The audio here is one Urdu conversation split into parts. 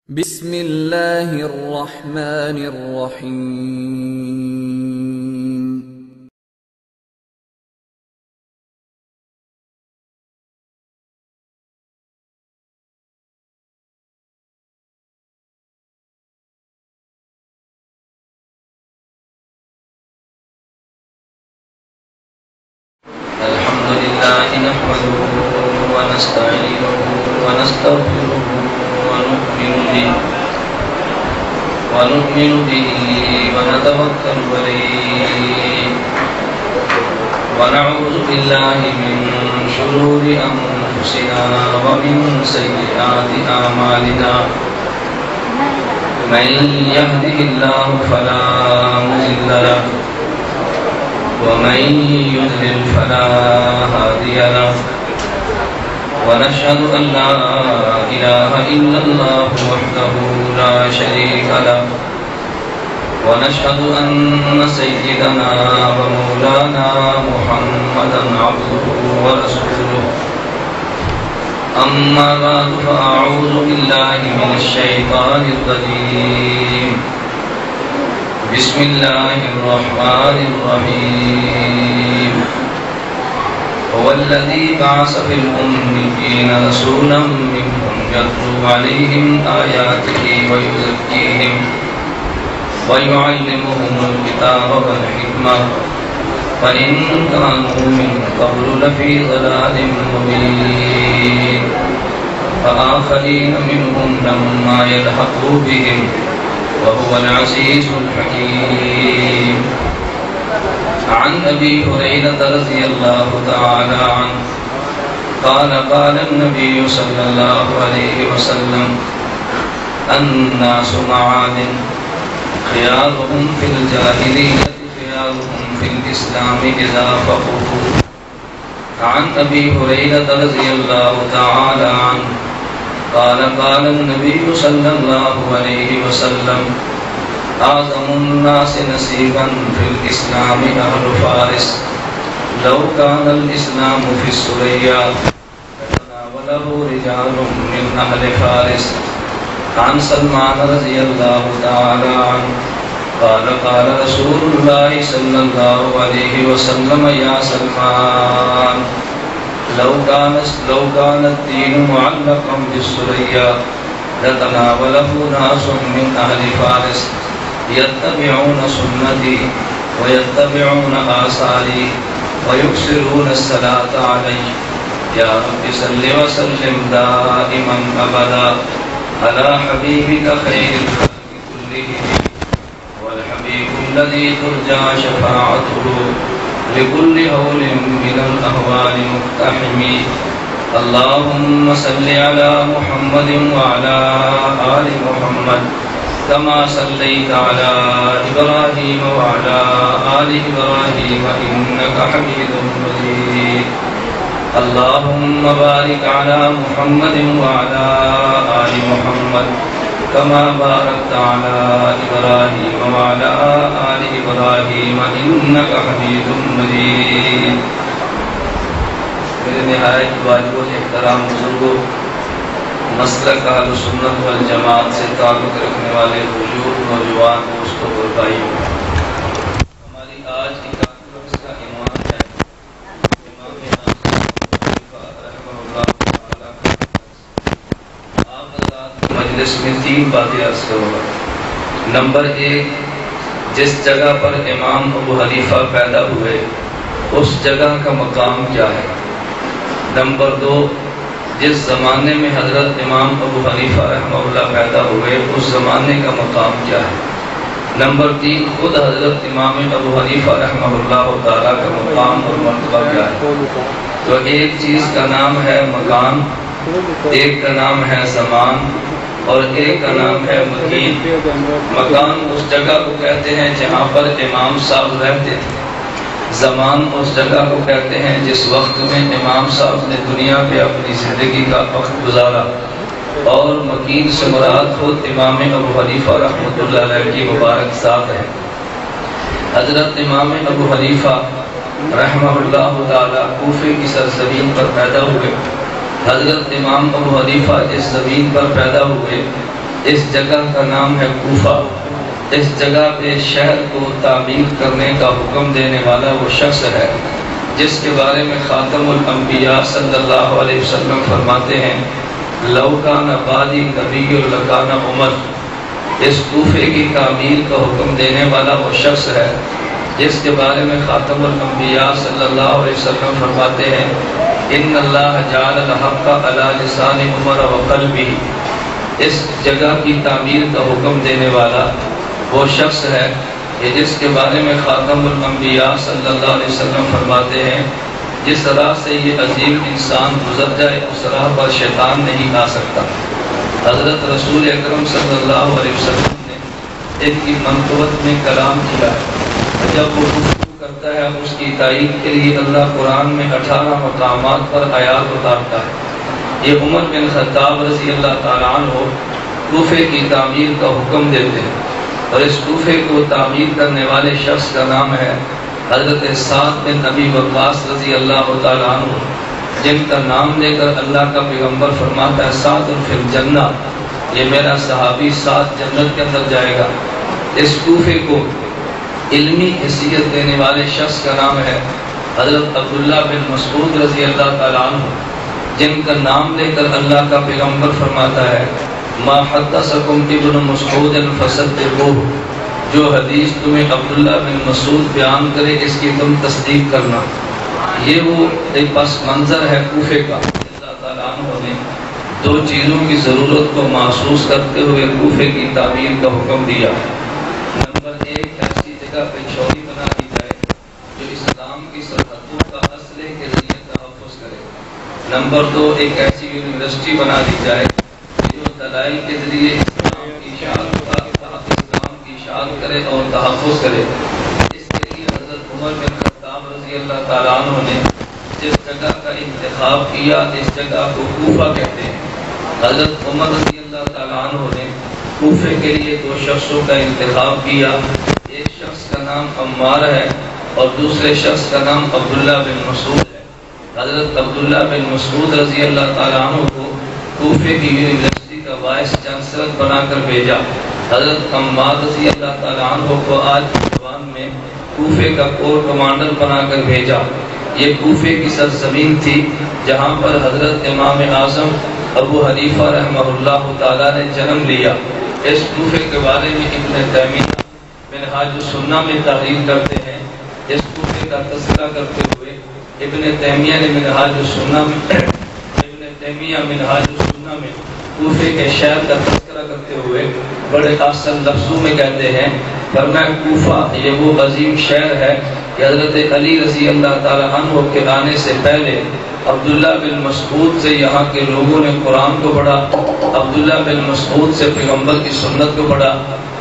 بسم اللہ الرحمن الرحیم۔ الحمدللہ نحمده ونستعینه ونستغفره ونؤمن به ونتوکل علیہ ونعوذ باللہ من شرور انفسنا ومن سیئات اعمالنا من یهده اللہ فلا مضل له ومن يضلل فلا هادي له ونشهد أن لا إله إلا الله وحده لا شريك له ونشهد أن سيدنا ومولانا محمدا عبده ورسوله أما بعد فأعوذ بالله من الشيطان الرجيم بسم الله الرحمن الرحيم هو الذي بعث في الأميين رسولا منهم يتلو عليهم آياته ويزكيهم ويعلمهم الكتاب والحكمة فإن كانوا من قبل لفي ضلال مبين فآخرين منهم لما يلحقوا بهم وهو العزيز الحكيم عن أبي هريرة رضي الله تعالى عنه قال قال النبي صلى الله عليه وسلم الناس معادن خيارهم في الجاهلية خيارهم في الإسلام إذا فقهوا عن أبي هريرة رضي الله تعالى عنه قال قال النبي صلى الله عليه وسلم أعظم الناس نصيبا في الإسلام أهل فارس لو كان الإسلام في السريا لتناوله رجال من أهل فارس عن سلمان رضي الله تعالى عنه قال قال رسول الله صلى الله عليه وسلم يا سلمان لو كان الدين معلقا بالسريا لتناوله ناس من أهل فارس يتبعون سنتي ويتبعون آثاري ويكثرون الصلاة علي يا رب صل وسلم دائما أبدا على حبيبك خير الخلق كلهم والحبيب الذي ترجى شفاعته لكل هول من الأهوال مقتحم اللهم صل على محمد وعلى آل محمد كما صليت على إبراهيم وعلى آل إبراهيم إنك حميد مجيد اللهم بارك على محمد وعلى آل محمد كما باركت على إبراهيم وعلى آل إبراهيم إنك حميد مجيد میرے نہایت واجب و احترام بزرگوں، مسلک اہل سنت والجماعت سے تعلق رکھنے والے بزرگ نوجوان دوستوں اور بھائیوں، ہماری آج کی کانفرنس کا عنوان ہے امام رحمہ اللہ تعالیٰ کا آپ حضرات مجلس میں 3 باتیں عرض کروں گا۔ نمبر 1، جس جگہ پر امام ابو حنیفہ پیدا ہوئے اس جگہ کا مقام کیا ہے۔ نمبر 2، جس زمانے میں حضرت امام ابو حنیفہ رحمہ اللہ پیدا ہوئے اس زمانے کا مقام کیا ہے۔ نمبر 3، خود حضرت امام ابو حنیفہ رحمہ اللہ تعالیٰ کا مقام اور مرتبہ کیا ہے۔ تو ایک چیز کا نام ہے مکان، ایک کا نام ہے زمان، اور ایک کا نام ہے مکین۔ مکان اس جگہ کو کہتے ہیں جہاں پر امام صاحب رہتے تھے، زمان اس جگہ کو کہتے ہیں جس وقت میں امام صاحب نے دنیا پہ اپنی زندگی کا وقت گزارا، اور مکین سے مراد خود امام ابو حنیفہ رحمۃ اللہ علیہ کی مبارک ذات ہے۔ حضرت امام ابو حنیفہ رحمہ اللہ تعالی کوفے کی سرزمین پر پیدا ہوئے۔ حضرت امام ابو حنیفہ جس زمین پر پیدا ہوئے اس جگہ کا نام ہے کوفہ۔ اس جگہ پہ شہر کو تعمیر کرنے کا حکم دینے والا وہ شخص ہے جس کے بارے میں خاتم الانبیاء صلی اللہ علیہ وسلم فرماتے ہیں لو کان بعدی نبی لکان عمر۔ اس کوفے کی تعمیر کا حکم دینے والا وہ شخص ہے جس کے بارے میں خاتم الانبیاء صلی اللہ علیہ وسلم فرماتے ہیں ان اللہ جعل الحق علی لسان عمر وقلبہ۔ اس جگہ کی تعمیر کا حکم دینے والا وہ شخص ہے کہ جس کے بارے میں خاتم الانبیاء صلی اللہ علیہ وسلم فرماتے ہیں جس راہ سے یہ عظیم انسان گزر جائے اس راہ پر شیطان نہیں آ سکتا۔ حضرت رسول اکرم صلی اللہ علیہ وسلم نے ان کی منقبت میں کلام کیا ہے۔ جب وہ گفتگو کرتا ہے اس کی تائید کے لیے اللہ قرآن میں 18 مقامات پر آیات اتارتا ہے۔ یہ عمر بن خطاب رضی اللہ تعالیٰ عنہ کوفے کی تعمیر کا حکم دیتے ہیں اور اس کوفے کو تعمیر کرنے والے شخص کا نام ہے حضرت سعد بن ابی وقاص رضی اللہ تعالیٰ عنہ، جن کا نام لے کر اللہ کا پیغمبر فرماتا ہے سعد فی الجنہ، یہ میرا صحابی سعد جنت کے اندر جائے گا۔ اس کوفے کو علمی حیثیت دینے والے شخص کا نام ہے حضرت عبداللہ بن مسعود رضی اللہ تعالیٰ عنہ، جن کا نام لے کر اللہ کا پیغمبر فرماتا ہے ما حدثکم ابن مسعود فصدقوہ، جو حدیث تمہیں عبداللہ بن مسعود بیان کرے اس کی تم تصدیق کرنا۔ یہ وہ ایک پس منظر ہے کوفے کا۔ اللہ تعالیٰ عنہ نے دو چیزوں کی ضرورت کو محسوس کرتے ہوئے کوفے کی تعمیر کا حکم دیا۔ نمبر 1، ایسی جگہ پہ چوری بنا دی جائے جو اسلام کی سرحدوں کا اسلحے کے ذریعے تحفظ کرے۔ نمبر 2، ایک ایسی یونیورسٹی بنا دی جائے جو دلائل کے ذریعے اسلام کی اشاعت کرے اور تحفظ کرے۔ اس کے لیے حضرت عمر بن خطاب رضی اللہ تعالیٰ عنہ نے جس جگہ کا انتخاب کیا اس جگہ کو کوفہ کہتے ہیں۔ حضرت عمر رضی اللہ تعالیٰ عنہ نے کوفے کے لیے دو شخصوں کا انتخاب کیا، ایک شخص کا نام عمار ہے اور دوسرے شخص کا نام عبداللہ بن مسعود ہے۔ حضرت عبداللہ بن مسعود رضی اللہ تعالیٰ عنہ کو کوفے کی یونیورسٹی کا وائس چانسلر بنا کر بھیجا۔ حضرت عمار رضی اللہ تعالیٰ عنہ کو آج زبان میں کوفے کا کور کمانڈر بنا کر بھیجا۔ یہ کوفے کی سرزمین تھی جہاں پر حضرت امام اعظم ابو حنیفہ رحمہ اللہ تعالیٰ نے جنم لیا۔ اس کوفے کے بارے میں ابن تیمیہ منہاج السنہ میں تحریر کرتے ہیں۔ اس کوفے کا تذکرہ کرتے ہوئے ابن تیمیہ نے منہاج السنہ میں کوفے کے شہر کا تذکرہ کرتے ہوئے بڑے آسان لفظوں میں کہتے ہیں فرمایا کوفہ یہ وہ عظیم شہر ہے کہ حضرت علی رضی اللہ تعالیٰ عنہ کے آنے سے پہلے عبداللہ بن مسعود سے یہاں کے لوگوں نے قرآن کو پڑھا، عبداللہ بن مسعود سے پیغمبر کی سنت کو پڑھا،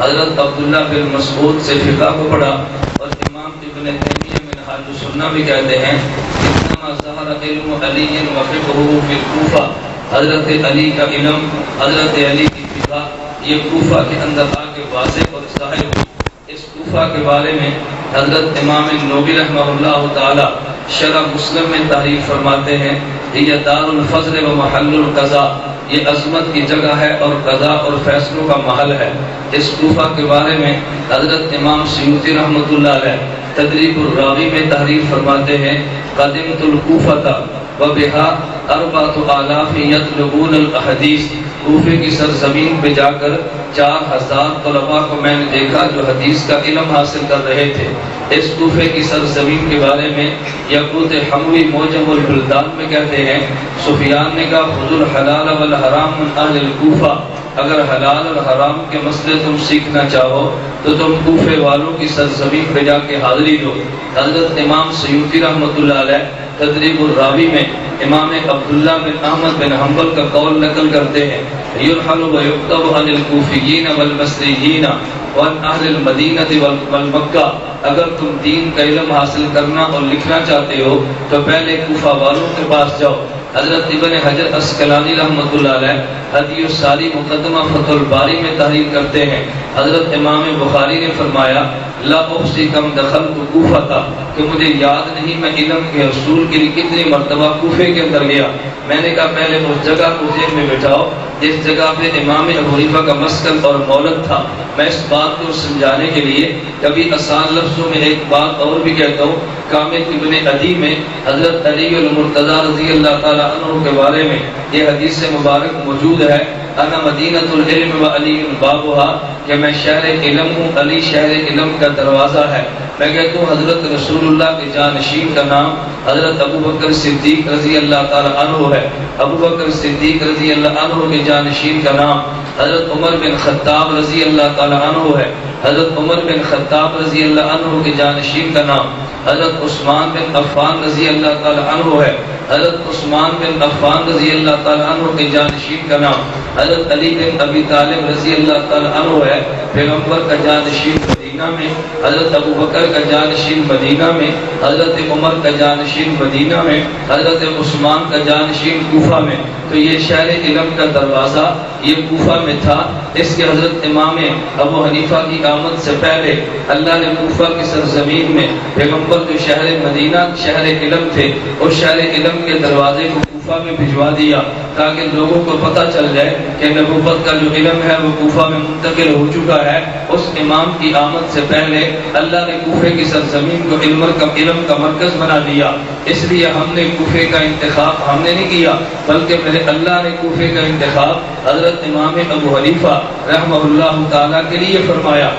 حضرت عبداللہ بن مسعود سے فقہ کو پڑھا۔ اور امام ابن تیمیہ منہاج السنہ بھی کہتے ہیں انما ظہر علم علی وفقہ فی الکوفہ، حضرت علی کا علم، حضرت علی کی فقہ یہ کوفہ کے اندر آ کے واضح اور ظاہر ہوئی۔ اس کوفہ کے بارے میں حضرت امام نووی رحمہ اللہ تعالی شرح مسلم میں تحریر فرماتے ہیں یہ دار الفضل و محل القضاء، یہ عظمت کی جگہ ہے اور قضاء اور فیصلوں کا محل ہے۔ اس کوفہ کے بارے میں حضرت امام سیوطی رحمۃ اللہ علیہ تدریب الراوی میں تحریر فرماتے ہیں قدمت الکوفہ وبها 4000 یطلبون الاحادیث، کوفے کی سرزمین پہ جا کر 4000 طلباء کو میں نے دیکھا جو حدیث کا علم حاصل کر رہے تھے۔ اس کوفے کی سرزمین کے بارے میں یاقوت حموی موجم البلدان میں کہتے ہیں سفیان نے کہا خذ الحلال والحرام من اہل الکوفہ، اگر حلال اور حرام کے مسئلے تم سیکھنا چاہو تو تم کوفے والوں کی سرزمین پہ جا کے حاضری دو۔ حضرت امام سیوطی رحمۃ اللہ علیہ تدریب الراوی میں امام عبداللہ بن احمد بن حنبل کا قول نقل کرتے ہیں یرحل ویکتب عن الکوفیین والمصریین وعن اہل المدینہ والمکہ، اگر تم دین کا علم حاصل کرنا اور لکھنا چاہتے ہو تو پہلے کوفہ والوں کے پاس جاؤ۔ حضرت ابن حجر عسقلانی رحمۃ اللہ علیہ ہدی الساری مقدمہ فتح الباری میں تحریر کرتے ہیں حضرت امام بخاری نے فرمایا لا احصی کم دخلت کوفہ تھا کہ مجھے یاد نہیں میں علم کے حصول کے لیے کتنی مرتبہ کوفے کے اندر گیا۔ میں نے کہا پہلے اس جگہ کو ذہن میں بٹھاؤ جس جگہ پہ امام ابو حنیفہ کا مسکن اور مولد تھا. میں اس بات کو سمجھانے کے لیے کبھی آسان لفظوں میں ایک بات اور بھی کہتا ہوں. کامل ابن عدی میں حضرت علی المرتضیٰ رضی اللہ تعالیٰ عنہ کے بارے میں یہ حدیث مبارک موجود ہے. انا مدینۃ العلم و علی بابها کہ میں شہر علم ہوں, علی شہر علم کا دروازہ ہے. میں کہتا ہوں حضرت رسول اللہ کے جانشین کا نام حضرت ابو بکر صدیق رضی اللہ تعالیٰ عنہ ہے. ابو بکر صدیق رضی اللہ عنہ کے جانشین کا نام حضرت عمر بن خطاب رضی اللہ تعالیٰ عنہ ہے. حضرت عمر بن خطاب رضی اللہ عنہ کے جانشین کا نام حضرت عثمان بن عفان رضی اللہ تعالیٰ عنہ ہے. حضرت عثمان بن عفان رضی اللہ تعالیٰ عنہ کے جانشین کا نام حضرت علی بن ابی طالب رضی اللہ تعالیٰ عنہ ہے. پیغمبر کا جانشین مدینہ میں, حضرت ابو بکر کا جانشین مدینہ میں, حضرت عمر کا جانشین مدینہ میں, حضرت عثمان کا جانشین کوفہ میں. تو یہ شہر علم کا دروازہ یہ کوفہ میں تھا. اس کے حضرت امام ابو حنیفہ کی آمد سے پہلے اللہ نے کوفہ کی سرزمین میں پیغمبر جو شہر مدینہ شہر علم تھے اس شہر علم کے دروازے کو کوفہ میں بھجوا دیا تاکہ لوگوں کو پتہ چل جائے کہ نبوت کا جو علم ہے وہ کوفہ میں منتقل ہو چکا ہے. اس امام کی آمد سے پہلے اللہ نے کوفے کی سرزمین کو علم کا مرکز بنا دیا. اس لیے ہم نے کوفے کا انتخاب ہم نے نہیں کیا بلکہ میرے اللہ نے کوفے کا انتخاب حضرت امام ابو حنیفہ رحمہ اللہ تعالیٰ کے لیے فرمایا.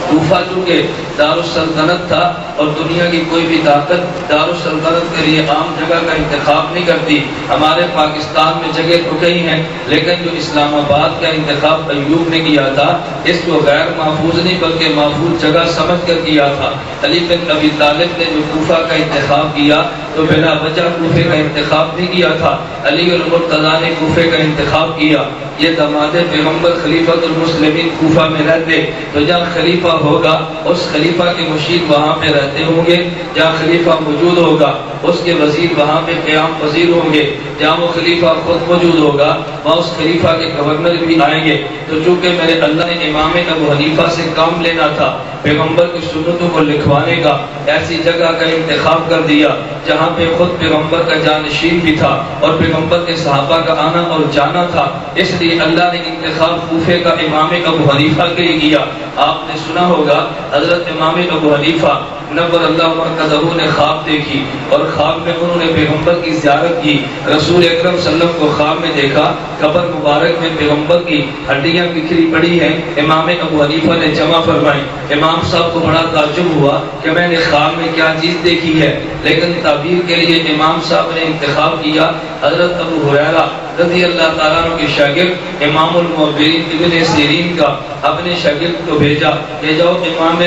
کوفہ چونکہ دارالسلطنت تھا اور دنیا کی کوئی بھی طاقت دارالسلطنت کے لیے عام جگہ کا انتخاب نہیں کرتی. ہمارے پاکستان میں جگہ تو کئی ہیں لیکن جو اسلام آباد کا انتخاب ایوب نے کیا تھا اس کو غیر محفوظ نہیں بلکہ محفوظ جگہ سمجھ کر کیا تھا. علی بن ابی طالب نے جو کوفہ کا انتخاب کیا تو بلا وجہ کوفے کا انتخاب نہیں کیا تھا. علی المرتضیٰ نے کوفے کا انتخاب کیا. یہ داماد پیغمبر خلیفۃ المسلمین کوفہ میں رہتے تو جہاں خلیفہ ہوگا اس خلیفہ کے مشیر وہاں پہ رہتے ہوں گے. جہاں خلیفہ موجود ہوگا اس کے وزیر وہاں پہ قیام پذیر ہوں گے. جہاں وہ خلیفہ خود موجود ہوگا وہاں اس خلیفہ کے گورنر بھی آئیں گے. تو چونکہ میرے اللہ نے امام ابو حنیفہ سے کام لینا تھا پیغمبر کی سنتوں کو لکھوانے کا, ایسی جگہ کا انتخاب کر دیا جہاں پہ خود پیغمبر کا جانشین بھی تھا اور پیغمبر کے صحابہ کا آنا اور جانا تھا. اس لیے اللہ نے انتخاب کوفے کا امام ابو حنیفہ کے لیے کیا. آپ نے سنا ہوگا حضرت امام ابو حنیفہ نور اللہ مرکزہ نے خواب دیکھی اور خواب میں انہوں نے پیغمبر کی زیارت کی. رسول اکرم صلی اللہ علیہ وسلم کو خواب میں دیکھا, قبر مبارک میں پیغمبر کی ہڈیاں بکھری پڑی ہیں. امام ابو حنیفہ نے جمع فرمائی. امام صاحب کو بڑا تعجب ہوا کہ میں نے خواب میں کیا چیز دیکھی ہے, لیکن تعبیر کے لیے امام صاحب نے انتخاب کیا حضرت ابو ہریرہ رضی اللہ تعالیٰ عنہ کے شاگرد امام المعبرین ابن سیرین کا اپنے شاگرد کو بھیجا کہ جاؤ امام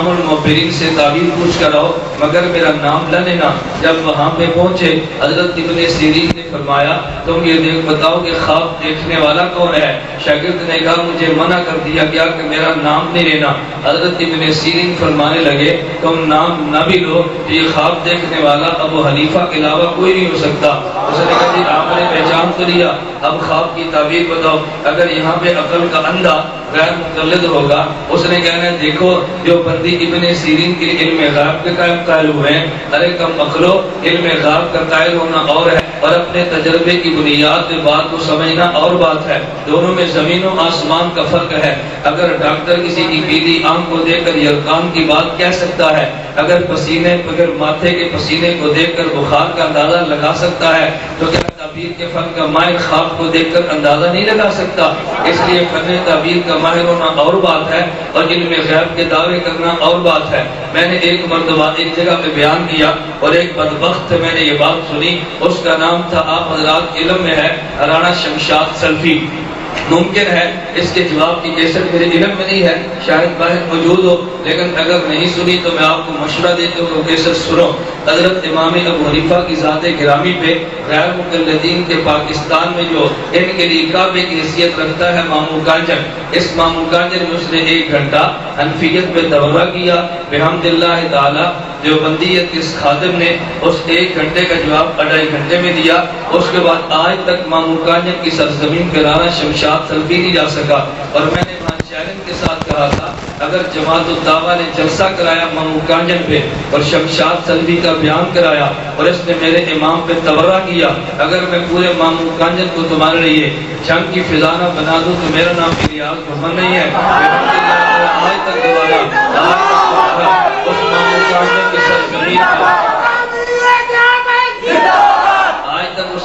المعبرین سے تعبیر پوچھ کر آؤ مگر میرا نام نہ لینا. جب وہاں پہ پہنچے حضرت ابن سیرین نے فرمایا تم یہ بتاؤ کہ خواب دیکھنے والا کون ہے. شاگرد نے کہا مجھے منع کر دیا گیا کہ میرا نام نہیں لینا. حضرت ابن سیرین فرمانے لگے تم نام نہ بھی لو, یہ خواب دیکھنے والا ابو حنیفہ کے علاوہ کوئی نہیں ہو سکتا. اس نے کہا جی آپ نے پہچان تو لیا, اب خواب کی تعبیر بتاؤ. اگر یہاں پہ عقل کا اندھا غیر مقلد ہوگا اس نے کہنا دیکھو جو بندی ابن سیرین کے علم غیب کے قائل ہوئے ہیں, ارے کم عقلو علم غیب کا قائل ہونا اور ہے اور اپنے تجربے کی بنیاد پہ بات کو سمجھنا اور بات ہے. دونوں میں زمین و آسمان کا فرق ہے. اگر ڈاکٹر کسی کی پیلی آنکھ کو دیکھ کر یرقان کی بات کہہ سکتا ہے, اگر ماتھے کے پسینے کو دیکھ کر بخار کا اندازہ لگا سکتا ہے تو کیا تعبیر کے فن کا ماہر خواب کو دیکھ کر اندازہ نہیں لگا سکتا. اس لیے فن تعبیر کا ماہر ہونا اور بات ہے اور علم غیب کے دعوے کرنا اور بات ہے. میں نے ایک مرتبہ ایک جگہ پہ بیان کیا اور ایک بدبخت میں نے یہ بات سنی, اس کا نام تھا آپ حضرات علم میں ہے رانا شمشاد سلفی. ممکن ہے اس کے جواب کی کیسٹ میرے علم میں نہیں ہے, شاید باہر موجود ہو, لیکن اگر نہیں سنی تو میں آپ کو مشورہ دیتا ہوں کیسٹ سنو. حضرت امام ابو حنیفہ کی ذات گرامی پہ غیر مقلدین کے پاکستان میں جو ان کے لیے کعبے کی حیثیت رکھتا ہے مامو کانجن, اس مامو کانجن میں اس نے 1 گھنٹہ حنفیت پہ دورہ کیا. بحمد اللہ تعالی جو بندیت کے خادم نے اس 1 گھنٹے کا جواب 2.5 گھنٹے میں دیا. اس کے بعد آج تک مامو کانجن کی سرزمین پہ رانا شمشاد سلفی نہیں جا سکا. اور میں نے چیلنج کے ساتھ کہا تھا اگر جماعت الدعوہ نے جلسہ کرایا مامو کانجن پہ اور شمشاد سلوی کا بیان کرایا اور اس نے میرے امام پہ تبرہ کیا، اگر میں پورے مامو کانجن کو تمہارے لیے جنگ کی فضانہ بنا دوں تو میرا نام الیاس محمد نہیں ہے۔ آج تک دوبارہ اس مامو کانجن کے سرزمین پر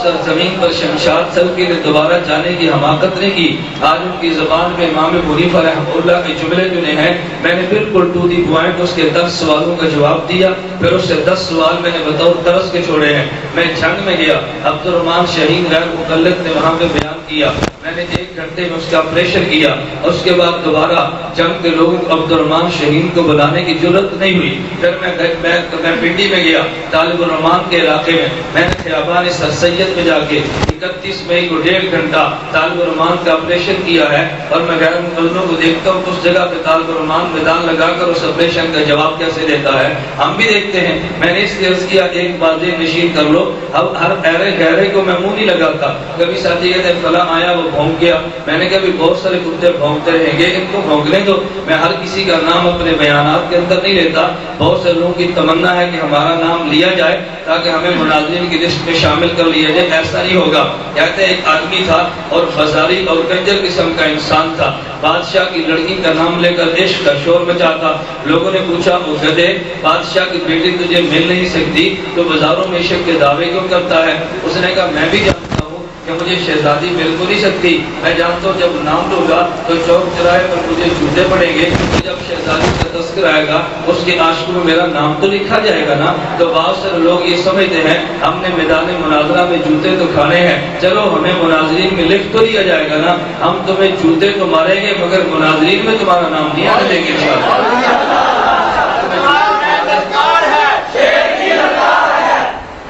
سرزمین پر شمشاد سلوی نے دوبارہ جانے کی حماقت نے کی۔ آج ان کی زبان میں امام ابو حنیفہ رحمہ اللہ کے جملے چنے ہیں، میں نے بالکل ٹو دی پوائنٹ اس کے 10 سوالوں کا جواب دیا، پھر اس سے 10 سوال میں نے بطور درس کے چھوڑے ہیں۔ میں جنگ میں گیا، عبد الرحمن شہین غیر مقلد نے وہاں پہ بیان کیا، میں نے 1 گھنٹے میں اس کا پریشر کیا، اس کے بعد دوبارہ جنگ کے لوگوں کو عبد الرحمن شہین کو بلانے کی ضرورت نہیں ہوئی۔ پھر میں پنڈی میں گیا، طالب الرحمان کے علاقے میں نے خیابان سر سید میں جا کے 31 مئی کو 1.5 گھنٹہ طالب الرحمان کا آپریشن کیا ہے، اور میں غیر مقلدوں کو دیکھتا ہوں اس جگہ پہ طالب الرحمان میدان لگا کر اس آپریشن کا جواب کیسے دیتا ہے، ہم بھی دیکھتے ہیں۔ میں نے اس لیے عرض کیا ایک بات نشین کر لو، اب ہر گہرے کو میں منہ نہیں لگاتا۔ کبھی ساتھی کہتے ہیں فلاں آیا وہ بھونک گیا، میں نے کبھی بہت سارے کتے بھونکتے رہیں گے، ان کو بھونکنے دو، میں ہر کسی کا نام اپنے بیانات کے اندر نہیں لیتا۔ بہت سے لوگوں کی تمنا ہے کہ ہمارا نام لیا جائے تاکہ ہمیں مناظرین کی لسٹ میں شامل کر لیا جائے، ایسا نہیں ہوگا۔ کہتے ہیں ایک آدمی تھا اور بازاری اور کنجر قسم کا انسان تھا، بادشاہ کی لڑکی کا نام لے کر عشق کا شور مچا تھا۔ لوگوں نے پوچھا وہ گدھے، بادشاہ کی بیٹی تجھے مل نہیں سکتی تو بازاروں میں عشق کے دعوے کیوں کرتا ہے؟ اس نے کہا میں بھی جانتا ہوں کہ مجھے شہزادی مل کو نہیں سکتی، میں جانتا ہوں جب نام لوں گا تو چوک چراہے پر مجھے جوتے پڑیں گے، تو جب شہزادی کا تذکر آئے گا اس کے عاشقوں میں میرا نام تو لکھا جائے گا نا۔ تو بہت سے لوگ یہ سمجھتے ہیں ہم نے میدان مناظرہ میں جوتے تو کھانے ہیں، چلو ہمیں مناظرین میں لفٹ تو لیا جائے گا نا، ہم تمہیں جوتے تو ماریں گے مگر مناظرین میں تمہارا نام نہیں آنے دیں گے انشاءاللہ۔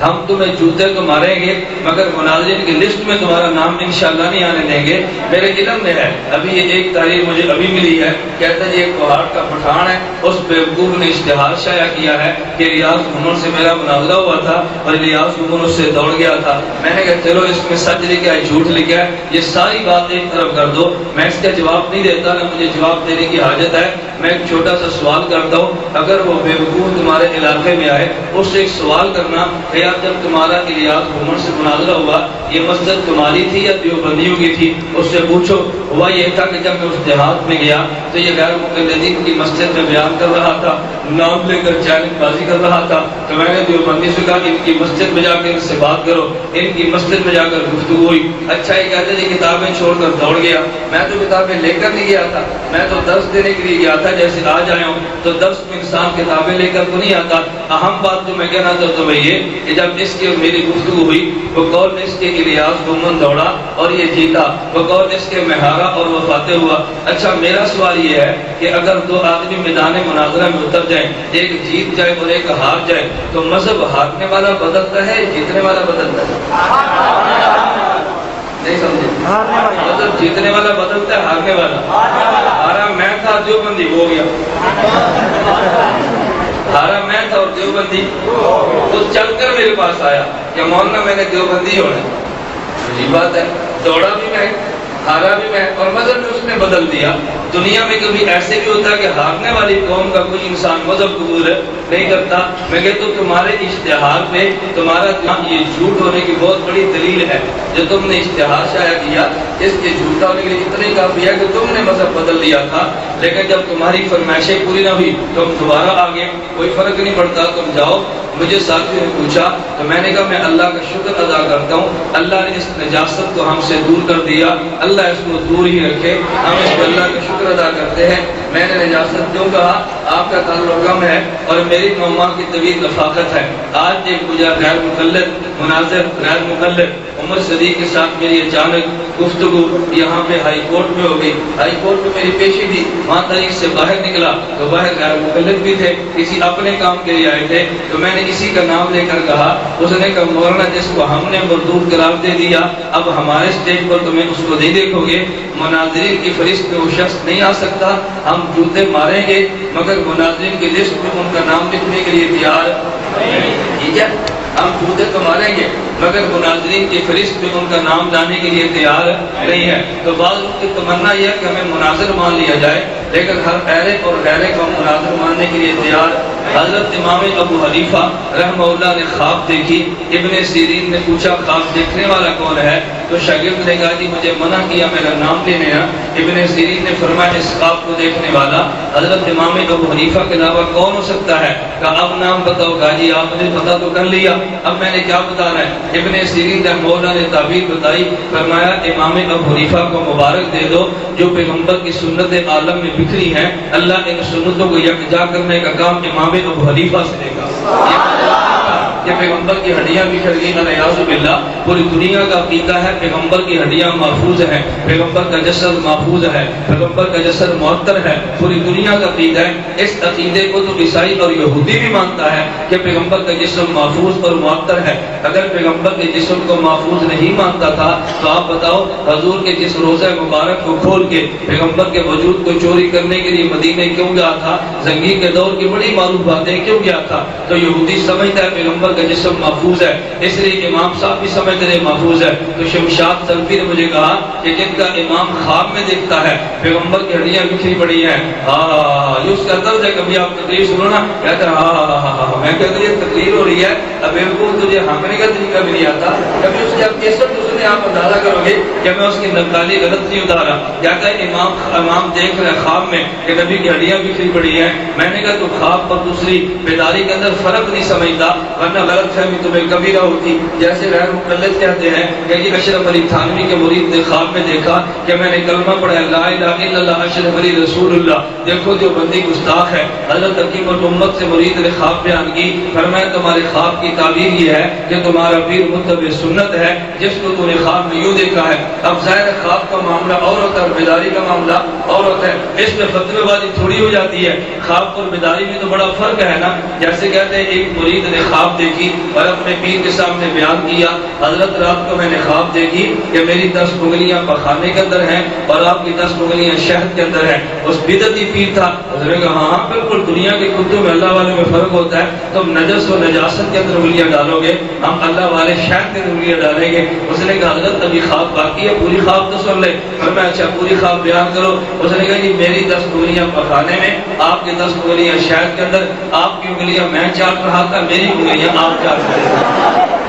ہم تمہیں جوتے تو ماریں گے مگر مناظرین کی لسٹ میں تمہارا نام انشاءاللہ نہیں آنے دیں گے۔ میرے علم میں ہے، ابھی یہ ایک تاریخ مجھے ابھی ملی ہے، کہتا ہے ایک پہاڑ کا پٹھان ہے، اس بیوقوف نے اشتہار شائع کیا ہے کہ ریاض گھومن سے میرا مناظرہ ہوا تھا اور ریاض گھومن اس سے دوڑ گیا تھا۔ میں نے کہا چلو اس میں سچ لکھا ہے جھوٹ لکھا ہے، یہ ساری بات ایک طرف کر دو، میں اس کا جواب نہیں دیتا، نہ مجھے جواب دینے کی حاجت ہے۔ میں ایک چھوٹا سا سوال کرتا ہوں، اگر وہ بیوقوف تمہارے علاقے میں آئے اس سے ایک سوال کرنا، جب تمہارا الیاس گھومن سے مناظرہ ہوا یہ مسجد تمہاری تھی یا دیوبندیوں کی تھی؟ اس سے پوچھو۔ ہوا یہ تھا کہ جب میں اس دیہات میں گیا تو یہ غیر مقلدین کی مسجد میں بیان کر رہا تھا، نام لے کر چیلنج بازی کر رہا تھا، تو میں نے دیوبندی سے کہا ان کی مسجد میں جا کر ان سے بات کرو، ان کی مسجد میں جا کر گفتگو ہوئی۔ اچھا یہ کہتے ہیں کتابیں چھوڑ کر دوڑ گیا، میں تو کتابیں لے کر نہیں گیا تھا، میں تو درس دینے کے لیے گیا تھا، جیسے آج آیا ہوں تو درس میں انسان کتابیں لے کر تو نہیں آتا۔ اہم بات جو میں کہنا چاہتا ہوں یہ کہ جب اس کی میری گفتگو ہوئی وہ قول اس کے الیاس گھومن دوڑا اور یہ جیتا، وہ قول اس کے میں ہارا اور وہ فاتح ہوا۔ اچھا میرا سوال یہ ہے کہ اگر 2 آدمی میدان مناظرہ میں اتر جائیں، ایک جیت جائے اور ایک ہار جائے، تو مذہب ہارنے والا بدلتا ہے جیتنے والا بدلتا ہے؟ نہیں سمجھے؟ مذہب جیتنے والا بدلتا ہے ہارنے والا؟ ہارا میں تھا دیوبندی ہو گیا، ہارا میں تھا اور دیوبندی تو چل کر میرے پاس آیا کہ مولانا میں نے دیوبندی ہونا ہے۔ یہ بات ہے، دوڑا بھی میں ہارا بھی میں، اور مذہب میں اس نے بدل دیا۔ دنیا میں کبھی ایسے بھی ہوتا ہے کہ ہارنے والی قوم کا کوئی انسان مذہب قبول نہیں کرتا۔ میں کہتا ہوں تمہارے اشتہار پہ تمہارا یہ جھوٹ ہونے کی بہت بڑی دلیل ہے، جو تم نے اشتہار شائع کیا اس کے جھوٹا ہونے کے لیے اتنے کافی ہے کہ تم نے مذہب بدل دیا تھا، لیکن جب تمہاری فرمائشیں پوری نہ ہوئی تم دوبارہ آگے، کوئی فرق نہیں پڑتا، تم جاؤ۔ مجھے ساتھیوں نے پوچھا تو میں نے کہا میں اللہ کا شکر ادا کرتا ہوں، اللہ نے اس نجاست کو ہم سے دور کر دیا، اللہ اس کو دور ہی رکھے، ہم اس پر اللہ کا شکر ادا کرتے ہیں۔ میں نے نجاست کیوں کہا؟ آپ کا تعلق کم ہے اور میری مما کی طویل رفاقت ہے۔ آج ایک مجھے غیر مقلد مناظر غیر مقلد عمر صدیق کے ساتھ میری اچانک گفتگو یہاں پہ ہائی کورٹ میں ہو گئی۔ ہائی کورٹ میں میری پیشی تھی، وہاں تاریخ سے باہر نکلا تو باہر غیر مقلد بھی تھے، کسی اپنے کام کے لیے آئے تھے، تو میں نے اسی کا نام لے کر کہا، اس نے کہا مولانا جس کو ہم نے مردود قرار دے دیا اب ہمارے سٹیج پر تمہیں اس کو نہیں دیکھو گے، مناظرین کی فہرست میں وہ شخص نہیں آ سکتا، ہم جوتے ماریں گے مگر مناظرین کی لسٹ میں ان کا نام لکھنے کے لیے تیار، ٹھیک ہے؟ ہم جوتے تو ماریں گے مگر مناظرین کی فہرست میں ان کا نام لانے کے لیے تیار نہیں ہے۔ تو بعض کی تمنا یہ ہے کہ ہمیں مناظر مان لیا جائے، لیکن ہر اہلے اور غیرے کو مناظر ماننے کے لیے تیار۔ حضرت امام ابو حنیفہ رحمہ اللہ نے خواب دیکھی، ابن سیرین نے پوچھا خواب دیکھنے والا کون ہے؟ تو شاگرد نے کہا جی مجھے منع کیا میرا نام لینے ہیں۔ ابن سیرین نے فرمایا اس خواب کو دیکھنے والا حضرت امام ابو حنیفہ کے علاوہ کون ہو سکتا ہے؟ کہا اب نام بتاؤ۔ کہا جی آپ نے پتا تو کر لیا، اب میں نے کیا بتانا ہے؟ ابن سیرین رحمہ اللہ نے تعبیر بتائی، فرمایا امام ابو حنیفہ کو مبارک دے دو جو پیغمبر کی سنت عالم میں بکھری ہیں، اللہ ان سنتوں کو یکجا کرنے کا کام امام ابو حنیفہ سے دے گا۔ کہ پیغمبر کی ہڈیاں بکھر گئی، نعوذ باللہ، پوری دنیا کا عقیدہ ہے پیغمبر کی ہڈیاں محفوظ ہیں، پیغمبر کا جسد محفوظ ہے، پیغمبر کا جسد معطر ہے، پوری دنیا کا عقیدہ ہے۔ اس عقیدے کو تو عیسائی اور یہودی بھی مانتا ہے کہ پیغمبر کا جسم محفوظ اور معطر ہے۔ اگر پیغمبر کے جسم کو محفوظ نہیں مانتا تھا تو آپ بتاؤ حضور کے جس روزہ مبارک کو کھول کے پیغمبر کے وجود کو چوری کرنے کے لیے مدینے کیوں گیا تھا؟ زنگی کے دور کی بڑی معروف باتیں کیوں گیا تھا؟ تو یہودی سمجھتا ہے پیغمبر کا جسم محفوظ ہے، اس لیے امام صاحب بھی سمجھتے ہیں محفوظ ہے۔ تو شمشاد سلفی نے مجھے کہا کہ جن کا امام خواب میں دیکھتا ہے پیغمبر کی ہڈیاں بکھری پڑی ہیں، یہ اس کا درد ہے۔ کبھی آپ تقریر سنو نا، کہتا ہے میں کہتا یہ تقریر ہو رہی ہے، اب بالکل تجھے ہانکنے کا طریقہ بھی نہیں آتا۔ کبھی اس کے آپ کیسٹ سنے آپ اندازہ کرو گے کہ میں اس کی نقالی غلط نہیں اتارا۔ کہتا ہے امام دیکھ رہے خواب میں کہ نبی کی ہڈیاں بکھری پڑی ہیں۔ میں نے کہا تو خواب پر دوسری بیداری کے اندر فرق نہیں سمجھتا، ورنہ غلط فہمی تمہیں کبیرہ ہوتی۔ جیسے غیر مقلد کہتے ہیں کہ یہ اشرف علی تھانوی کے مرید نے خواب میں دیکھا کہ میں نے کلمہ پڑھا لا الہ الا اللہ اشرف علی رسول اللہ۔ دیکھو جو بندی گستاخ ہے۔ حضرت حکیم الامت سے مرید نے خواب بیان کی، فرمایا تمہارے خواب کی تعبیر یہ ہے کہ تمہارا پیر متبع سنت ہے جس کو تم نے خواب میں یوں دیکھا ہے۔ اب ظاہر خواب کا معاملہ اور ہوتا ہے، بیداری کا معاملہ اور ہوتا ہے، اس میں فتوی بازی تھوڑی ہو جاتی ہے۔ خواب اور بیداری میں تو بڑا فرق ہے نا۔ جیسے کہتے ہیں ایک مرید نے خواب دیکھی اور اپنے پیر کے سامنے بیان کیا، حضرت رات کو میں نے خواب دیکھی کہ میری 10 انگلیاں پخانے کے اندر ہیں اور آپ کی 10 انگلیاں شہد کے اندر ہیں۔ اس بدعتی پیر تھا، حضرت نے کہا ہاں بالکل دنیا کے کتوں میں اللہ والے میں فرق ہوتا ہے، تم نجس و نجاست کے اندر انگلیاں ڈالو گے، ہم اللہ والے شہد کے اندر انگلیاں ڈالیں گے۔ اس نے کہا حضرت ابھی خواب باقی ہے، پوری خواب تو سن لے۔ میں اچھا پوری خواب بیان کرو۔ اس نے کہا جی میری 10 انگلیاں پخانے میں، آپ کی 10 انگلیاں شہد کے اندر، آپ کی انگلیاں میں چاٹ رہا تھا، میری انگلیاں آپ چاٹ رہے تھے۔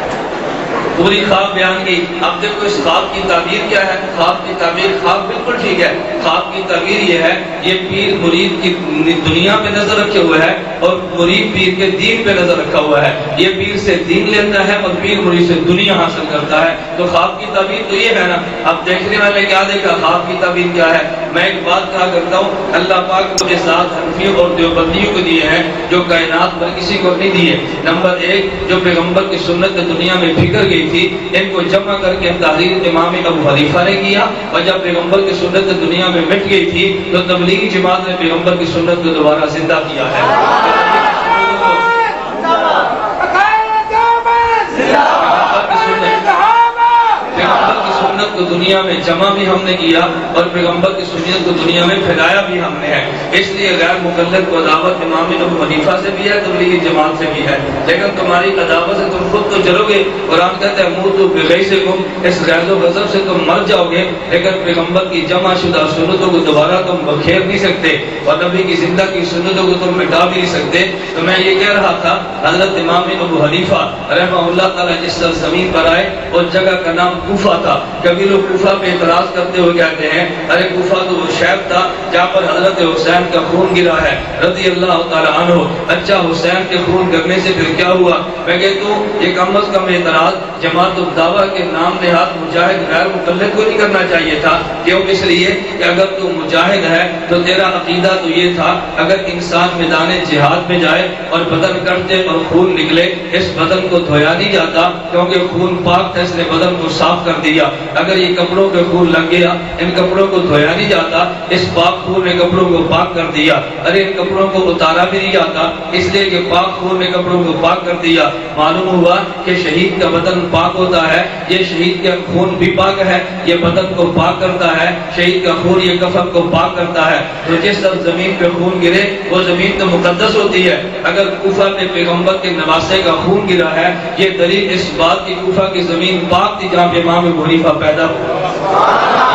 پوری خواب بیان کی۔ اب دیکھو اس خواب کی تعبیر کیا ہے؟ خواب کی تعبیر، خواب بالکل ٹھیک ہے، خواب کی تعبیر یہ ہے یہ پیر مرید کی دنیا پہ نظر رکھے ہوئے ہے اور مرید پیر کے دین پہ نظر رکھا ہوا ہے۔ یہ پیر سے دین لیتا ہے اور پیر مرید سے دنیا حاصل کرتا ہے۔ تو خواب کی تعبیر تو یہ ہے نا۔ اب دیکھنے والے کیا دیکھا، خواب کی تعبیر کیا ہے؟ میں ایک بات کہا کرتا ہوں، اللہ پاک کے ساتھ حنفیوں اور دیوبندیوں کو دیے ہیں جو کائنات پر کسی کو نہیں دیے۔ نمبر 1 جو پیغمبر کی سنت دنیا میں بکھر گئی تھی، ان کو جمع کر کے تحریر امام ابو حنیفہ نے کیا، اور جب پیغمبر کی سنت دنیا میں مٹ گئی تھی تو تبلیغی جماعت نے پیغمبر کی سنت کو دوبارہ زندہ کیا ہے۔ کو دنیا میں جمع بھی ہم نے کیا اور پیغمبر کی سنت کو دنیا میں پھیلایا بھی ہم نے ہے۔ اس لیے غیر مقلد کو عداوت امام ابو حنیفہ سے بھی ہے، تبلیغی جماعت سے بھی ہے، لیکن تمہاری عداوت سے تم خود تو جلو گے۔ قرآن کہتا ہے موتوا بغیظکم، اس غیظ و غضب سے تم مر جاؤ گے، لیکن پیغمبر کی جمع شدہ سنتوں کو دوبارہ تم بکھیر نہیں سکتے اور نبی کی زندہ کی سنتوں کو تم مٹا بھی نہیں سکتے۔ تو میں یہ کہہ رہا تھا حضرت امام ابو حنیفہ رحمہ اللہ تعالیٰ جس سرزمین پر آئے اس جگہ کا نام کوفہ تھا۔ کبھی لوگ کوفہ پہ اعتراض کرتے ہوئے کہتے ہیں ارے کوفہ تو وہ شہر تھا جہاں پر حضرت حسین کا خون گرا ہے رضی اللہ تعالیٰ عنہ۔ اچھا حسین کے خون گرنے سے پھر کیا ہوا؟ میں کہتا ہوں یہ کم از کم اعتراض جماعت الدعوہ کے نام نہاد مجاہد غیر مقلد کو نہیں کرنا چاہیے تھا۔ کیوں؟ اس لیے کہ اگر تو مجاہد ہے تو تیرا عقیدہ تو یہ تھا اگر انسان میدان جہاد میں جائے اور بدن کٹتے اور خون نکلے اس بدن کو دھویا نہیں جاتا کیونکہ خون پاک تھا، اس نے بدن کو صاف کر دیا۔ اگر یہ کپڑوں کے خون لگ گیا، ان کپڑوں کو دھویا نہیں جاتا، اس پاک خون نے کپڑوں کو پاک کر دیا۔ ارے ان کپڑوں کو اتارا بھی نہیں جاتا، اس لیے کہ پاک خون نے کپڑوں کو پاک کر دیا۔ معلوم ہوا کہ شہید کا بدن پاک ہوتا ہے، یہ شہید کا خون بھی پاک ہے، یہ بدن کو پاک کرتا ہے، شہید کا خون یہ کفن کو پاک کرتا ہے۔ تو جس طرح زمین پہ خون گرے وہ زمین تو مقدس ہوتی ہے۔ اگر کوفہ میں پیغمبر کے نواسے کا خون گرا ہے، یہ دلیل اس بات کی کوفہ کی زمین پاک تھی جہاں پہ امام ابو حنیفہ پیدا ہوا۔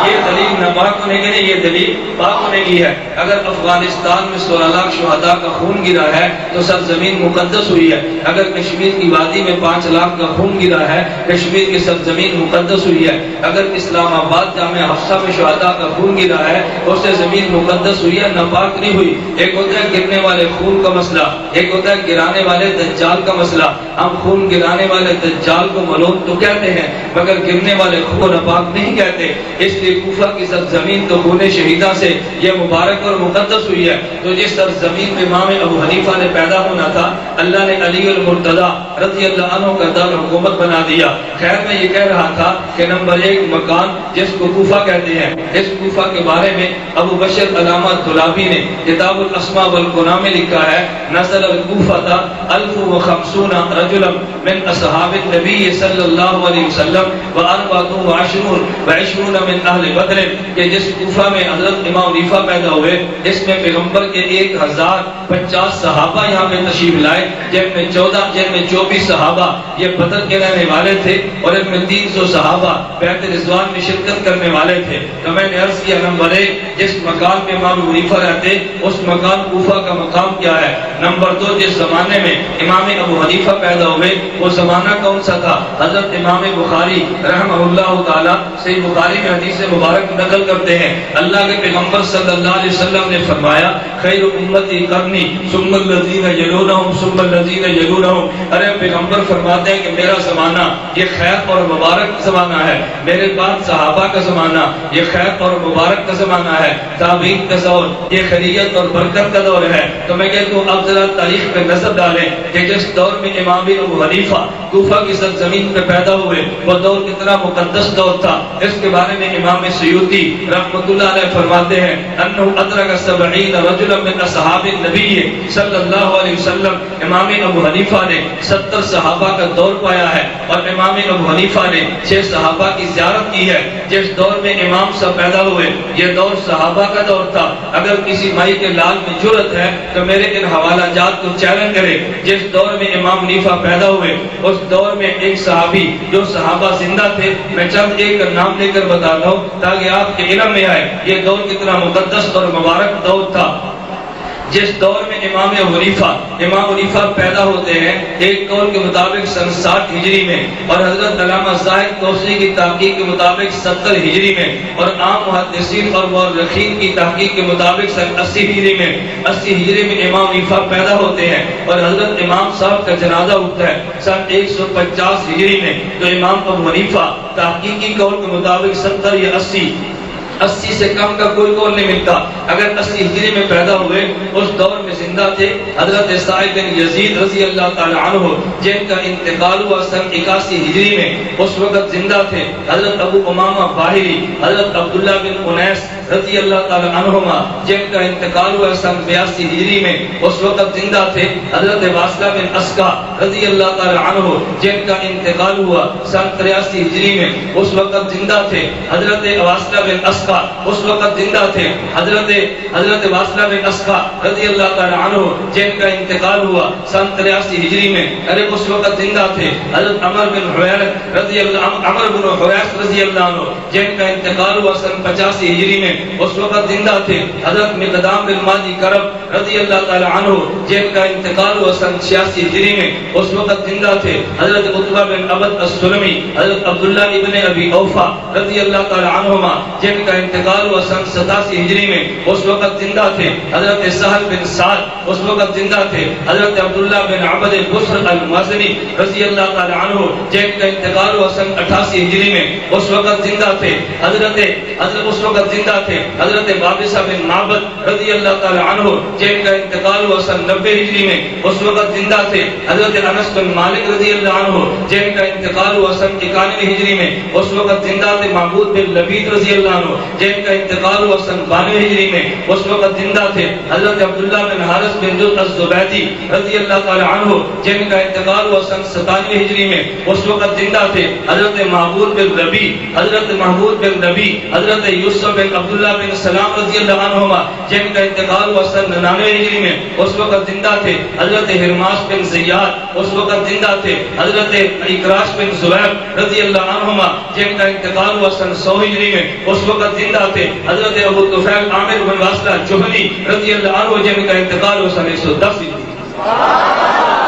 یہ دلیل ناپاک ہونے کی نہیں، یہ دلیل پاک ہونے کی ہے۔ اگر افغانستان میں 16 لاکھ شہداء کا خون گرا ہے تو سرزمین مقدس ہوئی ہے۔ اگر کشمیر کی وادی میں 5 لاکھ کا خون گرا ہے، کشمیر کی سرزمین مقدس ہوئی ہے۔ اگر اسلام آباد جامع حفصہ میں شہداء کا خون گرا ہے اس سے زمین مقدس ہوئی ہے، ناپاک نہیں ہوئی۔ ایک ہوتا ہے گرنے والے خون کا مسئلہ، ایک ہوتا ہے گرانے والے دجال کا مسئلہ۔ ہم خون گرانے والے دجال کو ملعون تو کہتے ہیں مگر گرنے والے خون کو ناپاک نہیں کہتے۔ اس لیے کوفہ کی سرزمین تو خون شہیدہ سے یہ مبارک اور مقدس ہوئی ہے۔ تو جس سرزمین میں امام ابو حنیفہ نے پیدا ہونا تھا، اللہ نے علی المرتضی رضی اللہ عنہ کا دار حکومت بنا دیا۔ خیر میں یہ کہہ رہا تھا کہ نمبر 1 مکان جس کو کوفہ کہتے ہیں، اس کوفہ کے بارے میں ابو بشر علامہ دولابی نے کتاب الاسماء والکنہ میں لکھا ہے، نزل الکوفہ 1050 رجلا من اصحاب النبی صلی اللہ علیہ وسلم و24 من اہل بدر، کہ جس کوفہ میں حضرت امام حنیفہ پیدا ہوئے اس میں پیغمبر کے 1050 صحابہ یہاں پہ تشریف لائے، جن میں 24 صحابہ یہ بدر کے رہنے والے تھے اور ان میں 300 صحابہ بیعت رضوان میں شرکت کرنے والے تھے۔ تو میں نے عرض کیا نمبر 1 جس مکان پہ امام ابو حنیفہ رہتے اس مکان کوفہ کا مقام کیا ہے۔ نمبر 2 جس زمانے میں امام ابو حنیفہ پیدا ہوئے وہ زمانہ کون سا تھا؟ حضرت امام بخاری رحمہ اللہ تعالی صحیح بخاری میں حدیث مبارک نقل کرتے ہیں، اللہ کے پیغمبر صلی اللہ علیہ وسلم نے فرمایا خیر امتی قرنی ثم الذین یلونہم ثم الذین یلونہم۔ ارے پیغمبر فرماتے ہیں کہ میرا زمانہ یہ خیر اور مبارک زمانہ ہے، میرے بعد صحابہ کا زمانہ یہ خیر اور مبارک کا زمانہ ہے، تابعین کا دور یہ خیریت اور برکت کا دور ہے۔ تو میں کہتا ہوں اب ذرا تاریخ پہ نظر ڈالیں کہ جس دور میں امام ابو حنیفہ کوفہ کی سرزمین پہ پیدا ہوئے وہ دور کتنا مقدس دور تھا۔ اس کے بارے میں امام سیوطی رحمۃ اللہ علیہ فرماتے ہیں انہ ادرک 70 رجلا من اصحاب النبی صلی اللہ علیہ وسلم، امام ابو حنیفہ نے 70 صحابہ کا دور پایا ہے اور امام ابو حنیفہ نے 6 صحابہ کی زیارت کی ہے۔ جس دور میں امام صاحب پیدا ہوئے یہ دور صحابہ کا دور تھا۔ اگر کسی مائی کے لال میں جرأت ہے تو میرے ان حوالہ جات کو چیلنج کرے، جس دور میں امام حنیفہ پیدا ہوئے اس دور میں ایک صحابی جو صحابہ زندہ تھے، میں چند ایک نام لے کر بتاتا ہوں تاکہ آپ کے علم میں آئے یہ دور کتنا مقدس اور مبارک دور تھا۔ جس دور میں امام حنیفہ پیدا ہوتے ہیں ایک قول کے مطابق سن 60 ہجری میں اور حضرت علامہ زاہد توسی کی تحقیق کے مطابق 70 ہجری میں اور عام محدثین اور مورخین کی تحقیق کے مطابق سن 80 ہجری میں 80 ہجری میں امام حنیفہ پیدا ہوتے ہیں اور حضرت امام صاحب کا جنازہ اٹھتا ہے سن 150 ہجری میں۔ تو امام ابو حنیفہ تحقیقی قول کے مطابق 70 یا 80 سے کم کا کوئی قول نہیں ملتا۔ اگر 80 ہجری میں پیدا ہوئے اس دور میں زندہ تھے حضرت سعید بن یزید رضی اللہ تعالی عنہ جن کا انتقال ہوا سن 81 ہجری میں، اس وقت زندہ تھے حضرت ابو امامہ باہری، حضرت عبداللہ بن انیس رضی اللہ تعالی عنہما جن کا انتقال ہوا سن 82 ہجری میں، اس وقت زندہ تھے حضرت واصلہ بن اسقع رضی اللہ تعالی عنہ جن کا انتقال ہوا سن 83 ہجری میں، اس وقت زندہ تھے حضرت واصلہ بن اسقع، اس وقت زندہ تھے حضرت واصلہ بن اسقع رضی اللہ تعالی عنہ جن کا انتقال ہوا سن 83 ہجری میں، ارے اس وقت زندہ تھے حضرت عمر بن حویرث رضی اللہ عنہ جن کا انتقال ہوا سن 85 ہجری میں، اس وقت زندہ تھے حضرت مقدام بن مادی کرب رضی اللہ تعالی عنہ جن کا انتقال ہوا سن 86 ہجری میں، اس وقت زندہ تھے حضرت عتبہ بن عبد السلمی، حضرت عبداللہ ابن ابی اوفا رضی اللہ تعالی عنہما جن کا انتقال ہوا سن 87 ہجری میں، اس وقت زندہ تھے حضرت سہل بن سعد، اس وقت زندہ تھے حضرت عبداللہ بن عبد البصر المازنی رضی اللہ تعالی عنہ جن کا انتقال ہوا سن 88 ہجری میں، اس وقت زندہ تھے حضرت اس وقت زندہ تھے حضرت وابصہ بن معبد رضی اللہ تعالی عنہ جن کا انتقال ہوا سن 90 ہجری میں، اس وقت زندہ تھے حضرت انس بن مالک رضی اللہ عنہ جن کا انتقال ہوا سن 91 ہجری میں، اس وقت زندہ تھے محمود بن لبید رضی اللہ عنہ جن کا انتقال ہوا سن 92 ہجری میں، اس وقت زندہ تھے حضرت عبداللہ بن حارث بن جز الزبیدی رضی اللہ تعالی عنہ جن کا انتقال ہوا سن 97 ہجری میں، اس وقت زندہ تھے حضرت محمود بن ربی حضرت یوسف بن عبداللہ بن سلام رضی اللہ عنہما جن کا انتقال ہوا سن 99 ہجری میں، اس وقت زندہ تھے حضرت ہرماس بن زیاد، اس وقت زندہ تھے حضرت اکراش بن زبیر رضی اللہ عنہما جن کا انتقال ہوا سن 100 ہجری میں، اس وقت زندہ تھے حضرت ابو طفیل عامر بن واسلہ جوہنی رضی اللہ عنہ جن کا انتقال ہوا سن 110 ہجری۔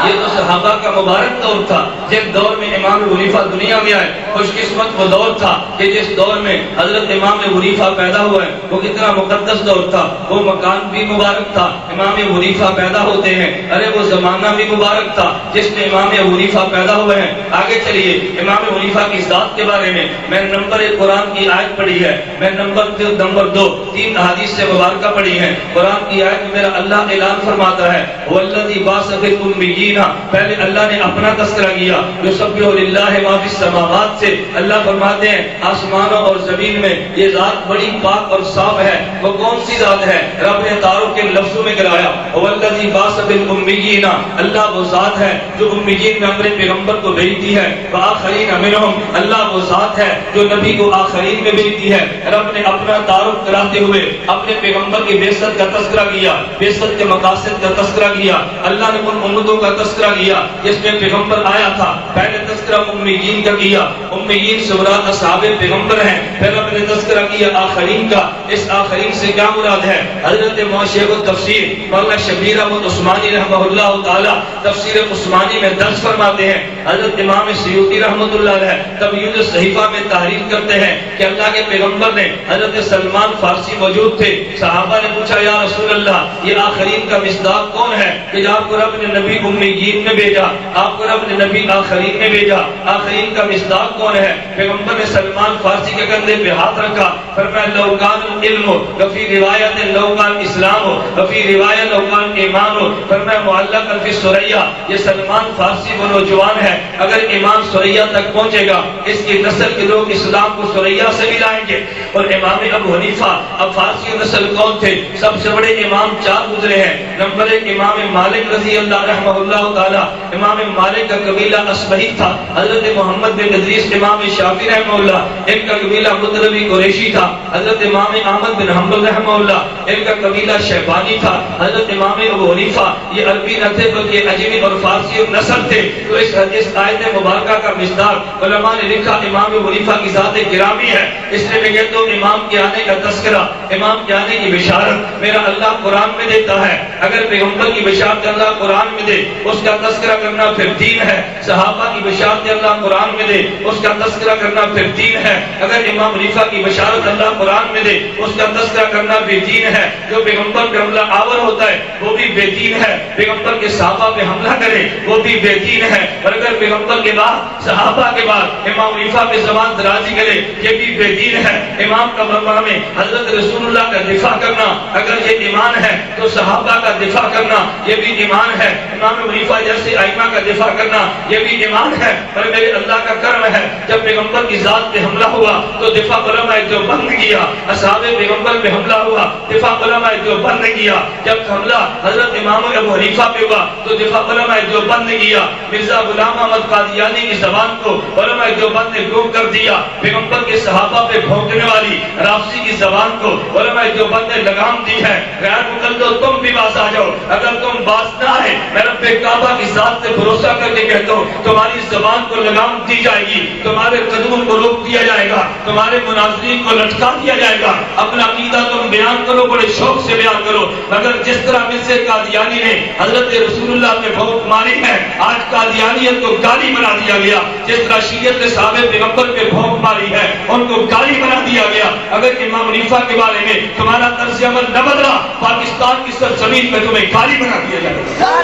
یہ تو صحابہ کا مبارک دور تھا جس دور میں امام حنیفہ دنیا میں آئے۔ خوش قسمت وہ دور تھا کہ جس دور میں حضرت امام حنیفہ پیدا ہوئے، وہ کتنا مقدس دور تھا، وہ مکان بھی مبارک تھا، امام حنیفہ پیدا ہوتے ہیں، ارے وہ زمانہ بھی مبارک تھا جس میں امام حنیفہ پیدا ہوئے ہیں۔ آگے چلیے امام حنیفہ کی ذات کے بارے میں نمبر 1 قرآن کی آیت پڑھی ہے، میں نمبر 2 3 احادیث سے مبارکہ پڑھی ہیں۔ قرآن کی آیت میں میرا اللہ اعلان فرماتا ہے والذی باعث فی الأمیین، پہلے اللہ نے اپنا تذکرہ کیا، یسبح للہ ما فی السماوات سے اللہ فرماتے ہیں آسمانوں اور زمین میں یہ ذات بڑی پاک اور صاف ہے۔ وہ کون سی ذات ہے؟ رب نے تعارف کے لفظوں میں گرایا والذی باعث فی الأمیین، اللہ وہ ذات ہے جو امیین میں اپنے پیغمبر کو بھیجتی ہے، وآخرین منہم، اللہ وہ ذات ہے جو نبی کو آخرین میں بھیجتی ہے۔ رب نے اپنا تعارف کراتے ہوئے اپنے پیغمبر کی بعثت کا تذکرہ کیا، بعثت کے مقاصد کا تذکرہ کیا، اللہ نے ان امتوں کا تذکرہ کیا جس میں پیغمبر آیا تھا۔ پہلے تذکرہ امیین کا کیا، امیین سے مراد اصحاب پیغمبر ہیں، پھر اپنے تذکرہ کیا آخرین کا۔ اس آخرین سے کیا مراد ہے؟ حضرت شیخ التفسیر مولانا شبیر احمد عثمانی رحمہ اللہ تعالی تفسیر عثمانی میں درس فرماتے ہیں۔ حضرت امام سیوطی رحمۃ اللہ علیہ تبیین الصحیفہ میں تحریر کرتے ہیں کہ اللہ کے پیغمبر نے حضرت سلمان فارسی موجود تھے، صحابہ نے پوچھا یا رسول اللہ یہ آخرین کا مصداق کون ہے کہ آپ کو رب نے نبی امیین میں بھیجا، آپ کو رب نے نبی آخرین میں بھیجا، آخرین کا مصداق کون ہے؟ پیغمبر نے سلمان فارسی کے کندھے پہ ہاتھ رکھا، فرمایا لو کان العلم وفی روایت لو کان اسلام وفی روایت لو کان ایمان، فرمایا معلق فی ثریا، یہ سلمان فارسی وہ نوجوان ہے، اگر ایمان ثریا تک پہنچے گا اس کی نسل کے لوگ اسلام کو ثریا سے بھی لائیں گے۔ اور امام ابو حنیفہ اب فارسی نسل کون تھے؟ سب سے بڑے امام 4 گزرے ہیں۔ نمبر 1 امام مالک رضی اللہ رحمہ اللہ تعالی، امام مالک کا قبیلہ اصبہی تھا۔ حضرت محمد بن ادریس امام شافعی رحمہ اللہ ان کا قبیلہ مطلبی قریشی تھا۔ حضرت امام احمد بن حنبل رحمہ اللہ ان کا قبیلہ شیبانی تھا۔ حضرت امام ابو حنیفہ یہ عربی نہ تھے بلکہ عجمی اور فارسی اور نسل تھے۔ تو اس آیت مبارکہ کا مصداق علماء نے لکھا امام ابو حنیفہ کی ذات گرامی ہے، اس لیے میں کہتا ہوں امام کے آنے کا تذکرہ، امام کے آنے کی بشارت میرا اللہ قرآن میں دیتا ہے۔ اگر پیغمبر کی بشارت اللہ قرآن میں دے اس کا تذکرہ کرنا پھر دین ہے، صحابہ کی بشارت اللہ قرآن میں دے اس کا تذکرہ کرنا پھر دین ہے، اگر امام حنیفہ کی بشارت اللہ قرآن میں دے اس کا تذکرہ کرنا بھی دین ہے۔ جو پیغمبر پہ حملہ آور ہوتا ہے وہ بھی بے دین ہے، پیغمبر کے صحابہ پہ حملہ کرے وہ بھی بے دین ہے، اور اگر پیغمبر کے بعد صحابہ کے بعد امام حنیفہ پہ زبان درازی کرے یہ بھی بے دین ہے۔ امام کا مقام ہے حضرت رسول اللہ کا دفاع کرنا، اگر یہ ایمان ہے تو صحابہ کا دفاع کرنا یہ بھی ایمان ہے، امام حنیفہ جیسے ائمہ کا دفاع کرنا یہ بھی ایمان ہے۔ اور میرے اللہ کا کرم ہے جب پیغمبر کی ذات پہ حملہ ہوا تو دفاع علماء دیوبند کیا، اصحاب پیغمبر پہ حملہ ہوا دفاع علماء دیوبند کیا، جب حملہ حضرت امام ابو حنیفہ پہ ہوا تو دفاع علماء دیوبند کیا۔ مرزا غلام احمد قادیانی کی زبان کو علماء دیوبند نے گم کر دیا، پیغمبر کے صحابہ پہ بھونکنے والی رافضی کی زبان کو علماء دیوبند نے لگام دی ہے۔ غیر مقلدو تم بھی باز آ جاؤ، اگر تم باز نہ آئے میں رب کعبہ کی ذات سے بھروسہ کر کے کہتا ہوں تمہاری زبان کو لگام دی جائے گی، تمہارے قدموں کو روک دیا جائے گا، تمہارے مناظرین کو لٹکا دیا جائے گا۔ اپنا عقیدہ تم بیان کرو، بڑے شوق سے بیان کرو، مگر جس طرح مرزا قادیانی نے حضرت رسول اللہ پہ بھونک ماری ہے آج قادیانیت کو گالی بنا دیا گیا، جس طرح شیعت نے صحابہ پیغمبر پہ بھونک ماری ہے ان کو گالی بنا دیا گیا۔ اگر امام حنیفہ کے بارے میں تمہارا طرز عمل نہ بدلا پاکستان کی سرزمین پہ تمہیں گالی بنا دیا جائے گا۔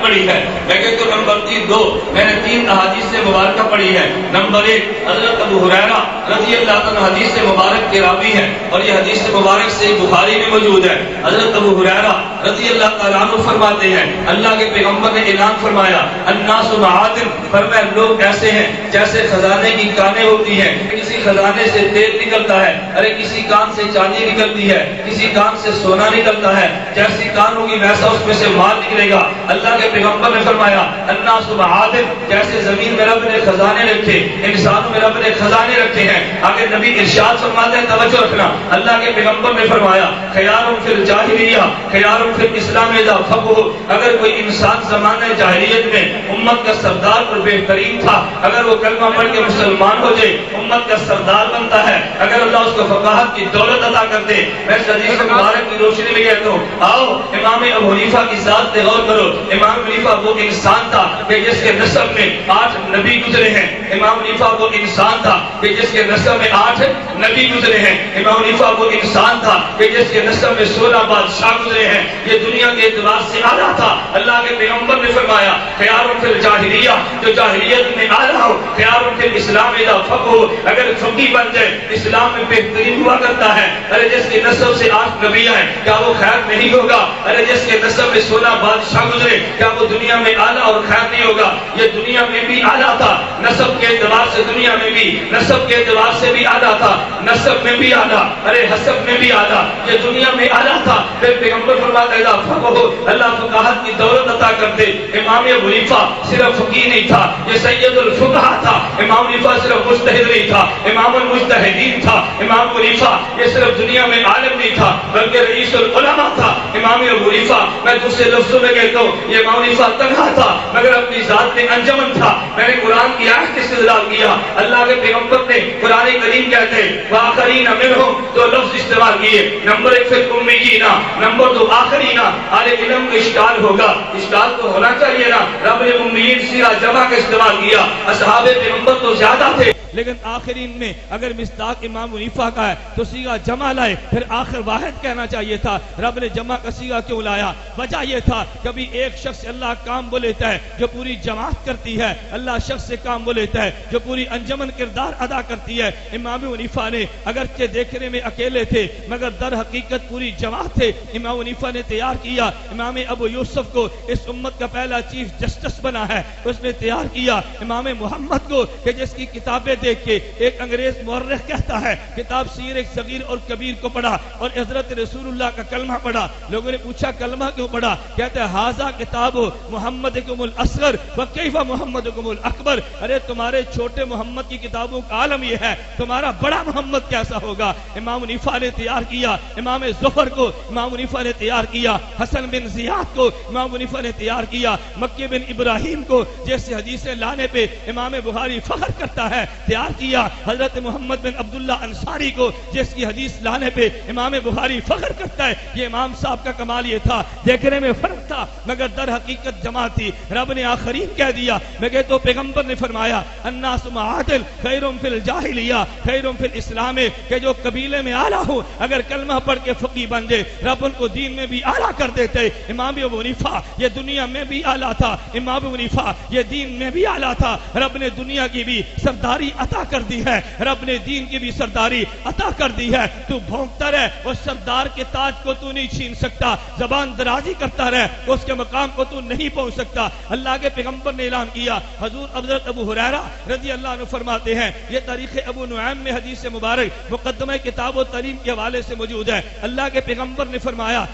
آیت پڑھی ہے؟ میں کہتا ہوں نمبر 2 میں نے 3 احادیث مبارکہ پڑھی ہے۔ نمبر 1 حضرت ابو ہریرہ رضی اللہ عنہ حدیث مبارک کے راوی ہیں اور یہ حدیث مبارک سے بخاری میں موجود ہے۔ حضرت ابو ہریرہ رضی اللہ تعالیٰ عنہ فرماتے ہیں اللہ کے پیغمبر نے اعلان فرمایا الناس معادن، فرمایا لوگ ایسے ہیں جیسے خزانے کی کانیں ہوتی ہیں، کسی خزانے سے تیل نکلتا ہے، ارے کسی کان سے چاندی نکلتی ہے، کسی کان سے سونا نکلتا ہے، جیسی کان ہوگی ویسا اس میں سے مال نکلے گا۔ اللہ کے پیغمبر نے فرمایا الناس معادن، جیسے زمین میں رب نے خزانے رکھے انسانوں میں رب نے خزانے رکھے ہیں۔ آگے نبی ارشاد فرماتے ہیں توجہ رکھنا، اللہ کے پیغمبر نے فرمایا خیارٌ فی الجاہلیہ خیارٌ فی الاسلام اذا فقہوا، اگر کوئی انسان زمانہ جاہلیت میں امت کا سردار اور بہترین تھا، اگر وہ کلمہ پڑھ کے مسلمان ہو جائے امت کا سردار بنتا ہے، اگر اللہ اس کو فقاہت کی دولت عطا کر دے۔ میں اس حدیث مبارک کی روشنی میں کہتا ہوں آؤ امام ابو حنیفہ کی ذات پہ غور کرو۔ امام حنیفہ وہ انسان تھا کہ جس کے نسب میں 8 نبی گزرے ہیں۔ امام حنیفہ وہ انسان تھا کہ جس کے نسب میں 8 نبی گزرے ہیں۔ امام حنیفہ وہ انسان تھا کہ جس کے نسب میں 16 بادشاہ گزرے ہیں۔ یہ دنیا کے اعتبار سے اعلیٰ تھا۔ اللہ کے پیغمبر نے فرمایا خیارٌ فی الجاہلیہ، جو جاہلیت میں اعلیٰ ہو، خیارٌ فی الاسلام اذا فقہوا، اگر فقیہ بن جائے اسلام میں بہترین ہوا کرتا ہے۔ ارے جس کے نسب سے 8 نبی آئے کیا وہ خیر نہیں ہوگا؟ ارے جس کے نسب میں 16 بادشاہ گزرے کیا وہ دنیا میں اعلیٰ اور خیر نہیں ہوگا؟ یہ دنیا میں بھی اعلیٰ تھا، نسب کے اعتبار سے دنیا میں بھی، نسب کے اعتبار سے بھی اعلیٰ تھا، نسب میں بھی اعلیٰ، ارے حسب میں بھی اعلیٰ، یہ دنیا میں اعلیٰ تھا۔ پھر پیغمبر فرماتا ہے اللہ فقاہت کی دولت عطا کر دے۔ امام ابو حنیفہ صرف فقیہ نہیں تھا، یہ سید الفقہاء تھا۔ امام حنیفہ صرف مجتہد نہیں تھا، امام المجتہدین تھا۔ امام ابو حنیفہ یہ صرف دنیا میں عالم نہیں تھا بلکہ رئیس العلماء تھا۔ امام ابو حنیفہ میں دوسرے لفظوں میں کہتا ہوں یہ امام حنیفہ تنہا تھا مگر اپنی ذات میں انجمن تھا۔ میں نے قرآن کی آیت سے استدلال کیا، اللہ کے پیغمبر نے قرآن کریم کہتے ہیں وآخرین منہم، دو لفظ استعمال کیے، نمبر 1 فی الامیین، نمبر 2 آخرین۔ اہل علم کو اشکال ہوگا، اشکال تو ہونا چاہیے نا، رب نے امیین سیرہ جمع کا استعمال کیا، اصحاب پیغمبر تو زیادہ تھے لیکن آخرین میں اگر مصداق امام حنیفہ کا ہے تو صیغہ جمع لائے، پھر آخر واحد کہنا چاہیے تھا۔ رب نے جمع کا صیغہ کیوں لایا؟ وجہ یہ تھا کبھی ایک شخص اللہ کام وہ لیتا ہے جو پوری جماعت کرتی ہے، اللہ شخص سے کام وہ لیتا ہے جو پوری انجمن کردار ادا کرتی ہے۔ امام حنیفہ نے اگرچہ دیکھنے میں اکیلے تھے مگر در حقیقت پوری جماعت تھے۔ امام حنیفہ نے تیار کیا، امام ابو یوسف کو اس امت کا پہلا چیف جسٹس بنا ہے، اس نے تیار کیا امام محمد کو کہ جس کی کتابیں دیکھ کے ایک انگریز مورخ کہتا ہے کتاب سیر صغیر اور کبیر کو پڑھا اور حضرت رسول اللہ کا کلمہ پڑھا۔ لوگوں نے پوچھا کلمہ کیوں پڑھا؟ کہتا ہے ھذا کتاب محمدکم الاصغر وکیف محمدکم الاکبر، ارے تمہارے چھوٹے محمد کی کتابوں کا عالم یہ ہے، تمہارا بڑا محمد کیسا ہوگا؟ امام حنیفہ نے تیار کیا امام ظفر کو، امام حنیفہ نے تیار کیا حسن بن زیاد کو، امام حنیفہ نے تیار کیا مکی بن ابراہیم کو، جیسے حدیثیں لانے پہ امام بخاری فخر کرتا ہے، تیار کیا حضرت محمد بن عبداللہ انصاری کو، جس کی حدیث لانے پہ امام بخاری فخر کرتا ہے۔ یہ امام صاحب کا کمال یہ تھا، دیکھنے میں فرق تھا مگر در حقیقت جماعت تھی۔ رب نے آخرین کہہ دیا، میں کہتا ہوں پیغمبر نے فرمایا الناس معادل خیرٌ فی الجاہلیہ خیرٌ فی الاسلام، کہ جو قبیلے میں اعلیٰ ہو اگر کلمہ پڑھ کے فقیہ بن جائے رب ان کو دین میں بھی اعلیٰ کر دیتے۔ امام ابو حنیفہ یہ دنیا میں بھی اعلیٰ تھا، امام ابو حنیفہ یہ دین میں بھی اعلیٰ تھا۔ رب نے دنیا کی بھی سرداری عطا کر دی ہے، رب نے دین کی بھی سرداری عطا کر دی ہے۔ تو بھونکتا رہ، اس سردار کے تاج کو تو نہیں چھین سکتا، زبان درازی کرتا رہ، اس کے مقام کو تو نہیں پہنچ سکتا۔ اللہ کے پیغمبر نے اعلان کیا، حضور حضرت ابو ہریرہ رضی اللہ عنہ فرماتے ہیں، یہ تاریخ ابو نعیم میں حدیث مبارک مقدمہ کتاب و تعلیم کے حوالے سے موجود ہے۔ اللہ کے پیغمبر نے فرمایا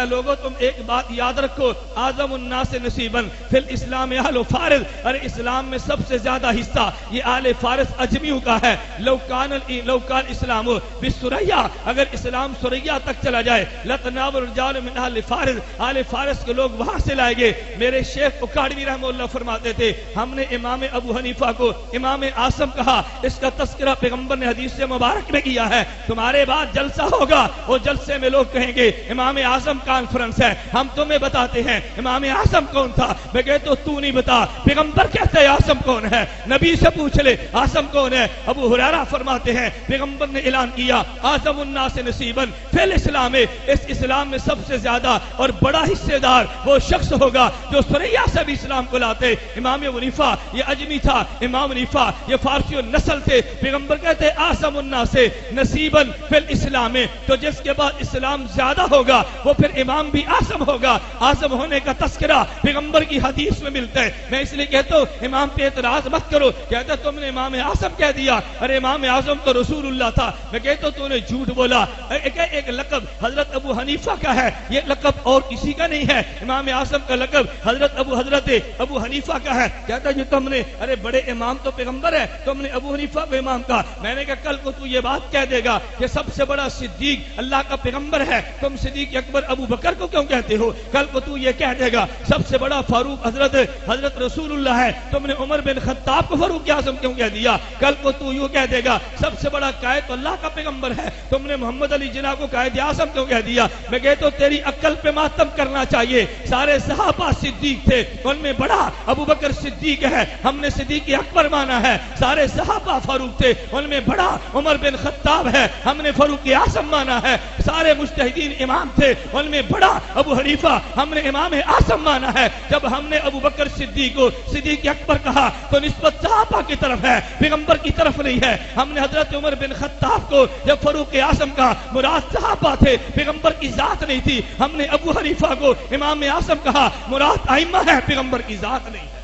لوگوں تم ایک بات یاد رکھو، اعظم الناس نصیبا فی الاسلام اہل فارس، اور اسلام میں سب سے زیادہ حصہ یہ اہل فارس اجمیوں کا ہے۔ لو کان اسلام بسریا، اگر اسلام سریا تک چلا جائے لتناول الرجال من اہل فارس، اہل فارس کے لوگ وہاں سے لائے گے۔ میرے شیخ اکاڑوی رحمہ اللہ فرماتے تھے ہم نے امام ابو حنیفہ کو امام اعظم کہا، اس کا تذکرہ پیغمبر نے حدیث سے مبارک میں کیا ہے۔ تمہارے بعد جلسہ ہوگا اور جلسے میں لوگ کہیں گے امام اعظم کانفرنس ہے، ہم تمہیں بتاتے ہیں امام اعظم کون تھا۔ میں کہتا ہوں تو نہیں بتا، پیغمبر کہتا ہے اعظم کون ہے، نبی سے پوچھ لے اعظم کون ہے؟ ابو ہریرہ فرماتے ہیں پیغمبر نے اعلان کیا اعظم الناس نصیباً فی الاسلام، اس اسلام میں سب سے زیادہ اور بڑا حصے دار وہ شخص ہوگا جو سریا سے بھی اسلام کو لاتے۔ امام ابو حنیفہ یہ اجمی تھا، امام حنیفہ یہ فارسی نسل تھے۔ پیغمبر کہتے ہیں اعظم الناس نصیباً فی الاسلام، تو جس کے بعد اسلام زیادہ ہوگا وہ پھر امام بھی اعظم ہوگا۔ اعظم ہونے کا تذکرہ پیغمبر کی حدیث میں ملتا ہے۔ میں اس لیے کہتا ہوں امام پہ اعتراض مت کرو، کہتا تم نے امام اعظم کہہ دیا، ارے امام اعظم تو رسول اللہ تھا۔ میں کہتا ہوں تو نے جھوٹ بولا۔ ایک لقب حضرت ابو حنیفہ کا ہے، یہ لقب اور کسی کا نہیں ہے۔ امام اعظم کا لقب حضرت ابو حنیفہ کا ہے۔ کہتا جو تم نے، ارے بڑے امام تو پیغمبر ہے، تم نے ابو حنیفہ کو امام کہا۔ میں نے کہا کل کو تو یہ بات کہہ دے گا کہ سب سے بڑا صدیق اللہ کا پیغمبر ہے، تم صدیق اکبر ابو بکر کو کیوں کہتے ہو؟ کل کو تو یہ کہہ دے گا سب سے بڑا فاروق حضرت رسول اللہ ہے، تم نے عمر بن خطاب کو فاروق اعظم کیوں کہہ دیا؟ کل کو تو یوں کہہ دے گا سب سے بڑا قائد تو اللہ کا پیغمبر ہے، تم نے محمد علی جناح کو قائد اعظم کیوں کہہ دیا؟ میں کہتا ہوں تیری عقل پہ ماتم کرنا چاہیے۔ سارے صحابہ صدیق تھے، ان میں بڑا ابو بکر صدیق ہے، ہم نے صدیق اکبر مانا ہے۔ سارے صحابہ فاروق تھے، ان میں بڑا عمر بن خطاب ہے، ہم نے فاروق اعظم مانا ہے۔ سارے مجتہدین امام تھے، ان میں بڑا ابو حنیفہ ہم نے امام اعظم مانا ہے۔ جب ہم نے ابو بکر صدیق کو صدیق اکبر کہا تو نسبت صحابہ کی طرف ہے، پیغمبر کی طرف نہیں ہے۔ ہم نے حضرت عمر بن خطاب کو جب فاروق اعظم کہا، مراد صحابہ تھے، پیغمبر کی ذات نہیں تھی۔ ہم نے ابو حنیفہ کو امام اعظم کہا، مراد ائمہ ہے، پیغمبر کی ذات نہیں ہے۔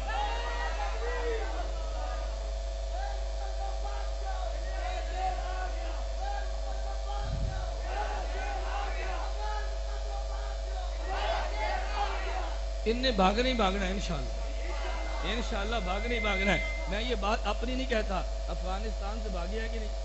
ان نے بھاگنا ہی بھاگنا ہے انشاءاللہ بھاگنا ہی بھاگنا ہے۔ میں یہ بات اپنی نہیں کہتا، افغانستان سے بھاگے ہے کہ نہیں؟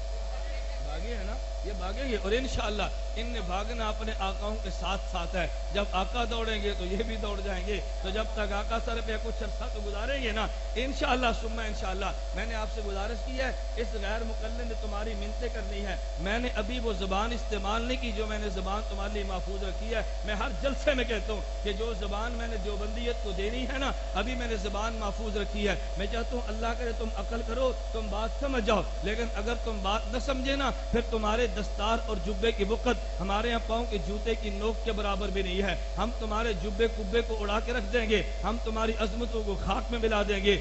بھاگے ہے نا، یہ بھاگیں گے اور انشاءاللہ ان نے بھاگنا اپنے آقاؤں کے ساتھ ساتھ ہے۔ جب آقا دوڑیں گے تو یہ بھی دوڑ جائیں گے، تو جب تک آقا سر پہ کچھ عرصہ تو گزاریں گے نا انشاءاللہ ثم انشاءاللہ۔ میں نے آپ سے گزارش کی ہے، اس غیر مقلد نے تمہاری منتیں کرنی ہے۔ میں نے ابھی وہ زبان استعمال نہیں کی جو میں نے زبان تمہارے لیے محفوظ رکھی ہے۔ میں ہر جلسے میں کہتا ہوں کہ جو زبان میں نے دیوبندیت کو دینی ہے نا، ابھی میں نے زبان محفوظ رکھی ہے۔ میں چاہتا ہوں اللہ کرے تم عقل کرو، تم بات سمجھ جاؤ، لیکن اگر تم بات نہ سمجھے نا پھر تمہارے دستار اور جبے کی وقت ہمارے یہاں پاؤں کے جوتے کی نوک کے برابر بھی نہیں ہے۔ ہم تمہارے جبے کبے کو اڑا کے رکھ دیں گے، ہم تمہاری عظمتوں کو خاک میں ملا دیں گے۔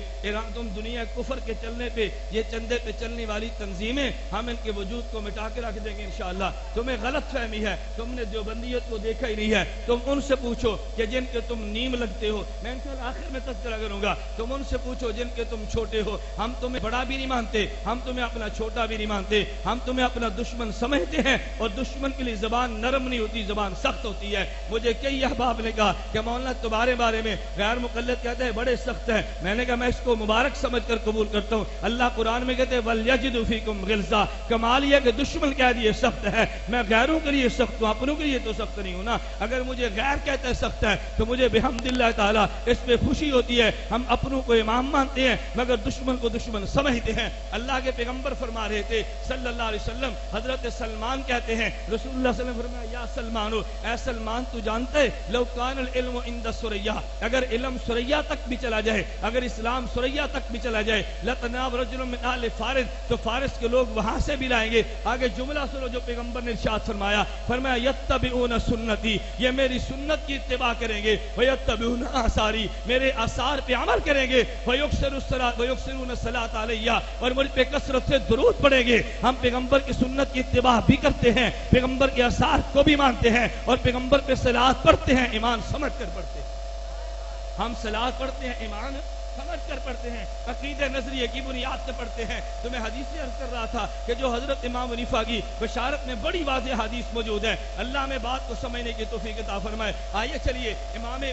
تم دنیا کفر کے چلنے پہ، یہ چندے پہ چلنے والی تنظیمیں، ہم ان کے وجود کو مٹا کے رکھ دیں گے انشاءاللہ۔ تمہیں غلط فہمی ہے، تم نے دیوبندیت کو دیکھا ہی نہیں ہے۔ تم ان سے پوچھو کہ جن کے تم نیم لگتے ہو، میں انشاءاللہ آخر میں تذکرہ کروں گا، تم ان سے پوچھو جن کے تم چھوٹے ہو۔ ہم تمہیں بڑا بھی نہیں مانتے، ہم تمہیں اپنا چھوٹا بھی نہیں مانتے، ہم تمہیں اپنا دشمن سمجھتے ہیں، اور دشمن کے لیے زبان نرم نہیں ہوتی، زبان سخت ہوتی ہے۔ مجھے کئی احباب نے کہا کہ مولانا تمہارے بارے میں غیر مقلد کہتے ہیں بڑے سخت ہیں۔ میں نے کہا میں اس کو مبارک سمجھ کر قبول کرتا ہوں۔ اللہ قرآن میں کہتے ہیں وَلْيَجِدُ فِيكُمْ غِلْظَةً، کمال یہ کہ دشمن کہہ دیے سخت ہے، میں غیروں کے لیے سخت ہوں، اپنوں کے لیے تو سخت نہیں ہوں نا۔ اگر مجھے غیر کہتا ہے سخت ہے تو مجھے بحمد اللہ تعالیٰ اس پہ خوشی ہوتی ہے۔ ہم اپنوں کو امام مانتے ہیں مگر دشمن کو دشمن سمجھتے ہیں۔ اللہ کے پیغمبر فرما رہے تھے صلی اللہ علیہ وسلم، حضرت سلمان کہتے ہیں رسول اللہ صلی اللہ علیہ وسلم فرمایا یا سلمانو، اے سلمان تو جانتے لو کان العلم عند ثریا، اگر علم ثریا تک بھی چلا جائے، اگر اسلام ثریا تک بھی چلا جائے، لتناب رجل من اہل فارس، تو فارس کے لوگ وہاں سے بھی لائیں گے۔ آگے جملہ سنو جو پیغمبر نے ارشاد فرمایا، فرمایا یتبعون سنتی، یہ میری سنت کی اتباع کریں گے، ویتبعون آثاری، میرے آثار پہ عمل کریں گے، ویکثرون الصلاۃ علیہ، اور مجھ پہ کثرت سے درود پڑھیں گے۔ ہم پیغمبر کی سنت کی اتباع بھی کرتے ہیں، پیغمبر کے آثار کو بھی مانتے ہیں، اور پیغمبر پہ صلوات پڑھتے ہیں، ایمان سمجھ کر پڑھتے ہیں۔ ہم صلوات پڑھتے ہیں، ایمان سمجھ کر پڑھتے ہیں، عقیدہ نظریے کی بنیاد سے پڑھتے ہیں۔ تو میں حدیث سے عرض کر رہا تھا کہ جو حضرت امام حنیفہ کی بشارت میں بڑی واضح حدیث موجود ہے، اللہ میں بات کو سمجھنے کی توفیق عطا فرمائے۔ آئیے چلیے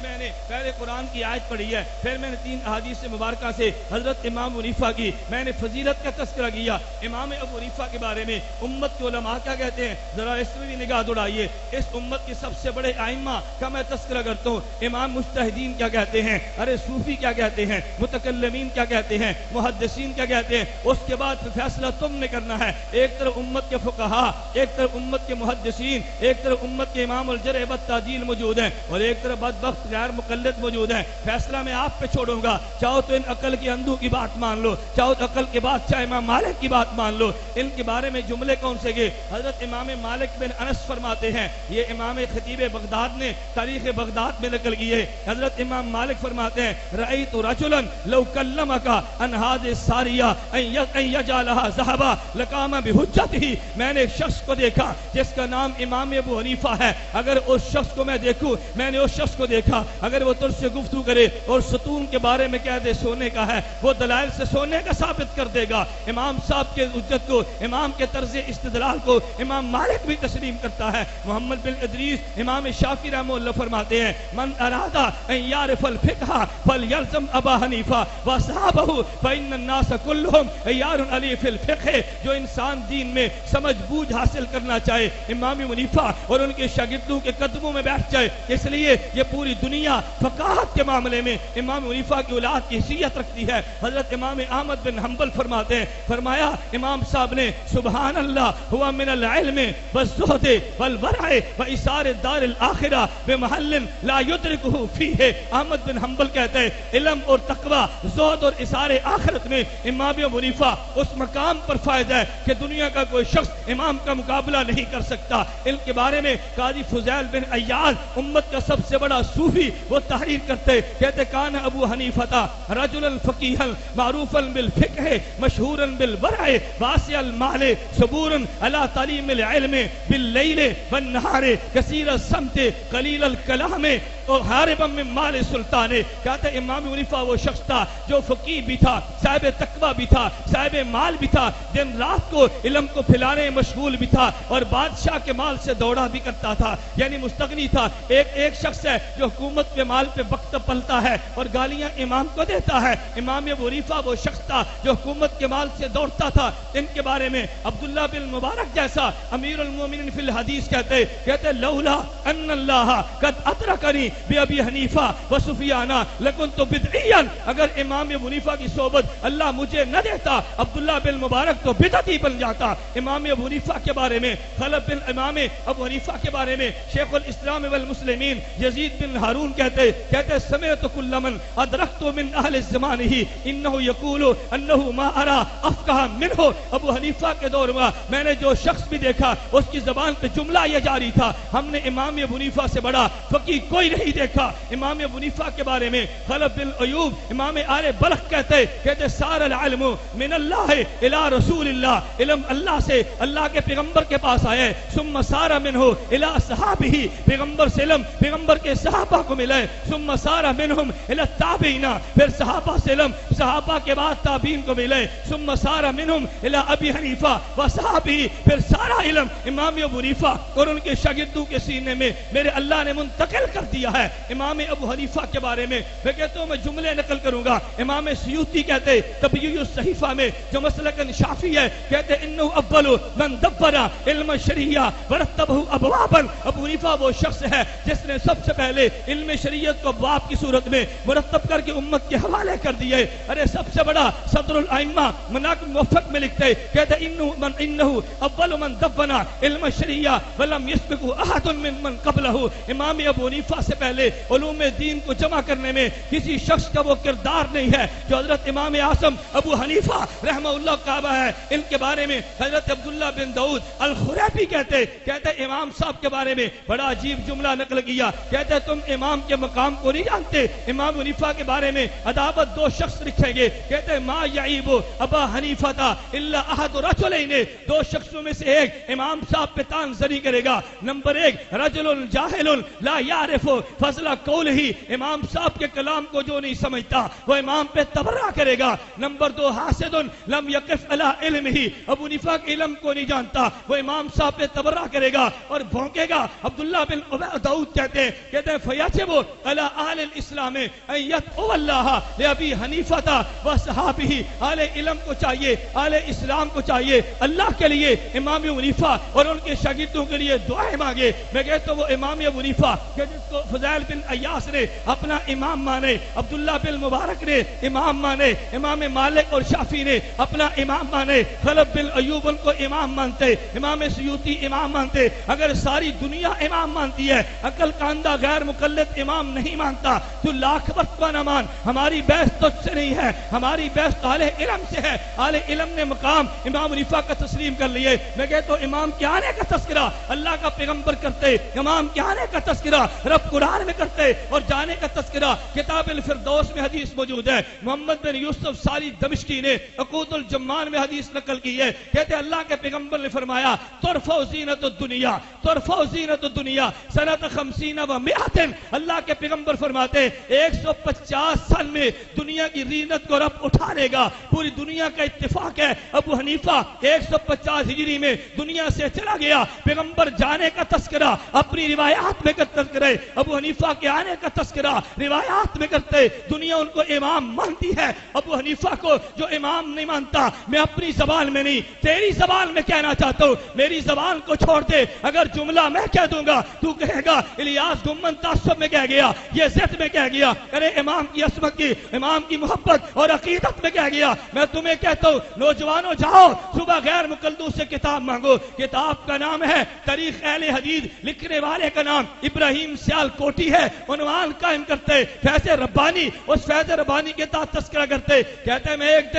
میں نے پہلے قرآن کی آیت پڑھی ہے، پھر میں نے 3 احادیث مبارکہ سے حضرت امام حنیفہ کی میں نے فضیلت کا تذکرہ کیا۔ امام ابو حنیفہ کے بارے میں امت کے علماء کیا کہتے ہیں، ذرا اس میں بھی نگاہ دوڑائیے۔ اس امت کے سب سے بڑے ائمہ کا میں تذکرہ کرتا ہوں، امام مجتہدین کیا کہتے ہیں، ارے صوفی کیا کہتے ہیں۔ متکلمین کیا کہتے ہیں، محدثین کیا کہتے ہیں، اس کے بعد فیصلہ تم نے کرنا ہے۔ ایک طرف امت کے فقہاء، ایک طرف امت کے محدثین، ایک طرف امت کے امام الجرح والتعدیل موجود ہیں، اور ایک طرف بدبخت غیر مقلد موجود ہیں۔ فیصلہ میں آپ پہ چھوڑوں گا، چاہو تو ان عقل کے اندھو کی بات مان لو، چاہو تو عقل کے بادشاہ امام مالک کی بات مان لو۔ ان کے بارے میں جملے کون سے گے؟ حضرت امام مالک بن انس فرماتے ہیں، یہ امام خطیب بغداد نے تاریخ بغداد میں نقل کی ہے۔ حضرت امام مالک فرماتے ہیں، رأیت رجلا لو کلمک عن هذه الساریہ ان یجعلها ذهبا لقام بحجته، میں نے ایک شخص کو دیکھا جس کا نام امام ابو حنیفہ ہے، اگر اس شخص کو میں دیکھوں، میں نے اس شخص کو دیکھا، اگر وہ تجھ سے گفتگو کرے اور ستون کے بارے میں کہہ دے سونے کا ہے، وہ دلائل سے سونے کا ثابت کر دے گا۔ امام صاحب کے حجت کو، امام کے طرز استدلال کو امام مالک بھی تسلیم کرتا ہے۔ محمد بن ادریس امام شافعی رحمہ اللہ فرماتے ہیں، من اراد ان یعرف الفقہ فلیلزم ابا حنیفہ واصحابہ فإن الناس كلهم عیار علی فی الفقہ، جو انسان دین میں سمجھ بوجھ حاصل کرنا چاہے امام حنیفہ اور ان کے شاگردوں کے قدموں میں بیٹھ جائے۔ اس لیے یہ پوری دنیا فقاہت کے معاملے میں امام حنیفہ کی اولاد کی حیثیت رکھتی ہے۔ حضرت امام احمد بن حنبل فرماتے ہیں، فرمایا امام صاحب نے سبحان اللہ ہوا من العلم والزہد والورع وإثار الدار الآخرہ بمحل لا یدرکہ فیہ۔ احمد بن حنبل کہتے ہیں علم اور تقوی، زہد اور اثار آخرت میں امام ابو حنیفہ اس مقام پر فائدہ ہے کہ دنیا کا کوئی شخص امام کا مقابلہ نہیں کر سکتا۔ ان کے بارے میں قاضی فضیل بن عیاض امت کا سب سے بڑا صوفی وہ تحریر کرتے، کہتے کان ابو حنیفہ رجلا فقیہا معروفا بالفقہ مشہورا بالورع واسع المال صبورا علی تعلیم العلم باللیل والنہار کثیر الصمت قلیل الکلام اور حاربا من مال سلطان۔ کہتے امام حنیفہ وہ شخص تھا جو فقیہ بھی تھا، صاحب تقوی بھی تھا، صاحب مال بھی تھا، دن رات کو علم کو پھیلانے میں مشغول بھی تھا، اور بادشاہ کے مال سے دوڑا بھی کرتا تھا، یعنی مستغنی تھا۔ ایک شخص ہے جو حکومت کے مال پہ وقت پلتا ہے اور گالیاں امام کو دیتا ہے۔ امام ابو حنیفہ وہ شخص تھا جو حکومت کے مال سے دوڑتا تھا۔ ان کے بارے میں عبداللہ بن مبارک جیسا امیر المومنین فی الحدیث کہتے لولا ان اللہ قد اترکنی بابی حنیفہ وسفیان لکنت بدعیا، اگر امام ابو حنیفہ کی صحبت اللہ مجھے نہ دیتا عبداللہ بن مبارک تو بدعتی بن جاتا۔ امام ابو حنیفہ کے بارے میں، خلف بن امام ابو حنیفہ کے بارے میں شیخ الاسلام والمسلمین یزید بن ہارون کہتے سمعت کل من ادرکت من اہل زمانہ انہ یقول انہ ما ارى افقہ منہ۔ ابو حنیفہ کے دور میں نے جو شخص بھی دیکھا اس کی زبان پہ جملہ یہ جاری تھا، ہم نے امام ابو حنیفہ سے بڑا فقیہ کوئی نہیں دیکھا۔ امام ابو حنیفہ کے بارے میں خلف بن ایوب امام آل بلخ کہتے سار العلم من اللہ الى رسول اللہ، علم اللہ سے اللہ کے پیغمبر کے پاس آئے، ثم سار منہ الى صحابہ، پیغمبر سے علم پیغمبر کے صحابہ کو ملے، ثم سار منہم الى التابعین، پھر صحابہ سے علم صحابہ کے بعد تابعین کو ملے، ثم سار منہم الى ابی حنیفہ و صحابہ، پھر سارا علم امام ابو حنیفہ اور ان کے شاگردوں کے سینے میں میرے اللہ نے منتقل کر دیا ہے۔ امام ابو حنیفہ کے بارے میں کہتا ہوں، میں جملے نقل کروں گا۔ امام سیوطی کہتے تبیین الصحیفہ میں جو مسلک شافعی ہے، کہتے انہ اول من دبر علم شریعہ ورتبہ ابوابا، ابو حنیفہ وہ شخص ہے جس نے سب سے پہلے علم شریعت کو ابواب کی صورت میں مرتب کر کے امت کے حوالے کر دیے۔ ارے سب سے بڑا صدر الائمہ مناقب موفق میں لکھتے کہتے انہ اول من دبنا علم شریعہ ولم یسبقہ احد من قبلہ، امام ابو حنیفہ سے پہلے علوم دین کو جمع کرنے میں کسی شخص کا وہ کردار نہیں ہے جو حضرت امام اعظم ابو حنیفہ رحمہ اللہ کعبہ ہے۔ ان کے بارے میں حضرت عبداللہ بن داؤد الخریبی کہتے امام صاحب کے بارے میں بڑا عجیب جملہ نقل کیا، کہتے تم امام کے مقام کو نہیں جانتے۔ امام حنیفہ کے بارے میں عداوت دو شخص لکھیں گے، کہتے ما یعیب ابا حنیفہ الا احد رجلین، دو شخصوں میں سے ایک امام صاحب پہ تان زنی کرے گا۔ نمبر ایک رجل جاہل لا یعرف فضل قولہ، امام صاحب کے کلام کو جو نہیں سمجھتا وہ امام پہ تبرہ کرے گا۔ نمبر دو حاسد لم یقف علی علمہ، ابو حنیفہ کے علم کو نہیں جانتا وہ امام صاحب پہ تبرہ کرے گا اور بھونکے گا۔ عبداللہ بن داؤد کہتے ہیں فیجب علی اہل الاسلام ان یدعوا اللہ لابی حنیفہ وصحابہ، اہل علم کو چاہیے، اہل اسلام کو چاہیے اللہ کے لیے امام ابو حنیفہ اور ان کے شاگردوں کے لیے دعائیں مانگے۔ میں کہتا ہوں وہ امام ابو حنیفہ کہ جس کو فضیل بن عیاس نے اپنا امام مانے، عبداللہ بن مبارک نے امام مانے، امام مالک اور شافعی نے اپنا امام مانے، خلف بن ایوب ان کو امام مانتے، امام سیوطی امام مانتے۔ اگر ساری دنیا امام مانتی ہے، عقل کاندہ غیر مقلد امام نہیں مانتا، تو لاکھ مرتبہ نہ مان، ہماری بحث تجھ سے نہیں ہے، ہماری بحث تو اہل علم سے ہے۔ اہل علم نے مقام امام حنیفہ کا تسلیم کر لیے۔ میں کہتا ہوں امام کے آنے کا تذکرہ اللہ کا پیغمبر کرتے، امام کے آنے کا تذکرہ رب قرآن میں کرتے، اور جانے کا تذکرہ کتاب الفردوس میں حدیث موجود ہے۔ محمد بن یوسف سالی دمشقی نے عقود الجمان میں حدیث نقل کی ہے، کہتے اللہ کے پیغمبر نے فرمایا ترفع زینت الدنیا، ترفع زینت الدنیا سنت 50 و 100۔ اللہ کے پیغمبر فرماتے 150 سال میں دنیا کی زینت کو رب اٹھا لے گا۔ پوری دنیا کا اتفاق ہے، ابو حنیفہ 150 ہجری میں دنیا سے چلا گیا۔ پیغمبر جانے کا تذکرہ اپنی روایات میں کرتے، ابو حنیفہ کے آنے کا تذکرہ روایات میں کرتے۔ دنیا ان کو امام مانتی ہے، ابو حنیفہ کو جو امام نہیں مانتا۔ میں اپنی زبان میں نہیں تیری زبان میں کہنا چاہتا ہوں، میری زبان کو چھوڑ دے، اگر جملہ میں کہہ دوں گا تو کہے گا الیاس گمن تعصب میں کہہ گیا، یہ ضد میں کہہ گیا، ارے امام کی عصمت کی، امام کی محبت اور عقیدت میں کہہ گیا۔ میں تمہیں کہتا ہوں نوجوانوں جاؤ صبح غیر مقلدوں سے کتاب مانگو۔ کتاب کا نام ہے تاریخ اہل حدیث، لکھنے والے کا نام ابراہیم سیال کوٹی ہے۔ عنوان قائم کرتے فیض ربانی، اس فیض ربانی کے تحت تذکرہ کرتے، کہتے ہیں میں ایک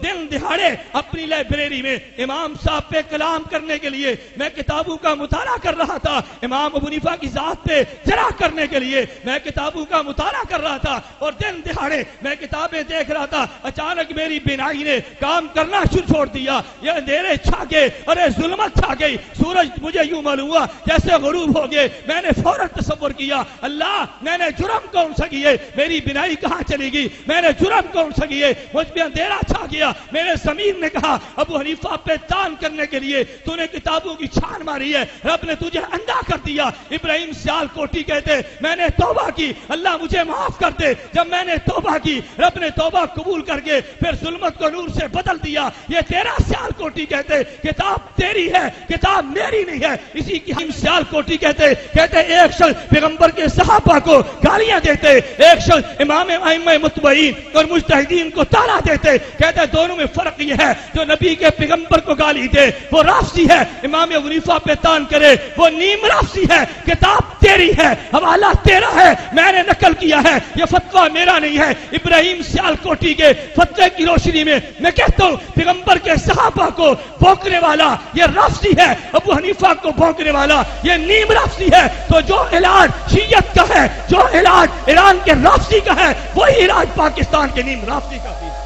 دن دہاڑے اپنی لائبریری میں امام صاحب پہ کلام کرنے کے لیے میں کتابوں کا مطالعہ کر رہا تھا، امام ابو حنیفہ کی ذات پہ جرح کرنے کے لیے میں کتابوں کا مطالعہ کر رہا تھا، اور دن دہاڑے میں کتابیں دیکھ رہا تھا۔ اچانک میری بینائی نے کام کرنا چھوڑ دیا، یہ اندھیرے چھا گئے، ارے ظلمت چھا گئی، سورج مجھے یوں معلوم ہوا جیسے غروب ہو گئے۔ میں نے فوراً تصور کیا اللہ میں نے جرم کون سا کیے، میری بینائی کہاں چلی گئی، میں نے جرم کون سا کیے، مجھ پہ اندھیرا چھا گیا۔ میرے زمین نے کہا ابو حنیفہ پہ تان کرنے کے لیے تو نے کتابوں کی چھان ماری ہے، رب نے تجھے اندھا کر دیا۔ ابراہیم سیال کوٹی کہتے میں نے توبہ کی، اللہ مجھے معاف کر دے۔ جب میں نے توبہ کی رب نے توبہ قبول کر کے پھر ظلمت کو نور سے بدل دیا۔ یہ تیرا سیال کوٹی کہتے کتاب تیری ہے، کتاب میری نہیں ہے۔ اسی کی ہم سیال کوٹی کہتے ایک شخص پیغمبر کے صحابہ کو گالیاں دیتے، ایک شخص امام ائمہ متبعین اور مجتہدین کو تانا دیتے۔ کہتے دونوں میں فرق یہ ہے جو نبی کے پیغمبر کو گالی دے وہ رافضی ہے، امام ابو حنیفہ پہ تان کرے وہ نیم رافضی ہے۔ کتاب تیری ہے، حوالہ تیرا ہے، میں نے نقل کیا ہے، یہ فتویٰ میرا نہیں ہے۔ ابراہیم سیال کوٹی کے فتوے کی روشنی میں میں کہتا ہوں پیغمبر کے صحابہ کو بھونکنے والا یہ رافضی ہے، ابو حنیفہ کو بھونکنے والا یہ نیم رافضی ہے۔ تو جو علاج شیعت کا ہے، جو علاج ایران کے رافضی کا ہے، وہی علاج پاکستان کے نیم رافضی کا بھی ہے۔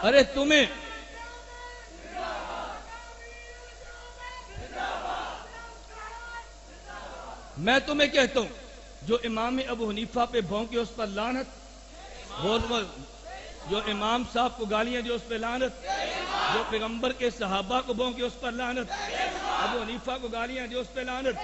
ارے تمہیں میں تمہیں کہتا ہوں جو امام ابو حنیفہ پہ بھونکے اس پر لعنت، جو امام صاحب کو گالیاں جو اس پہ لعنت، جو پیغمبر کے صحابہ کو بھونکے اس پر لعنت، ابو حنیفہ کو گالیاں جو اس پہ لعنت۔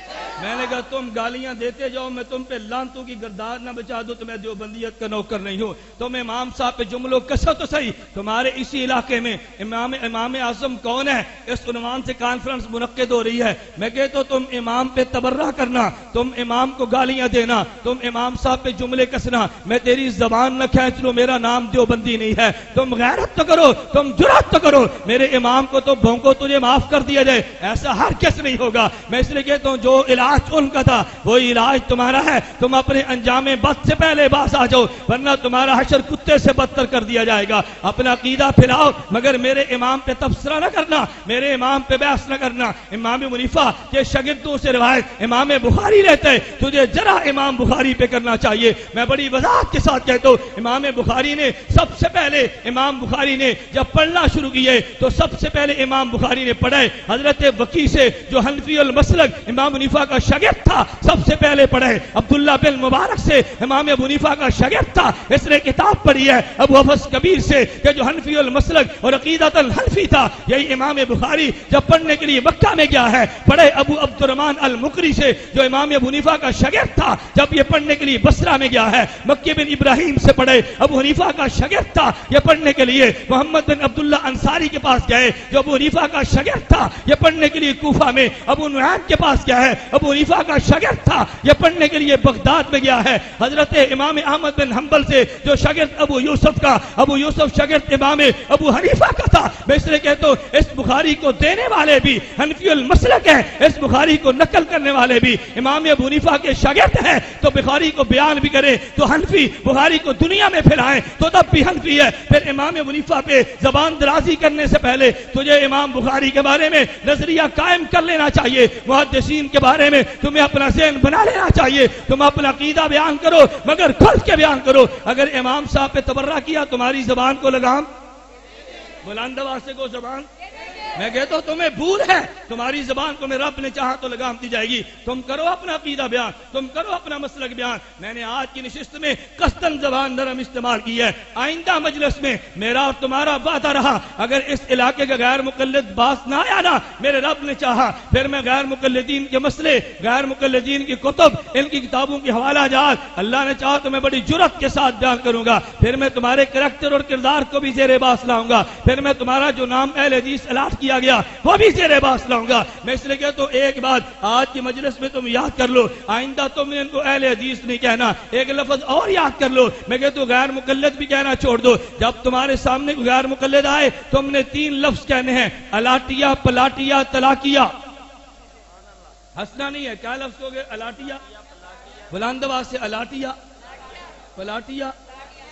میں نے کہا تم گالیاں دیتے جاؤ، میں تم پہ لعنتوں کی گردار نہ بچا دوں تو میں دیوبندیت کا نوکر نہیں ہوں۔ تم امام صاحب پہ جملوں کسو تو صحیح، تمہارے اسی علاقے میں امام اعظم کون ہے اس عنوان سے کانفرنس منعقد ہو رہی ہے۔ میں کہتا ہوں تم امام پہ تبرہ کرنا، تم امام کو گالیاں دینا، تم امام صاحب پہ جملے کسنا، میں تیری زبان نہ کھینچ لوں، میرا نام دیوبندی نہیں ہے۔ تم غیرت تو کرو، تم جرات تو کرو، میرے امام کو تو بھونکو تجھے معاف کر دیا جائے، ایسا ہر کس نہیں ہوگا۔ میں اس لیے کہتا ہوں جو علاج ان کا تھا وہی علاج تمہارا ہے۔ تم اپنے انجام بد سے پہلے باز آ جاؤ ورنہ تمہارا حشر کتے سے بدتر کر دیا جائے گا۔ اپنا عقیدہ پھیلاؤ مگر میرے امام پہ تبصرہ نہ کرنا، میرے امام پہ بحث نہ کرنا۔ امام ابو حنیفہ کے شاگردوں سے روایت امام بخاری رہتے ہیں، تجھے ذرا امام بخاری پہ کرنا چاہیے۔ میں بڑی وضاحت کے ساتھ کہتا ہوں امام بخاری نے سب سے پہلے امام بخاری نے جب پڑھنا شروع کیے تو سب سے پہلے امام بخاری نے پڑھے حضرت وکی سے جو حنفی المسلک امام حنیفہ کا شاگرد تھا سب سے پہلے پڑھے، عبداللہ بن مبارک سے امام ابو حنیفہ کا شاگرد تھا، اس نے کتاب پڑھی ہے ابو حفص کبیر سے کہ جو حنفی المسلک اور عقیدۃ الحنفی تھا، یہی امام بخاری جب پڑھنے کے لیے مکہ میں گیا ہے پڑھے ابو عبد الرحمن المقری سے جو امام ابو حنیفہ کا شاگرد تھا، جب یہ پڑھنے کے لیے بصرہ میں گیا ہے مکی بن ابراہیم سے پڑھے ابو حنیفہ کا شاگرد تھا، یہ پڑھنے کے لیے محمد بن عبداللہ انصاری کے پاس گئے جو ابو حنیفہ کا شاگرد تھا، یہ پڑھنے کے لیے کوفہ میں ابو نعیم کے پاس گیا ہے، ابو حنیفہ کا شاگرد تھا، یہ پڑھنے کے لیے بغداد میں گیا ہے حضرت امام احمد بن حنبل سے جو شاگرد ابو یوسف کا، ابو یوسف شاگرد امام ابو حنیفہ کا تھا۔ میں اس لیے کہتا ہوں اس بخاری کو دینے والے بھی حنفی المسلک ہیں، اس بخاری کو نقل کرنے والے بھی امام ابو حنیفہ کے شاگرد ہیں، تو بخاری کو بیان بھی کریں تو حنفی، بخاری کو دنیا میں پھیلائیں تو تب بھی حنفی ہے۔ پھر امام ابو حنیفہ پہ زبان درازی کرنے سے پہلے تجھے امام بخاری کے بارے میں نظریہ قائم کر لینا چاہیے، محدثین کے بارے میں تمہیں اپنا ذہن بنا لینا چاہیے، تم اپنا عقیدہ بیان کرو مگر کھل کے بیان کرو۔ اگر امام صاحب پہ تبرہ کیا تمہاری زبان کو لگام، بلند آواز سے کو زبان، میں کہتا ہوں تمہیں بھول ہے، تمہاری زبان کو میں رب نے چاہا تو لگام دی جائے گی، تم کرو اپنا عقیدہ بیان، تم کرو اپنا مسلک بیان۔ میں نے آج کی نشست میں قصداً زبان نرم استعمال کی ہے، آئندہ مجلس میں میرا اور تمہارا وعدہ رہا اگر اس علاقے کا غیر مقلد باس نہ آیا نا، میرے رب نے چاہا پھر میں غیر مقلدین کے مسئلے، غیر مقلدین کی کتب، ان کی کتابوں کی حوالہ جات اللہ نے چاہا تو میں بڑی جرأت کے ساتھ بیان کروں گا، پھر میں تمہارے کریکٹر اور کردار کو بھی زیر باس لاؤں گا، پھر میں تمہارا جو نام اہل حدیث الاٹ کیا گیا وہ بھی زیر باس لاؤں گا۔ میں اس لیے کہتا ہوں ایک بات آج کی مجلس میں تم یاد کر لو، آئندہ تم نے ان کو اہل حدیث نہیں کہنا، ایک لفظ اور یاد کر لو، میں کہتا ہوں غیر مقلد بھی کہنا چھوڑ دو، جب تمہارے سامنے کوئی غیر مقلد آئے تم نے 3 لفظ کہنے ہیں، الاٹیا، پلاٹیا، طلاقیہ۔ ہنسنا نہیں ہے، کیا لفظ ہوگے؟ الاٹیا، بلند آواز سے الاٹیا، پلاٹیا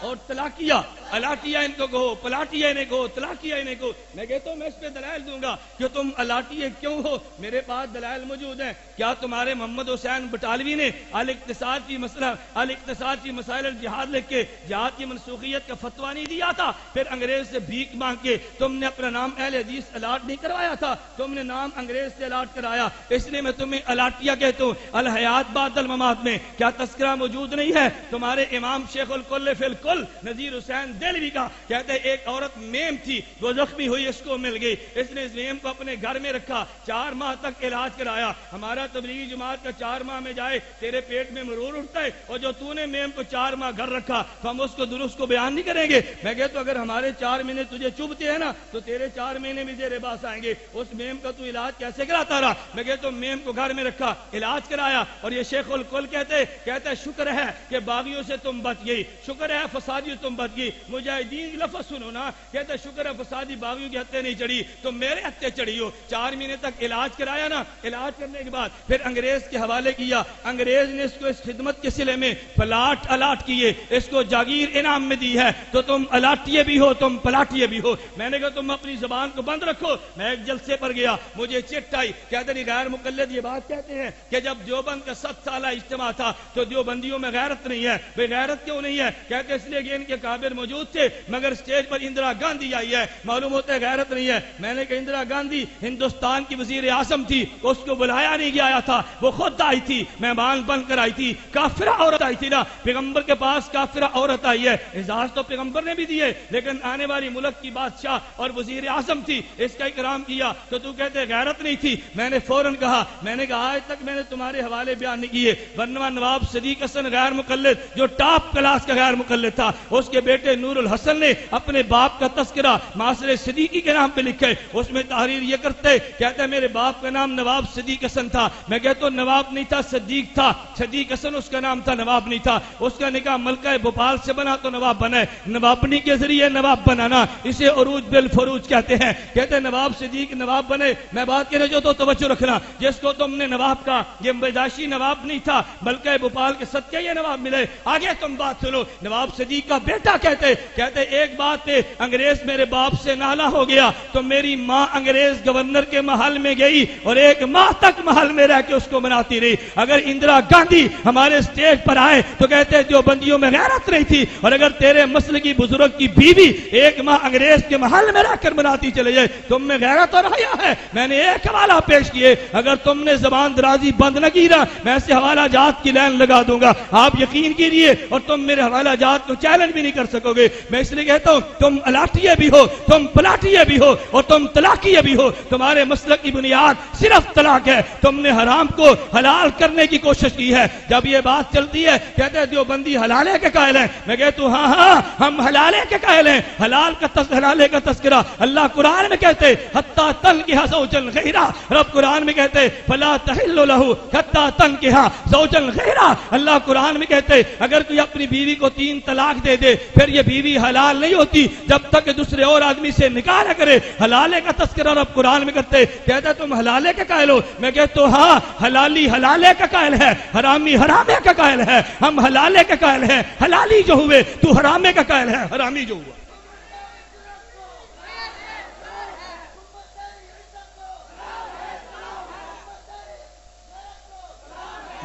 اور طلاقیہ۔ الاٹیہ ان کو کہو، پلاٹیہ انہیں کہو، طلاقیہ انہیں کہو۔ میں کہتا ہوں میں اس پہ دلائل دوں گا کہ تم الاٹیہ کیوں ہو، میرے پاس دلائل موجود ہیں۔ کیا تمہارے محمد حسین بٹالوی نے الاقتصاد فی مسئلہ، الاقتصاد فی مسائل الجہاد لکھ کے جہاد کی منسوخیت کا فتویٰ نہیں دیا تھا؟ پھر انگریز سے بھیک مانگ کے تم نے اپنا نام اہل حدیث الاٹ نہیں کروایا تھا، تم نے نام انگریز سے الاٹ کرایا، اس لیے میں تمہیں الاٹیہ کہتا ہوں۔ الحیات بعد الممات میں کیا تذکرہ موجود نہیں ہے؟ تمہارے امام شیخ الکل فی الکل نذیر حسین دہلوی کا کہتے ہیں ایک عورت میم تھی، وہ زخمی ہوئی، اس کو مل گئی، اس نے اس میم کو اپنے گھر میں رکھا، 4 ماہ تک علاج کرایا۔ ہمارا تبلیغی جماعت کا 4 ماہ میں جائے تیرے پیٹ میں مرور اٹھتا ہے، اور جو تو نے میم کو 4 ماہ گھر رکھا تو ہم اس کو درست کو بیان نہیں کریں گے؟ میں کہتا ہوں اگر ہمارے 4 مہینے تجھے چبھتے ہیں نا تو تیرے 4 مہینے بھی زیر باس آئیں گے۔ اس میم کا تو علاج کیسے کراتا رہا؟ میں کہتا ہوں میم کو گھر میں رکھا، علاج کرایا، اور یہ شیخ الکل کہتے ہیں شکر ہے کہ باغیوں سے تم بچ گئی، شکر ہے فسادیوں تم بچ گئی۔ مجاہدین لفظ سنو نا، کہتا ہے شکر ہے فسادی باغیوں کی ہتھے نہیں چڑھی، تم میرے ہتھے چڑھی ہو۔ 4 مہینے تک علاج کرایا نا، علاج کرنے کے بعد پھر انگریز کے حوالے کیا، انگریز نے اس کو اس خدمت کے صلے میں پلاٹ الاٹ کیے، اس کو جاگیر انعام میں دی ہے، تو تم الاٹیے بھی ہو، تم پلاٹیے بھی ہو۔ میں نے کہا تم اپنی زبان کو بند رکھو۔ میں ایک جلسے پر گیا، مجھے چٹ آئی، کہتے نہیں غیر مقلد یہ بات کہتے ہیں کہ جب دیوبند کا 7 سالہ اجتماع تھا تو دیوبندیوں میں غیرت نہیں ہے۔ بے غیرت کیوں نہیں ہے؟ کہتے اس لیے کہ ان کے کابر موجود تھے مگر اسٹیج پر اندرا گاندھی آئی ہے، معلوم ہوتا ہے غیرت نہیں ہے۔ میں نے کہا اندرا گاندھی ہندوستان کی وزیر اعظم تھی، اس کو بلایا نہیں گیا تھا، وہ خود آئی تھی، مہمان بن کر آئی تھی، کافرہ عورت آئی تھی نا، پیغمبر کے پاس کافرہ عورت آئی ہے، اعزاز تو پیغمبر نے بھی دیے، لیکن آنے والی ملک کی بادشاہ اور وزیر اعظم تھی، اس کا اکرام کیا، تو تو کہتے غیرت نہیں تھی؟ میں نے فوراً کہا، میں نے کہا آج تک میں نے تمہارے حوالے بیان نہیں کیے، ورنہ نواب صدیق حسن غیر مقلد جو ٹاپ کلاس کا غیر مقلد تھا، اس کے بیٹے نور الحسن نے اپنے باپ کا تذکرہ معاصر صدیقی کے نام پہ لکھے، اس میں تحریر یہ کرتے، کہتے میرے باپ کا نام نواب صدیق حسن تھا۔ میں کہتا ہوں نواب نہیں تھا، صدیق تھا، صدیق حسن اس کا نام تھا، نواب نہیں تھا۔ اس کا نکاح ملکہ بھوپال سے بنا تو نواب بنا ہے، نوابنی کے ذریعے نواب بنانا، اسے عروج بالفروج کہتے ہیں۔ کہتے ہیں نواب صدیق نواب بنے، میں بات کہنے جو تو توجہ رکھنا، جس کو تم نے نواب کا، یہ پیدائشی نواب نہیں تھا، ملکہ بھوپال کے صدقے یہ نواب ملے۔ آگے تم بات سنو، نواب صدیق کا بیٹا کہتے کہتے ایک بات پہ انگریز میرے باپ سے نالا ہو گیا تو میری ماں انگریز گورنر کے محل میں گئی اور 1 ماہ تک محل میں رہ کے اس کو مناتی رہی. اگر اندرا گاندھی ہمارے اسٹیج پر آئے تو کہتے دیوبندیوں میں غیرت نہیں تھی, اور اگر تیرے مسلکی بزرگ کی بیوی 1 ماہ انگریز کے محل میں رہ کر مناتی چلے جائے تم میں غیرت اور حیا ہے. میں نے ایک حوالہ پیش کیے, اگر تم نے زبان درازی بند نہ کی نا میں سے حوالہ جات کی لائن لگا دوں گا. آپ یقین کیجئے اور تم میرے حوالہ جات کو چیلنج بھی نہیں کر سکو گے. میں اس لیے کہتا ہوں تم الاٹیے بھی ہو, تم پلاٹیے بھی ہو اور تم طلاقیے بھی ہو. تمہارے مسلک کی بنیاد صرف طلاق ہے. تم نے حرام کو حلال کرنے کی کوشش کی ہے. جب یہ بات چلتی ہے کہتے ہیں دیوبندی حلالے کے قائل ہیں. میں کہتا ہوں ہاں ہم حلالے کے قائل ہیں. حلالے کا تذکرہ اللہ قرآن میں کہتے حتی تنکح زوجا غیرہ. رب قرآن میں کہتے فلا تحل لہ حتی تنکح زوجا غیرہ. اللہ قرآن میں کہتے اگر کوئی اپنی بیوی کو 3 طلاق دے دے پھر یہ بیوی حلال نہیں ہوتی جب تک دوسرے اور آدمی سے نکاح نہ کرے. حلالے کا تذکرہ رب قرآن میں کرتے کہتے تم حلالے کے قائل ہو. میں کہتا ہوں ہاں حلالی حلالے کا قائل ہے, حرامی حرامے کا قائل ہے. ہم حلالے کے قائل ہیں. حلالی جو ہوئے تو حرامے کا قائل ہے, حرامی جو ہوا.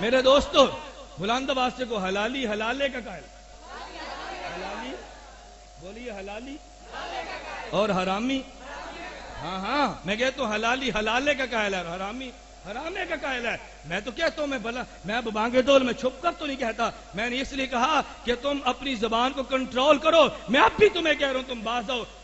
میرے دوستو بلند آواز سے کو حلالی حلالے کا قائل, حلالی بولیے حلالی اور حرامی. ہاں میں کہتا ہوں حلالی حلالے کا قائل ہے, حرامی حرامے کا قائل ہے. میں تو کہتا ہوں میں بانگے ڈول میں چھپ کر تو نہیں کہتا. میں نے اس لیے کہا کہ تم اپنی زبان کو کنٹرول کرو. میں اب بھی تمہیں کہہ رہا ہوں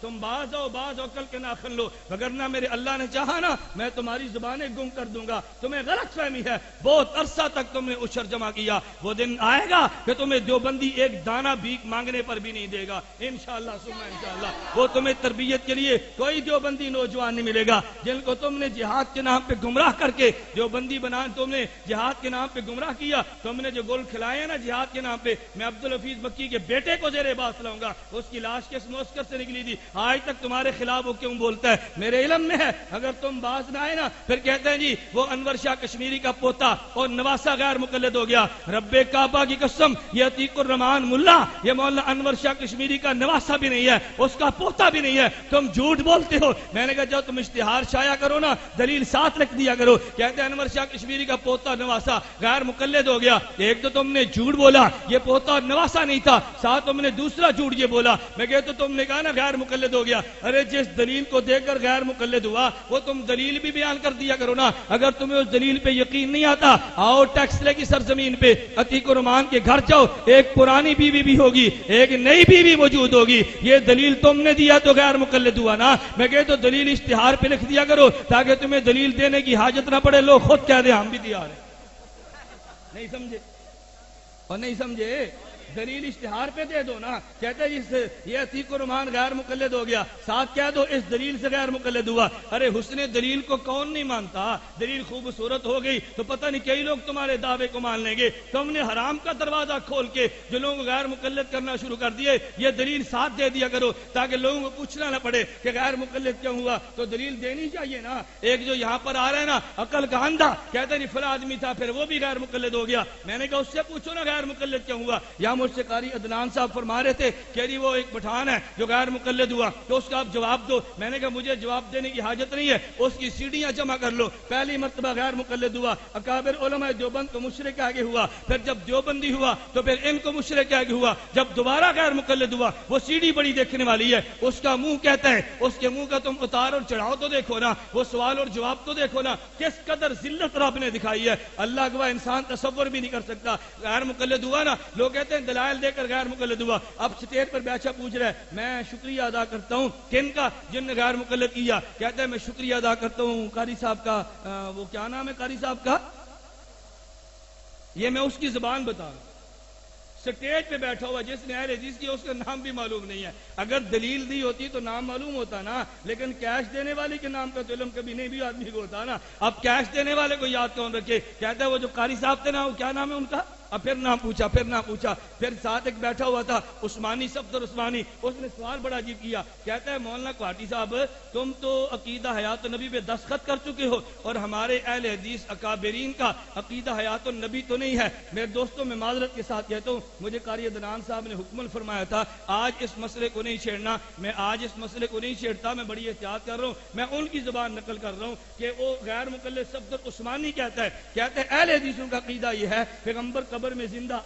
تم باز آؤ کل کے ناخن لو, وگرنہ میرے اللہ نے چاہا نا میں تمہاری زبانیں گم کر دوں گا. تمہیں غلط فہمی ہے. بہت عرصہ تک تم نے عشر جمع کیا. وہ دن آئے گا کہ تمہیں دیوبندی ایک دانہ بھیک مانگنے پر بھی نہیں دے گا انشاءاللہ ثم انشاءاللہ. وہ تمہیں تربیت کے لیے کوئی دیوبندی نوجوان نہیں ملے گا جن کو تم نے جہاد کے نام پہ گمراہ کر کے دیوبندی بنا. تم نے جہاد کے نام پہ گمراہ کیا. تم نے جو گل کھلائے نا جہاد کے نام پہ, میں عبدالحفیظ مکی کے بیٹے کو زیر باس لاؤں گا. اس کی لاش کس موسکر سے نکلی تھی آج تک تمہارے خلاف وہ کیوں بولتا ہے میرے علم میں ہے. اگر تم باز نہ آئے نا پھر کہتے ہیں جی وہ انور شاہ کشمیری کا پوتا اور نواسا غیر مقلد ہو گیا. رب کعبہ کی قسم یہ عتیق الرحمان ملا یہ مولانا انور شاہ کشمیری کا نواسا بھی نہیں ہے, اس کا پوتا بھی نہیں ہے. تم جھوٹ بولتے ہو. میں نے کہا جب تم اشتہار شائع کرو نا دلیل ساتھ لکھ دیا کرو. کہتے ہیں انور شاہ کشمیری کا پوتا نواسا غیر مقلد ہو گیا. ایک تو تم نے جھوٹ بولا یہ پوتا نواسا نہیں تھا, ساتھ تم نے دوسرا جھوٹ یہ بولا. میں کہتا تم نے کہا نا غیر مقلد ہو گیا. ارے جس دلیل کو دیکھ کر غیر مقلد ہوا وہ تم دلیل بھی بیان کر دیا کرو نا. اگر تمہیں اس دلیل پہ یقین نہیں آتا آؤ ٹیکسلے کی سرزمین پہ عتیق الرحمان کے گھر جاؤ. ایک پرانی بیوی بھی ہوگی ایک نئی بیوی موجود ہوگی. یہ دلیل تم نے دیا تو غیر مقلد ہوا نا. میں کہتا دلیل اشتہار پہ لکھ دیا کرو تاکہ تمہیں دلیل دینے کی حاجت نہ پڑے. لوگ خود کہہ دیں ہم بھی تیار ہیں. نہیں سمجھے اور نہیں سمجھے دلیل اشتہار پہ دے دو نا. کہتے ہیں یہ عتیق الرحمان غیر مقلد ہو گیا ساتھ کہہ دو اس دلیل سے غیر مقلد ہوا. ارے حسن دلیل کو کون نہیں مانتا. دلیل خوبصورت ہو گئی تو پتہ نہیں کئی لوگ تمہارے دعوے کو مان لیں گے. تم نے حرام کا دروازہ کھول کے جو لوگوں کو غیر مقلد کرنا شروع کر دیے. یہ دلیل ساتھ دے دیا کرو تاکہ لوگوں کو پوچھنا نہ پڑے کہ غیر مقلد کیوں ہوا. تو دلیل دینی چاہیے نا. ایک جو یہاں پر آ رہا ہے نا عقل کا اندھا کہتے نہیں فلاں آدمی تھا پھر وہ بھی غیر مقلد ہو گیا. میں نے کہا اس سے پوچھو نا غیر مقلد کیوں ہوا. یا مجھ سے قاری عدنان صاحب فرما رہے تھے کہ جی وہ ایک پٹھان ہے جو غیر مقلد ہوا تو اس کا آپ جواب دو. میں نے کہا مجھے جواب دینے کی حاجت نہیں ہے. اس کی سیڑھیاں جمع کر لو. پہلی مرتبہ غیر مقلد ہوا اکابر علماء دیوبند کو مشرک آگے ہوا. پھر جب دیوبندی ہوا تو پھر ان کو مشرک آگے ہوا. جب دوبارہ غیر مقلد ہوا وہ سیڑھی بڑی دیکھنے والی ہے. اس کا منہ کہتا ہے اس کے منہ کا تم اتار اور چڑھاؤ تو دیکھو نا. وہ سوال اور جواب تو دیکھو نا. کس قدر ذلت رب نے دکھائی ہے. اللہ گواہ انسان تصور بھی نہیں کر سکتا. غیر مقلد ہوا نا لوگ کہتے ہیں دلائل دے کر غیر مقلد ہوا. اب سٹیج پر بیٹھا پوچھ رہا ہے میں شکریہ ادا کرتا ہوں کن کا جن نے غیر مقلد کیا. کہتا ہے میں شکریہ ادا کرتا ہوں قاری صاحب کا. وہ کیا نام ہے قاری صاحب کا یہ میں اس کی زبان بتا رہا ہوں. سٹیج پہ بیٹھا ہوا جس نے اہل حدیث کی اس کا نام بھی معلوم نہیں ہے. اگر دلیل دی ہوتی تو نام معلوم ہوتا نا. لیکن کیش دینے والے کے نام کا تو علم کبھی نہیں بھی آدمی کو ہوتا نا. اب کیش دینے والے کو یاد کون رکھے. کہتا ہے وہ جو قاری صاحب تھے نا وہ کیا نام ہے ان کا اب پھر نام پوچھا، پھر نام پوچھا، پھر ساتھ ایک بیٹھا ہوا تھا عثمانی، صفدر عثمانی، اس نے سوال بڑا عجیب کیا، کہتا ہے مولانا کوہاٹی صاحب تم تو عقیدہ حیات النبی پہ دستخط کر چکے ہو اور ہمارے اہل حدیث اکابرین کا عقیدہ حیات النبی تو نہیں ہے۔ میرے دوستوں میں معذرت کے ساتھ کہتا ہوں، مجھے قاری عدنان صاحب نے حکم فرمایا تھا آج اس مسئلے کو نہیں چھیڑنا، میں آج اس مسئلے کو نہیں چھیڑتا، میں بڑی احتیاط کر رہا ہوں، میں ان کی زبان نقل کر رہا ہوں کہ وہ غیر مقلد صفدر عثمانی کہتا ہے اہل حدیثوں کا عقیدہ یہ ہے پیغمبر قبر میں زندہ،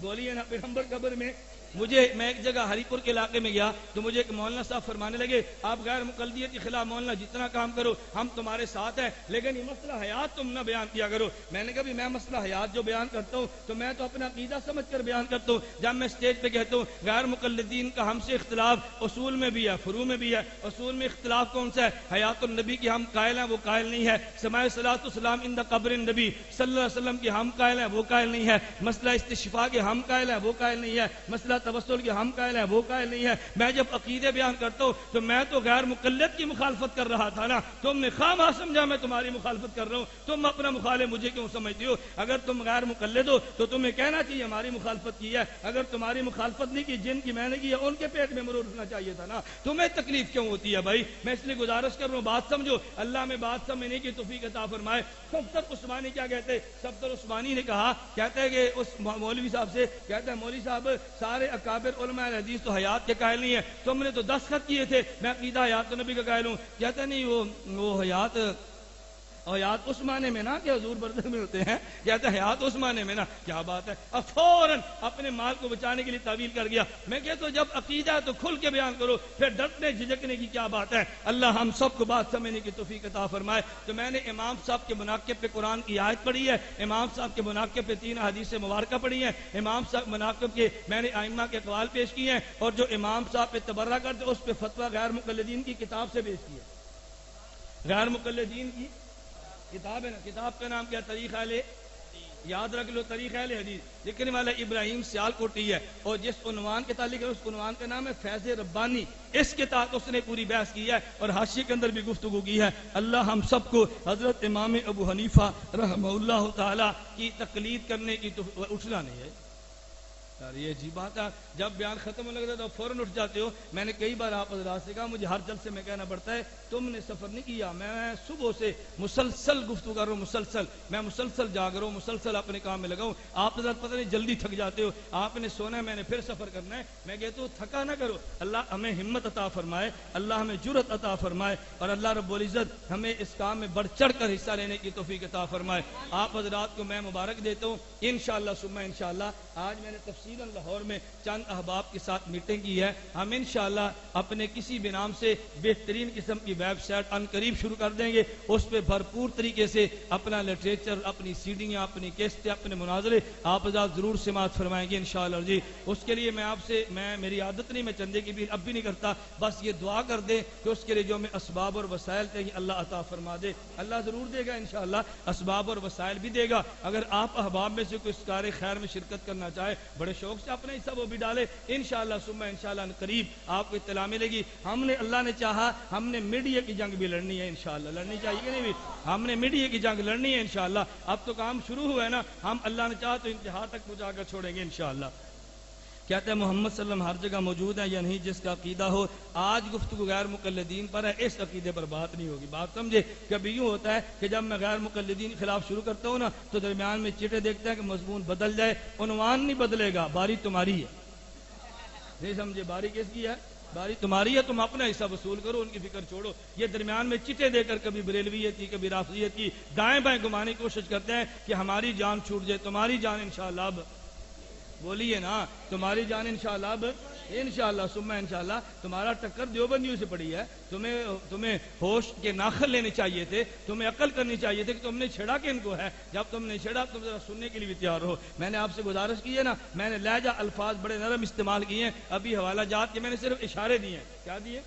بولیے نا، پیغمبر قبر میں۔ میں ایک جگہ ہری پور کے علاقے میں گیا تو مجھے ایک مولانا صاحب فرمانے لگے آپ غیر مقلدیت کے خلاف مولانا جتنا کام کرو ہم تمہارے ساتھ ہیں، لیکن یہ مسئلہ حیات تم نہ بیان کیا کرو۔ میں نے کہا بھی میں مسئلہ حیات جو بیان کرتا ہوں تو میں تو اپنا عقیدہ سمجھ کر بیان کرتا ہوں۔ جب میں اسٹیج پہ کہتا ہوں غیر مقلدین کا ہم سے اختلاف اصول میں بھی ہے، فروع میں بھی ہے، اصول میں اختلاف کون سا ہے؟ حیات النبی کی ہم قائل ہیں، وہ قائل نہیں ہے۔ سماع صلاۃ والسلام عند قبر النبی صلی اللہ علیہ وسلم کی ہم قائل ہیں، وہ قائل نہیں ہے۔ مسئلہ استشفاء کے ہم قائل ہیں، وہ قائل نہیں ہے۔ مسئلہ توسل کے ہم قائل ہیں، وہ قائل نہیں ہے۔ میں جب عقیدے بیان کرتا ہوں تو میں تو غیر مقلد کی مخالفت کر رہا تھا نا، تم نے خواہ سمجھا میں تمہاری مخالفت کر رہا ہوں، تم اپنا مخالف مجھے کیوں سمجھتے ہو؟ اگر تم غیر مقلد ہو تو تمہیں کہنا چاہیے ہماری مخالفت کی ہے، اگر تمہاری مخالفت نہیں کی جن کی میں نے کی ہے ان کے پیٹ میں مرور رکھنا چاہیے تھا نا، تمہیں تکلیف کیوں ہوتی ہے بھائی؟ میں اس لیے گزارش کر رہا ہوں بات سمجھو، اللہ میں بات سمجھنے کی توفیق عطا فرمائے۔ صفدر عثمانی کیا کہتے؟ صفدر عثمانی نے کہا، کہتا ہے کہ اس مولوی صاحب سے، کہتا ہے مولوی صاحب سارے اکابر علماء حدیث تو حیات کے قائل نہیں ہے، تم نے تو دستخط کیے تھے میں عقیدہ حیات النبی کا قائل ہوں۔ کہتا نہیں وہ حیات اس معنی میں نا کہ حضور برزخ میں ہوتے ہیں، کہتا ہے حیات اس معنی میں نا، کیا بات ہے۔ اب فوراً اپنے مال کو بچانے کے لیے تعویل کر گیا۔ میں کہتا ہوں جب عقیدہ ہے تو کھل کے بیان کرو، پھر ڈرنے جھجکنے کی کیا بات ہے؟ اللہ ہم سب کو بات سمجھنے کی توفیق عطا فرمائے۔ تو میں نے امام صاحب کے مناقب پہ قرآن کی آیت پڑھی ہے، امام صاحب کے مناقب پہ 3 حدیث مبارکہ پڑھی ہیں، امام صاحب مناقب کے میں نے ائمہ کے اقوال پیش کیے ہیں، اور جو امام صاحب پہ تبرہ کرتے اس پہ فتویٰ غیر مقلدین کی کتاب سے پیش کیا۔ غیر مقلدین کی کتاب ہے نا، کتاب کا نام کیا؟ تاریخ اہل، یاد رکھ لو، تاریخ اہل حدیث، لکھنے والا ابراہیم سیال کوٹی ہے، اور جس عنوان کے تعلق ہے اس عنوان کا نام ہے فیض ربانی، اس کے تحت اس نے پوری بحث کی ہے اور حاشیے کے اندر بھی گفتگو کی ہے۔ اللہ ہم سب کو حضرت امام ابو حنیفہ رحمہ اللہ تعالی کی تقلید کرنے کی اٹھنا نہیں ہے یار، یہ عجیب بات ہے، جب بیان ختم ہونے لگتا ہے تو فوراً اٹھ جاتے ہو۔ میں نے کئی بار آپ حضرات سے کہا، مجھے ہر جلسے میں کہنا پڑتا ہے تم نے سفر نہیں کیا، میں صبح سے مسلسل گفتگو کر رہا ہوں، میں مسلسل جاگ رہا ہوں، مسلسل اپنے کام میں لگا ہوں۔ آپ حضرات پتہ نہیں جلدی تھک جاتے ہو، آپ نے سونا ہے، میں نے پھر سفر کرنا ہے۔ میں کہتا ہوں تھکا نہ کرو، اللہ ہمیں ہمت عطا فرمائے، اللہ ہمیں جرأت عطا فرمائے، اور اللہ رب العزت ہمیں اس کام میں بڑھ چڑھ کر حصہ لینے کی توفیق عطا فرمائے۔ آپ حضرات کو میں مبارک دیتا ہوں، انشاءاللہ ثم انشاءاللہ۔ آج میں نے تفصیلاً لاہور میں چند احباب کے ساتھ میٹنگ کی ہے، ہم انشاءاللہ اپنے کسی بھی نام سے بہترین قسم کی ویب سائٹ ان قریب شروع کر دیں گے، اس پہ بھرپور طریقے سے اپنا لٹریچر، اپنی سیڈیاں، اپنی کیسٹیں، اپنے مناظرے آپ حضرات ضرور سماعت فرمائیں گے انشاءاللہ جی۔ اس کے لیے میں آپ سے میری عادت نہیں، میں چندے کی بھی اب بھی نہیں کرتا، بس یہ دعا کر دیں کہ اس کے لیے جو ہمیں اسباب اور وسائل تھے اللہ عطا فرما دے۔ اللہ ضرور دے گا انشاءاللہ، اسباب اور وسائل بھی دے گا۔ اگر آپ احباب میں سے کوئی اس کار خیر میں شرکت کرنا چاہے، بڑے شوق سے اپنا حصہ وہ بھی ڈالے، انشاءاللہ ثم انشاءاللہ قریب آپ کو اطلاع ملے گی۔ ہم نے، اللہ نے چاہا، ہم نے میڈیا کی جنگ بھی لڑنی ہے انشاءاللہ، لڑنی چاہیے کہ نہیں بھی؟ ہم نے میڈیا کی جنگ لڑنی ہے انشاءاللہ۔ اب تو کام شروع ہوا ہے نا، ہم اللہ نے چاہا تو انتہا تک پہنچا کر چھوڑیں گے انشاءاللہ۔ کہتے ہیں محمد صلی اللہ علیہ وسلم ہر جگہ موجود ہے یا نہیں، جس کا عقیدہ ہو۔ آج گفتگو غیر مقلدین پر ہے، اس عقیدے پر بات نہیں ہوگی، بات سمجھے۔ کبھی یوں ہوتا ہے کہ جب میں غیر مقلدین کے خلاف شروع کرتا ہوں نا تو درمیان میں چٹے دیکھتے ہیں کہ مضمون بدل جائے، عنوان نہیں بدلے گا، باری تمہاری ہے، نہیں سمجھے؟ باری کس کی ہے؟ باری تمہاری ہے، تم اپنا حصہ وصول کرو، ان کی فکر چھوڑو۔ یہ درمیان میں چٹے دے کر کبھی بریلویت کی، کبھی رافضیت کی دائیں بائیں گھمانے کی کوشش کرتے ہیں کہ ہماری جان چھوٹ جائے۔ تمہاری جان انشاءاللہ اب، بولیے نا، تمہاری جان انشاءاللہ اب، انشاءاللہ ثم انشاءاللہ۔ تمہارا ٹکر دیوبندیوں سے پڑی ہے، تمہیں ہوش کے ناخن لینے چاہیے تھے، تمہیں عقل کرنی چاہیے تھی کہ تم نے چھڑا کہ ان کو ہے۔ جب تم نے چھڑا تم ذرا سننے کے لیے بھی تیار ہو۔ میں نے آپ سے گزارش کی ہے نا، میں نے لہجہ الفاظ بڑے نرم استعمال کیے ہیں، ابھی حوالہ جات کے میں نے صرف اشارے دیے ہیں۔ کیا دیے؟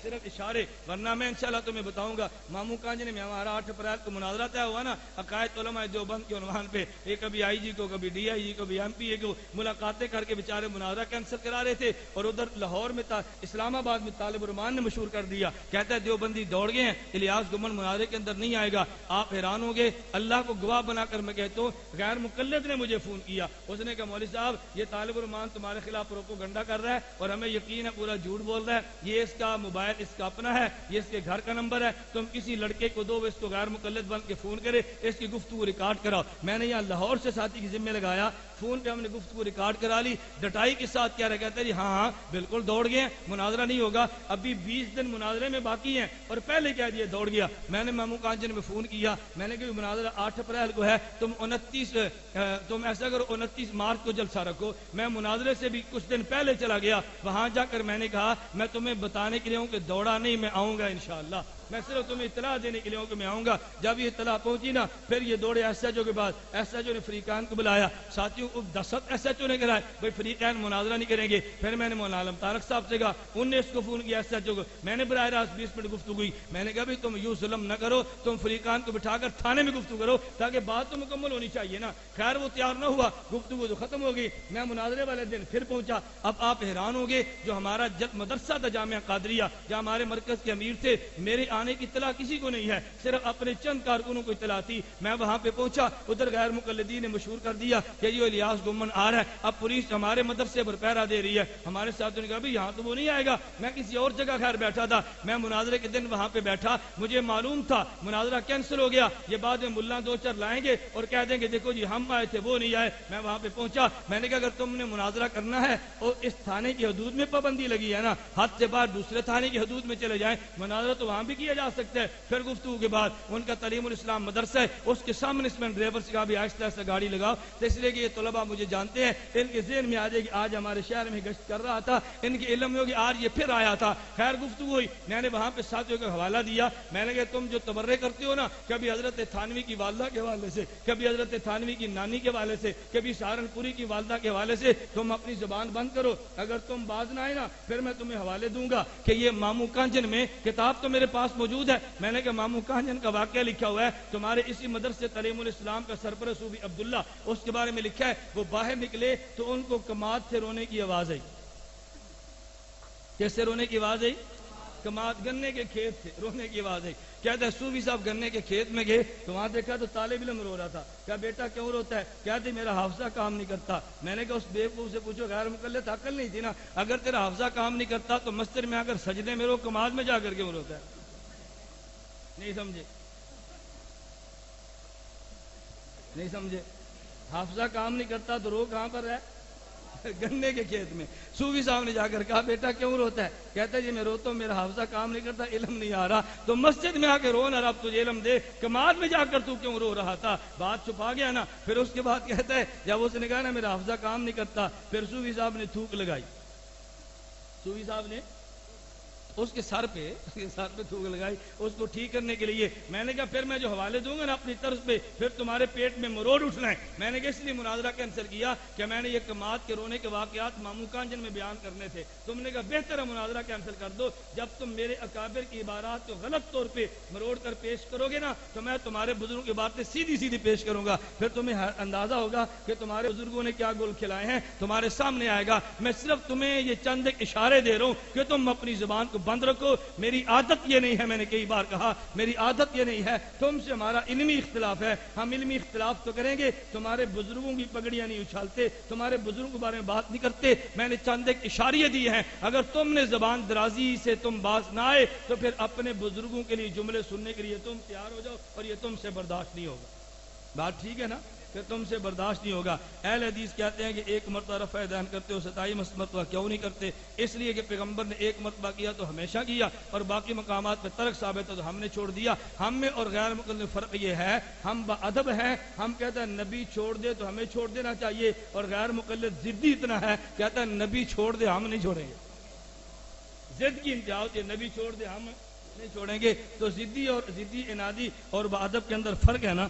صرف اشارے، ورنہ میں انشاءاللہ تمہیں بتاؤں گا ماموں کانجن میں ہمارا 8 اپریل کو مناظرہ طے ہوا نا عقائد علماء دیوبند کے عنوان پہ، یہ کبھی آئی جی کو، کبھی ڈی آئی جی کو، کبھی ایم پی اے کو ملاقاتیں کر کے بیچارے مناظرہ کینسل کرا رہے تھے، اور ادھر لاہور میں اسلام آباد میں طالب الرحمان نے مشہور کر دیا، کہتا ہے دیوبندی دوڑ گئے ہیں، الیاس گمن مناظرے کے اندر نہیں آئے گا۔ آپ حیران ہوں گے، اللہ کو گواہ بنا کر میں کہتا ہوں غیر مقلد نے مجھے فون کیا، اس نے کہا مولوی صاحب یہ طالب الرحمان تمہارے خلاف پروپیگنڈا کر رہا ہے اور ہمیں یقین ہے پورا جھوٹ بول رہا ہے، یہ اس کا موبائل اس کا اپنا ہے، یہ اس کے گھر کا نمبر ہے، تم کسی لڑکے کو دو، اس کو غیر مقلد بن کے فون کرے، اس کی گفتگو ریکارڈ کراؤ۔ میں نے یہاں لاہور سے ساتھی کی ذمہ لگایا، فون پہ ہم نے گفتگو ریکارڈ کرا لی، ڈٹائی کے ساتھ کیا رہا، کہتا ہے جی ہاں بالکل دوڑ گئے ہیں، مناظرہ نہیں ہوگا، ابھی 20 دن مناظرے میں باقی ہیں، اور پہلے کہہ دیا دوڑ گیا۔ میں نے ماموں کانجن میں فون کیا، میں نے کہا مناظرہ 8 اپریل کو ہے، تم ایسا کرو 29 مارچ کو جلسہ رکھو۔ میں مناظرے سے بھی کچھ دن پہلے چلا گیا، وہاں جا کر میں نے کہا میں تمہیں بتانے کے لیے ہوں کہ دوڑا نہیں، میں آؤں گا انشاءاللہ، میں صرف تمہیں اطلاع دینے کے لیے ہوں کہ میں آؤں گا۔ جب یہ اطلاع پہنچی نا، پھر یہ دوڑے ایس ایچ او کے بعد، ایس ایچ او نے فریقان کو بلایا، ساتھیوں کو دست ایس ایچ او نے کرائے بھائی فریقان مناظرہ نہیں کریں گے۔ پھر میں نے مولانا عالم طارق صاحب سے کہا، انہوں نے اس کو فون کیا ایس ایچ او کو، میں نے براہ راست 20 منٹ گفتگو کی، میں نے کہا بھی تم یوں ظلم نہ کرو، تم فریقان کو بٹھا کر تھانے میں گفتگو کرو تاکہ بات تو مکمل ہونی چاہیے نا۔ خیر وہ تیار نہ ہوا، گفتگو تو ختم ہو گئی۔ میں مناظرے والے دن پھر پہنچا۔ اب آپ حیران ہوں گے، جو ہمارا مدرسہ تھا جامعہ قادریہ، جہاں ہمارے مرکز کے امیر تھے، میرے آنے کی اطلاع کسی کو نہیں ہے، صرف اپنے چند کارکنوں کو اطلاع تھی۔ میں وہاں پہ پہنچا، ادھر غیر مقلدین نے مشہور کر دیا کہ یہ الیاس گمن آ رہا ہے، اب پولیس ہمارے مدرسے پر پہرا دے رہی ہے۔ ہمارے ساتھیوں نے کہا بھی یہاں تو وہ نہیں آئے گا، میں کسی اور جگہ خیر بیٹھا تھا، میں مناظرے کے دن وہاں پہ بیٹھا، مجھے معلوم تھا مناظرہ کینسل ہو گیا، یہ بعد میں ملا 2-4 لائیں گے اور کہہ دیں گے دیکھو جی ہم آئے تھے وہ نہیں آئے۔ میں وہاں پہ پہنچا، میں نے کہا اگر تم نے مناظرہ کرنا ہے اور اس تھانے کی حدود میں پابندی لگی ہے نا، حد سے باہر دوسرے تھانے کی حدود میں چلے جائیں، مناظرہ تو وہاں بھی کیا جا سکتا ہے۔ پھر گفتگو کے بعد ان کا تعلیم الاسلام مدرسہ ہے، اس کے سامنے اس میں ڈرائیور سے کہا بھی آہستہ آہستہ گاڑی لگاؤ، تو اس لیے کہ یہ طلباء مجھے جانتے ہیں، ان کے ذہن میں آ جائے کہ آج ہمارے شہر میں گشت کر رہا تھا، ان کے علم میں ہوگی آج یہ پھر آیا تھا۔ خیر گفتگو ہوئی، میں نے وہاں پہ ساتھیوں کا حوالہ دیا، میں نے کہا تم جو تبرے کرتے ہو نا، کبھی حضرت تھانوی کی والدہ کے حوالے سے، کبھی حضرت تھانوی کی نانی کے حوالے سے، کبھی سہارنپوری کی والدہ کے حوالے سے، تم اپنی زبان بند کرو، اگر تم باز نہ آئے نا پھر میں تمہیں حوالے دوں گا کہ یہ ماموں کانجن میں کتاب تو میرے پاس موجود ہے، میں نے کہا ماموں کانجن کا واقعہ لکھا ہوا ہے، تمہارے اسی مدرسے تعلیم الاسلام کا سرپرست صوفی عبداللہ، اس کے بارے میں لکھا ہے، وہ باہر نکلے تو ان کو کماد سے رونے کی آواز آئی۔ کیسے رونے کی آواز آئی؟ کماد، گنے کے کھیت تھے، رونے کی آواز آئی۔ کہتا ہے صوفی صاحب گنے کے کھیت میں گئے تو وہاں دیکھا تو طالب علم رو رہا تھا، کہا بیٹا کیوں روتا ہے؟ کہتے میرا حافظہ کام نہیں کرتا۔ میں نے کہا اس بیوقوف سے پوچھو غیر مقلد عقل نہیں تھی نا، اگر تیرا حافظہ کام نہیں کرتا تو مسجد میں آ کر سجدے میں رو، کماد میں جا کر کیوں روتا ہے؟ نہیں سمجھے؟ نہیں سمجھے؟ حافظہ کام نہیں کرتا تو رو کہاں پر ہے؟ گنے کے کھیت میں۔ صوفی صاحب نے جا کر کہا بیٹا کیوں روتا ہے؟ کہتا ہے جی میں روتا ہوں، میرا حافظہ کام نہیں کرتا، علم نہیں آ رہا، تو مسجد میں آ کے رو نہ، رب تجھے علم دے، کماد میں جا کر تو کیوں رو رہا تھا؟ بات چھپا گیا نا۔ پھر اس کے بعد کہتا ہے جب اس نے کہا نا میرا حافظہ کام نہیں کرتا، پھر صوفی صاحب نے تھوک لگائی، صوفی صاحب نے اس کے سر پہ تھوک لگائی اس کو ٹھیک کرنے کے لیے۔ میں نے کہا پھر میں جو حوالے دوں گا نا اپنی طرز پہ، پھر تمہارے پیٹ میں مروڑ اٹھنا ہے۔ میں نے کہا اس لیے مناظرہ کینسل کیا کہ میں نے یہ کماد کے رونے کے واقعات ماموں کانجن میں بیان کرنے تھے، تم نے کہا بہتر ہے مناظرہ کینسل کر دو، جب تم میرے اکابر کی عبارات کو غلط طور پہ مروڑ کر پیش کرو گے نا تو میں تمہارے بزرگوں کی باتیں سیدھی پیش کروں گا، پھر تمہیں اندازہ ہوگا کہ تمہارے بزرگوں نے کیا گول کھلائے ہیں، تمہارے سامنے آئے گا۔ میں صرف تمہیں یہ چند ایک اشارے دے رہا ہوں کہ تم اپنی زبان کو بند رکھو۔ میری عادت یہ نہیں ہے، میں نے کئی بار کہا میری عادت یہ نہیں ہے، تم سے ہمارا علمی اختلاف ہے، ہم علمی اختلاف تو کریں گے، تمہارے بزرگوں کی پگڑیاں نہیں اچھالتے، تمہارے بزرگوں کے بارے میں بات نہیں کرتے۔ میں نے چند ایک اشاریے دی ہیں، اگر تم نے زبان درازی سے تم باز نہ آئے تو پھر اپنے بزرگوں کے لیے جملے سننے کے لیے تم تیار ہو جاؤ، اور یہ تم سے برداشت نہیں ہوگا۔ بات ٹھیک ہے نا کہ تم سے برداشت نہیں ہوگا۔ اہل حدیث کہتے ہیں کہ ایک مرتبہ رفع دہن کرتے ہو 27 مرتبہ کیوں نہیں کرتے؟ اس لیے کہ پیغمبر نے ایک مرتبہ کیا تو ہمیشہ کیا، اور باقی مقامات پہ ترک ثابت ہے تو ہم نے چھوڑ دیا۔ ہم میں اور غیر مقلد میں فرق یہ ہے، ہم باادب ہیں، ہم کہتے ہیں نبی چھوڑ دے تو ہمیں چھوڑ دینا چاہیے، اور غیر مقلد ضدی اتنا ہے کہتا ہے نبی چھوڑ دے ہم نہیں چھوڑیں گے۔ ضد کی انتہا ہوتی ہے، نبی چھوڑ دے ہم نہیں چھوڑیں گے۔ تو ضدی اور ضدی انادی اور باادب کے اندر فرق ہے نا۔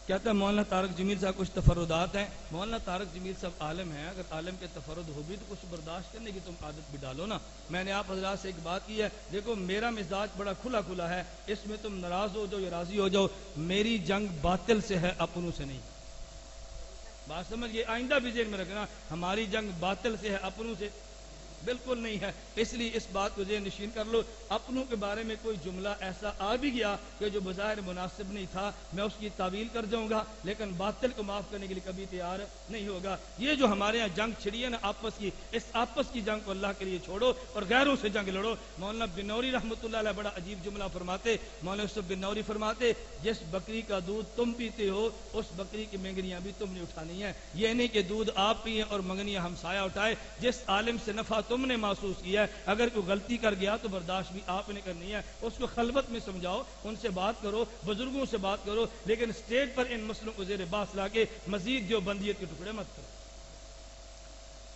کہتا ہے مولانا طارق جمیل صاحب کچھ تفردات ہیں. مولانا طارق جمیل صاحب عالم ہیں, اگر عالم کے تفرد ہو بھی تو کچھ برداشت کرنے کی تم عادت بھی ڈالو نا. میں نے آپ حضرات سے ایک بات کی ہے, دیکھو میرا مزاج بڑا کھلا کھلا ہے, اس میں تم ناراض ہو جاؤ یا راضی ہو جاؤ, میری جنگ باطل سے ہے, اپنوں سے نہیں. بات سمجھئے, آئندہ بھی ذہن میں رکھنا, ہماری جنگ باطل سے ہے, اپنوں سے بالکل نہیں ہے. اس لیے اس بات کو ذہن نشین کر لو. اپنوں کے بارے میں کوئی جملہ ایسا آ بھی گیا کہ جو بظاہر مناسب نہیں تھا, میں اس کی تعویل کر جاؤں گا, لیکن باطل کو معاف کرنے کے لیے کبھی تیار نہیں ہوگا. یہ جو ہمارے یہاں جنگ چھڑی ہے نا آپس کی, اس آپس کی جنگ کو اللہ کے لیے چھوڑو اور غیروں سے جنگ لڑو. مولانا بنوری رحمۃ اللہ علیہ بڑا عجیب جملہ فرماتے. مولانا یوسف بنوری فرماتے, جس بکری کا دودھ تم پیتے ہو اس بکری کی مینگنیاں بھی تم نے اٹھانی ہیں. یہ نہیں کہ دودھ آپ پیئیں اور منگنیاں ہمسایہ اٹھائے. جس عالم سے نفع تم نے محسوس کیا ہے, اگر کوئی غلطی کر گیا تو برداشت بھی آپ نے کرنی ہے. اس کو خلوت میں سمجھاؤ, ان سے بات کرو, بزرگوں سے بات کرو, لیکن اسٹیج پر ان مسئلوں کو زیر بحث لا کے مزید جو بندیت کے ٹکڑے مت کرو.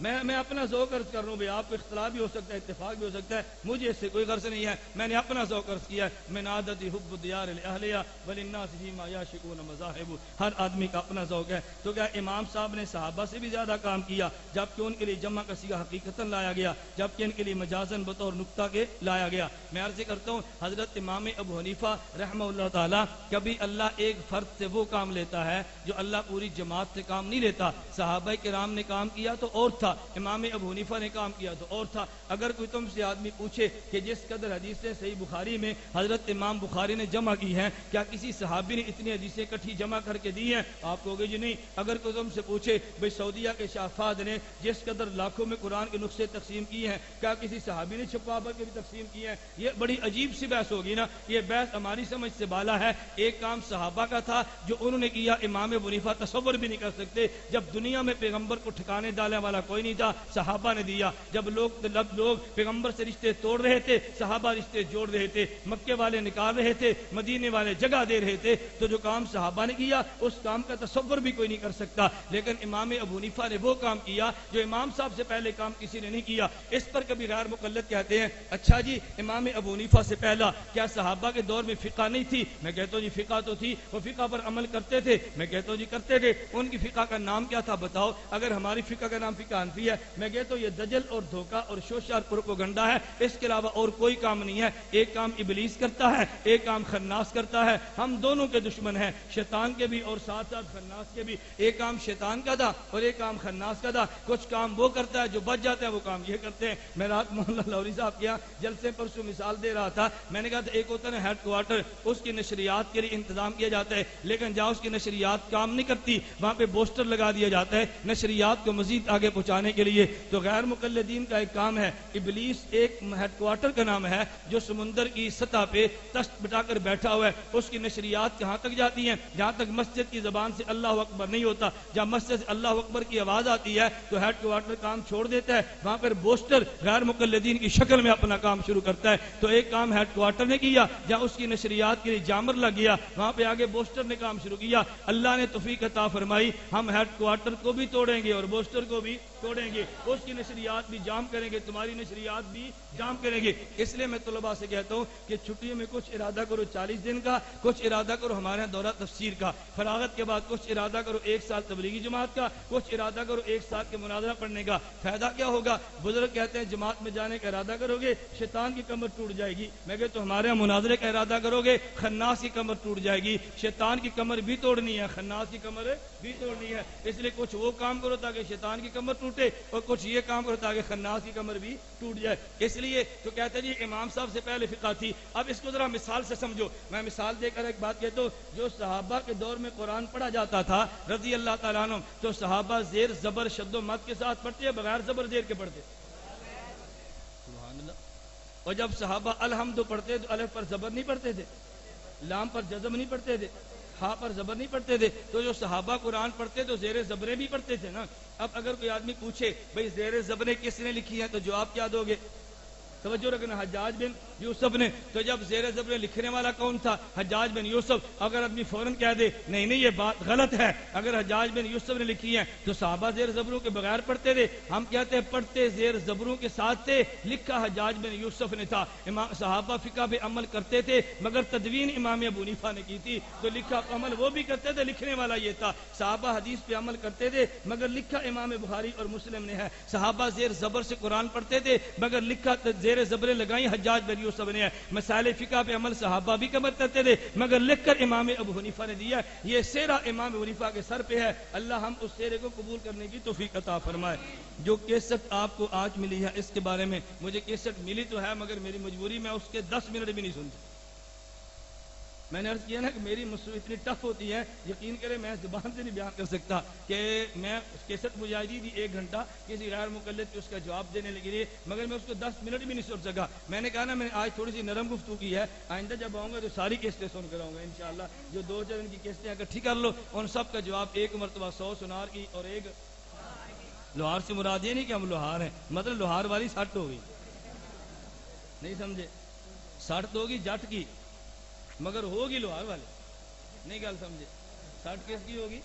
میں اپنا ذوق عرض کر رہا ہوں بھائی, آپ کو اختلاف بھی ہو سکتا ہے, اتفاق بھی ہو سکتا ہے, مجھے اس سے کوئی غرض نہیں ہے. میں نے اپنا ذوق عرض کیا ہے. من عادت حب الدیار لاہلیہ وللناس فیما یعشقون مذاہب. ہر آدمی کا اپنا ذوق ہے. تو کیا امام صاحب نے صحابہ سے بھی زیادہ کام کیا, جبکہ ان کے لیے جمع کا صیغہ حقیقتاً لایا گیا, جبکہ ان کے لیے مجازاً بطور نقطہ کے لایا گیا. میں عرض کرتا ہوں, حضرت امام ابو حنیفہ رحمہ اللہ تعالیٰ, کبھی اللہ ایک فرد سے وہ کام لیتا ہے جو اللہ پوری جماعت سے کام نہیں لیتا. صحابہ کرام نے کام کیا تو اور تھا, امام ابو حنیفہ نے کام کیا تو اور تھا. اگر کوئی تم سے آدمی پوچھے کہ جس قدر حدیثیں صحیح بخاری میں حضرت امام بخاری نے جمع کی ہیں, کیا کسی صحابی نے اتنی حدیثیں اکٹھی جمع کر کے دی ہیں, آپ کہو گے جی نہیں. اگر کوئی تم سے پوچھے بھئی سعودیہ کے شاہ فہد نے جس قدر لاکھوں میں قرآن کے نسخے تقسیم کیے ہیں, کیا کسی صحابی نے چھپا کر کے بھی تقسیم کیے ہیں؟ یہ بڑی عجیب سی بحث ہوگی نا. یہ بحث ہماری سمجھ سے بالا ہے. ایک کام صحابہ کا تھا جو انہوں نے کیا, امام ابو حنیفہ تصور بھی نہیں کر سکتے. جب دنیا میں پیغمبر کو ٹھکانے ڈالنے والا کوئی نہیں تھا, صحابہ نے دیا. جب لوگ پیغمبر سے رشتے توڑ رہے تھے, صحابہ رشتے جوڑ رہے تھے. مکے والے نکال رہے تھے, مدینے والے جگہ دے رہے تھے. تو جو کام صحابہ نے کیا اس کام کا تصور بھی کوئی نہیں کر سکتا. لیکن امام ابو حنیفہ نے وہ کام کیا جو امام صاحب سے پہلے کام کسی نے نہیں کیا. اس پر کبھی غیر مقلد کہتے ہیں, اچھا جی امام ابو حنیفہ سے پہلا کیا صحابہ کے دور میں فقہ نہیں تھی؟ میں کہتا ہوں جی فقہ تو تھی. وہ فقہ پر عمل کرتے تھے؟ میں کہتا ہوں جی کرتے تھے. ان کی فقہ کا نام کیا تھا بتاؤ؟ اگر ہماری فقہ کا نام فقہ حنفی ہے, میں کہتا ہوں یہ دجل اور دھوکہ اور شوشہ اور پروپیگنڈا ہے, اس کے علاوہ اور کوئی کام نہیں ہے. ایک کام ابلیس کرتا ہے, ایک کام خناس کرتا ہے. ہم دونوں کے دشمن ہیں, شیطان کے بھی اور ساتھ ساتھ خناس کے بھی. ایک کام شیطان کا تھا اور ایک کام خناس کا تھا. کچھ کام وہ کرتا ہے جو بچ جاتا ہے, وہ کام یہ کرتے ہیں. میں رات مولانا لاہوری صاحب کے یہاں جلسے پر سو مثال دے رہا تھا. میں نے کہا تھا ایک ہوتا ہے ہیڈ کوارٹر, اس کی نشریات کے لیے انتظام کیا جاتا ہے, لیکن جہاں اس کی نشریات کام نہیں کرتی وہاں پہ پوسٹر لگا دیا جاتا ہے نشریات کو مزید آگے پہنچانے کے لیے. تو غیر مقلدین کا ایک کام ہے. ابلیس ایک ہیڈ کوارٹر کا نام ہے جو سمندر کی سطح پہ تخت بٹا کر بیٹھا ہوا ہے. اس کی نشریات کہاں تک جاتی ہیں؟ جہاں تک مسجد کی زبان سے اللہ اکبر نہیں ہوتا. جہاں مسجد سے اللہ اکبر کی آواز آتی ہے تو ہیڈ کوارٹر کام چھوڑ دیتا ہے, وہاں پر پوسٹر غیر مقلدین کی شکل میں اپنا کام شروع کرتا ہے. تو ایک کام ہیڈ کوارٹر نے کیا, جہاں اس کی نشریات کے لیے جامر لگ گیا, وہاں پہ آگے پوسٹر نے کام شروع کیا. اللہ نے توفیق عطا فرمائی, ہم ہیڈ کوارٹر کو بھی توڑیں گے اور پوسٹر کو بھی توڑیں گے. اس کی نشریات بھی جام کریں گے, تمہاری نشریات بھی جام کریں گے. اس لیے میں طلباء سے کہتا ہوں کہ چھٹیوں میں کچھ ارادہ کرو 40 دن کا, کچھ ارادہ کرو ہمارے دورہ تفسیر کا, فراغت کے بعد کچھ ارادہ کرو 1 سال تبلیغی جماعت کا, کچھ ارادہ کرو 1 سال کے مناظرہ پڑھنے کا. فائدہ کیا ہوگا؟ بزرگ کہتے ہیں جماعت میں جانے کا ارادہ کرو گے شیطان کی کمر ٹوٹ جائے گی. میں کہتا ہوں ہمارے مناظرے کا ارادہ کرو گے خناس کی کمر ٹوٹ جائے گی. شیطان کی کمر بھی توڑنی ہے, خناس کی کمر بھی توڑنی ہے. اس لیے کچھ وہ کام کرو تاکہ شیطان کی کمر ٹوٹے, اور کچھ یہ کام کرو تاکہ خناس کی کمر بھی ٹوٹ جائے. اس لیے تو کہتے ہیں جی امام صاحب سے پہلے فقہ تھی. اب اس کو ذرا مثال سے سمجھو. میں مثال دے کر ایک بات کہتا ہوں, جو صحابہ کے دور میں قرآن پڑھا جاتا تھا رضی اللہ تعالیٰ عنہ, تو صحابہ زیر زبر شد و مد کے ساتھ پڑھتے ہیں بغیر زبر زیر کے پڑھتے؟ سبحان اللہ. اور جب صحابہ الحمد پڑھتے تو الف پر زبر نہیں پڑھتے تھے, لام پر جزم نہیں پڑھتے تھے, ہاں پر زبر نہیں پڑھتے تھے. تو جو صحابہ قرآن پڑھتے تو زیر زبریں بھی پڑھتے تھے نا. اب اگر کوئی آدمی پوچھے بھئی زیر زبریں کس نے لکھی ہیں تو جواب کیا دو گے؟ توجہ رکھنا. حجاج بن یوسف نے، تو جب زیر زبر لکھنے والا کون تھا؟ حجاج بن یوسف۔ اگر آدمی فوراً کہہ دے نہیں نہیں یہ بات غلط ہے، اگر حجاج بن یوسف نے لکھی ہے تو صحابہ زیر زبروں کے بغیر پڑھتے تھے؟ ہم کہتے ہیں پڑھتے زیر زبروں کے ساتھ تھے، لکھا حجاج بن یوسف نے تھا۔ صحابہ فقہ پہ عمل کرتے تھے مگر تدوین امام ابو حنیفہ نے کی تھی، تو لکھا عمل وہ بھی کرتے تھے، لکھنے والا یہ تھا۔ صحابہ حدیث پہ عمل کرتے تھے مگر لکھا امام بخاری اور مسلم نے ہے۔ صحابہ زیر زبر سے قرآن پڑھتے تھے مگر لکھا زیر زبریں لگائیں حجاج بن یوسف نے ہے۔ مسائل فقہ پہ عمل صحابہ بھی کرتے تھے مگر لکھ کر امام ابو حنیفہ نے دیا۔ یہ سیرہ امام ابو حنیفہ کے سر پہ ہے، اللہ ہم اس سیرے کو قبول کرنے کی توفیق عطا فرمائے۔ جو کیسٹ آپ کو آج ملی ہے اس کے بارے میں، مجھے کیسٹ ملی تو ہے مگر میری مجبوری میں اس کے 10 منٹ بھی نہیں سنتا۔ میں نے عرض کیا نا کہ میری مصروف اتنی ٹف ہوتی ہے، یقین کرے میں زبان سے نہیں بیان کر سکتا کہ میں کیسٹ مجھے آئی تھی 1 گھنٹہ کسی غیر مقلد کو اس کا جواب دینے لگی رہی، مگر میں اس کو 10 منٹ بھی نہیں سن سکا۔ میں نے کہا نا میں نے آج تھوڑی سی نرم گفتگو کی ہے، آئندہ جب آؤں گا تو ساری کیسٹیں سن کر آؤں گا انشاءاللہ۔ جو 2-4 ان کی کیسٹیں اکٹھی کر لو ان سب کا جواب ایک مرتبہ 100 سنار کی اور ایک لوہار سے مراد یہ نہیں کہ ہم لوہار ہیں، مطلب لوہار والی سٹ ہوگی، نہیں سمجھے؟ سٹ تو ہوگی جٹ کی مگر ہوگی لوہار والے، نہیں گل سمجھے؟ سٹ کس کی ہوگی؟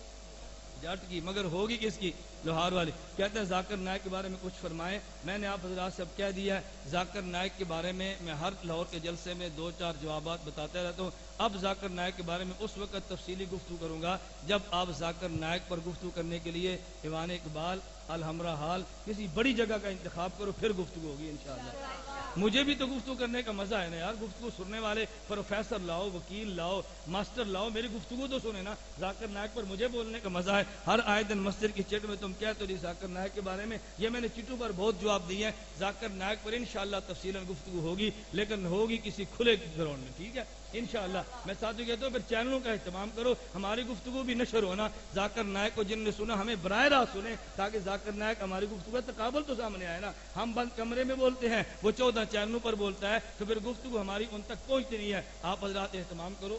جٹ کی، مگر ہوگی کس کی؟ لوہار والے۔ کہتے ہیں ذاکر نائک کے بارے میں کچھ فرمائیں۔ میں نے آپ حضرات سے اب کہہ دیا ہے ذاکر نائک کے بارے میں ہر لاہور کے جلسے میں 2-4 جوابات بتاتے رہتا ہوں۔ اب ذاکر نائک کے بارے میں اس وقت تفصیلی گفتگو کروں گا جب آپ ذاکر نائک پر گفتگو کرنے کے لیے ایوان اقبال، الحمرہ ہال کسی بڑی جگہ کا انتخاب کرو، پھر گفتگو ہوگی انشاءاللہ۔ مجھے بھی تو گفتگو کرنے کا مزہ ہے نا یار، گفتگو سننے والے پروفیسر لاؤ، وکیل لاؤ، ماسٹر لاؤ، میری گفتگو تو سنے نا۔ ذاکر نائک پر مجھے بولنے کا مزہ ہے۔ ہر آئے دن مسجد کی چٹ میں تم کیا تو نہیں ذاکر نائک کے بارے میں، یہ میں نے چٹوں پر بہت جواب دیے ہیں۔ ذاکر نائک پر انشاءاللہ تفصیلاً گفتگو ہوگی، لیکن ہوگی کسی کھلے گراؤنڈ میں، ٹھیک ہے انشاءاللہ۔ میں ساتھیوں کہتا ہوں پھر چینلوں کا اہتمام کرو، ہماری گفتگو بھی نشر ہونا۔ ذاکر نائک کو جن نے سنا ہمیں براہ راست سنیں تاکہ ذاکر نائک ہماری گفتگو کا تقابل تو سامنے آئے نا۔ ہم بند کمرے میں بولتے ہیں، وہ 14 چینلوں پر بولتا ہے، تو پھر گفتگو ہماری ان تک پہنچتی نہیں ہے۔ آپ حضرات اہتمام کرو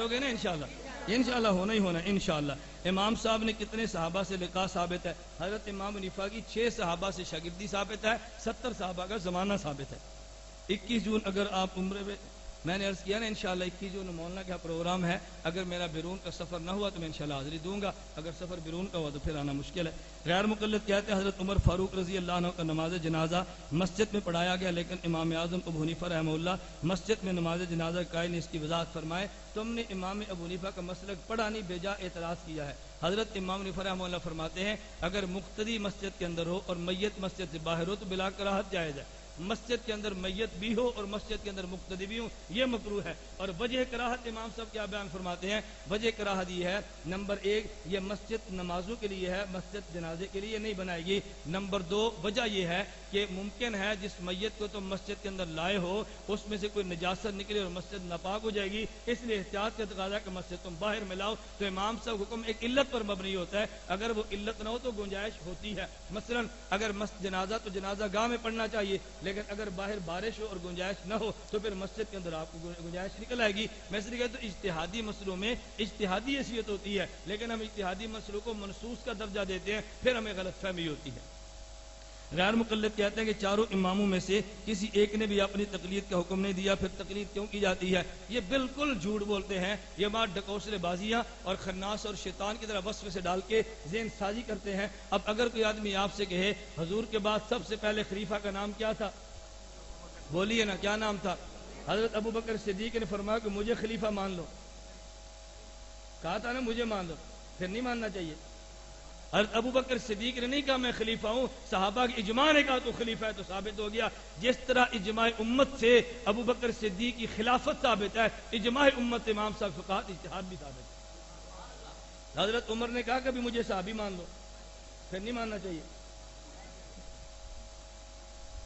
گے نا انشاءاللہ؟ انشاءاللہ ہونا ہی ہونا انشاءاللہ۔ امام صاحب نے کتنے صحابہ سے لقاء ثابت ہے؟ حضرت امام حنیفہ کی 6 صحابہ سے شاگردی ثابت ہے، 70 صحابہ کا زمانہ ثابت ہے۔ 21 جون اگر آپ عمرے میں، میں نے عرض کیا نا انشاءاللہ 21 جون مولانا کا پروگرام ہے، اگر میرا بیرون کا سفر نہ ہوا تو میں انشاءاللہ حاضری دوں گا، اگر سفر بیرون کا ہوا تو پھر آنا مشکل ہے۔ غیر مقلد کہتے ہیں حضرت عمر فاروق رضی اللہ عنہ کا نماز جنازہ مسجد میں پڑھایا گیا، لیکن امام اعظم ابو حنیفہ رحمہ اللہ مسجد میں نماز جنازہ قائل نے اس کی وضاحت فرمائے۔ تم نے امام ابو حنیفہ کا مسلک پڑھا نہیں، بھیجا اعتراض کیا ہے۔ حضرت امام حنیفہ رحمہ اللہ فرماتے ہیں اگر مقتدی مسجد کے اندر ہو اور میت مسجد سے باہر ہو تو بلا کراہت جائز ہے۔ مسجد کے اندر میت بھی ہو اور مسجد کے اندر مقتدی بھی ہو یہ مکروہ ہے۔ اور وجہ کراہت امام صاحب کیا بیان فرماتے ہیں؟ وجہ کراہت یہ ہے، نمبر 1 یہ مسجد نمازوں کے لیے ہے، مسجد جنازے کے لیے نہیں بنائے گی۔ نمبر 2 وجہ یہ ہے کہ ممکن ہے جس میت کو تم مسجد کے اندر لائے ہو اس میں سے کوئی نجاست نکلے اور مسجد ناپاک ہو جائے گی، اس لیے احتیاط کا تقاضا کہ مسجد تم باہر میں لاؤ۔ تو امام صاحب حکم ایک علت پر مبنی ہوتا ہے، اگر وہ علت نہ ہو تو گنجائش ہوتی ہے۔ مثلا اگر جنازہ تو جنازہ گاہ میں پڑھنا چاہیے، لیکن اگر باہر بارش ہو اور گنجائش نہ ہو تو پھر مسجد کے اندر آپ کو گنجائش نکل آئے گی۔ میں اس لیے کہتا ہوں اجتہادی مسئلوں میں اجتہادی حیثیت ہوتی ہے، لیکن ہم اجتہادی مسئلوں کو منصوص کا درجہ دیتے ہیں، پھر ہمیں غلط فہمی ہوتی ہے۔ غیر مقلد کہتے ہیں کہ چاروں اماموں میں سے کسی ایک نے بھی اپنی تقلید کا حکم نہیں دیا، پھر تقلید کیوں کی جاتی ہے؟ یہ بالکل جھوٹ بولتے ہیں، یہ بات ڈکوسلے بازیاں اور خناس اور شیطان کی طرح وصف سے ڈال کے ذہن سازی کرتے ہیں۔ اب اگر کوئی آدمی آپ سے کہے حضور کے بعد سب سے پہلے خلیفہ کا نام کیا تھا؟ بولیے نا کیا نام تھا؟ حضرت ابو بکر صدیق نے فرمایا کہ مجھے خلیفہ مان لو، کہا تھا نا مجھے مان لو، پھر نہیں ماننا چاہیے۔ حضرت ابو بکر صدیق نے نہیں کہا میں خلیفہ ہوں، صحابہ کی اجماع نے کہا تو خلیفہ ہے، تو ثابت ہو گیا۔ جس طرح اجماع امت سے ابو بکر صدیق کی خلافت ثابت ہے، اجماع امت امام صاحب فقہات اجتہاد بھی ثابت ہے۔ حضرت عمر نے کہا کہ بھی مجھے صحابی مان لو، پھر نہیں ماننا چاہیے،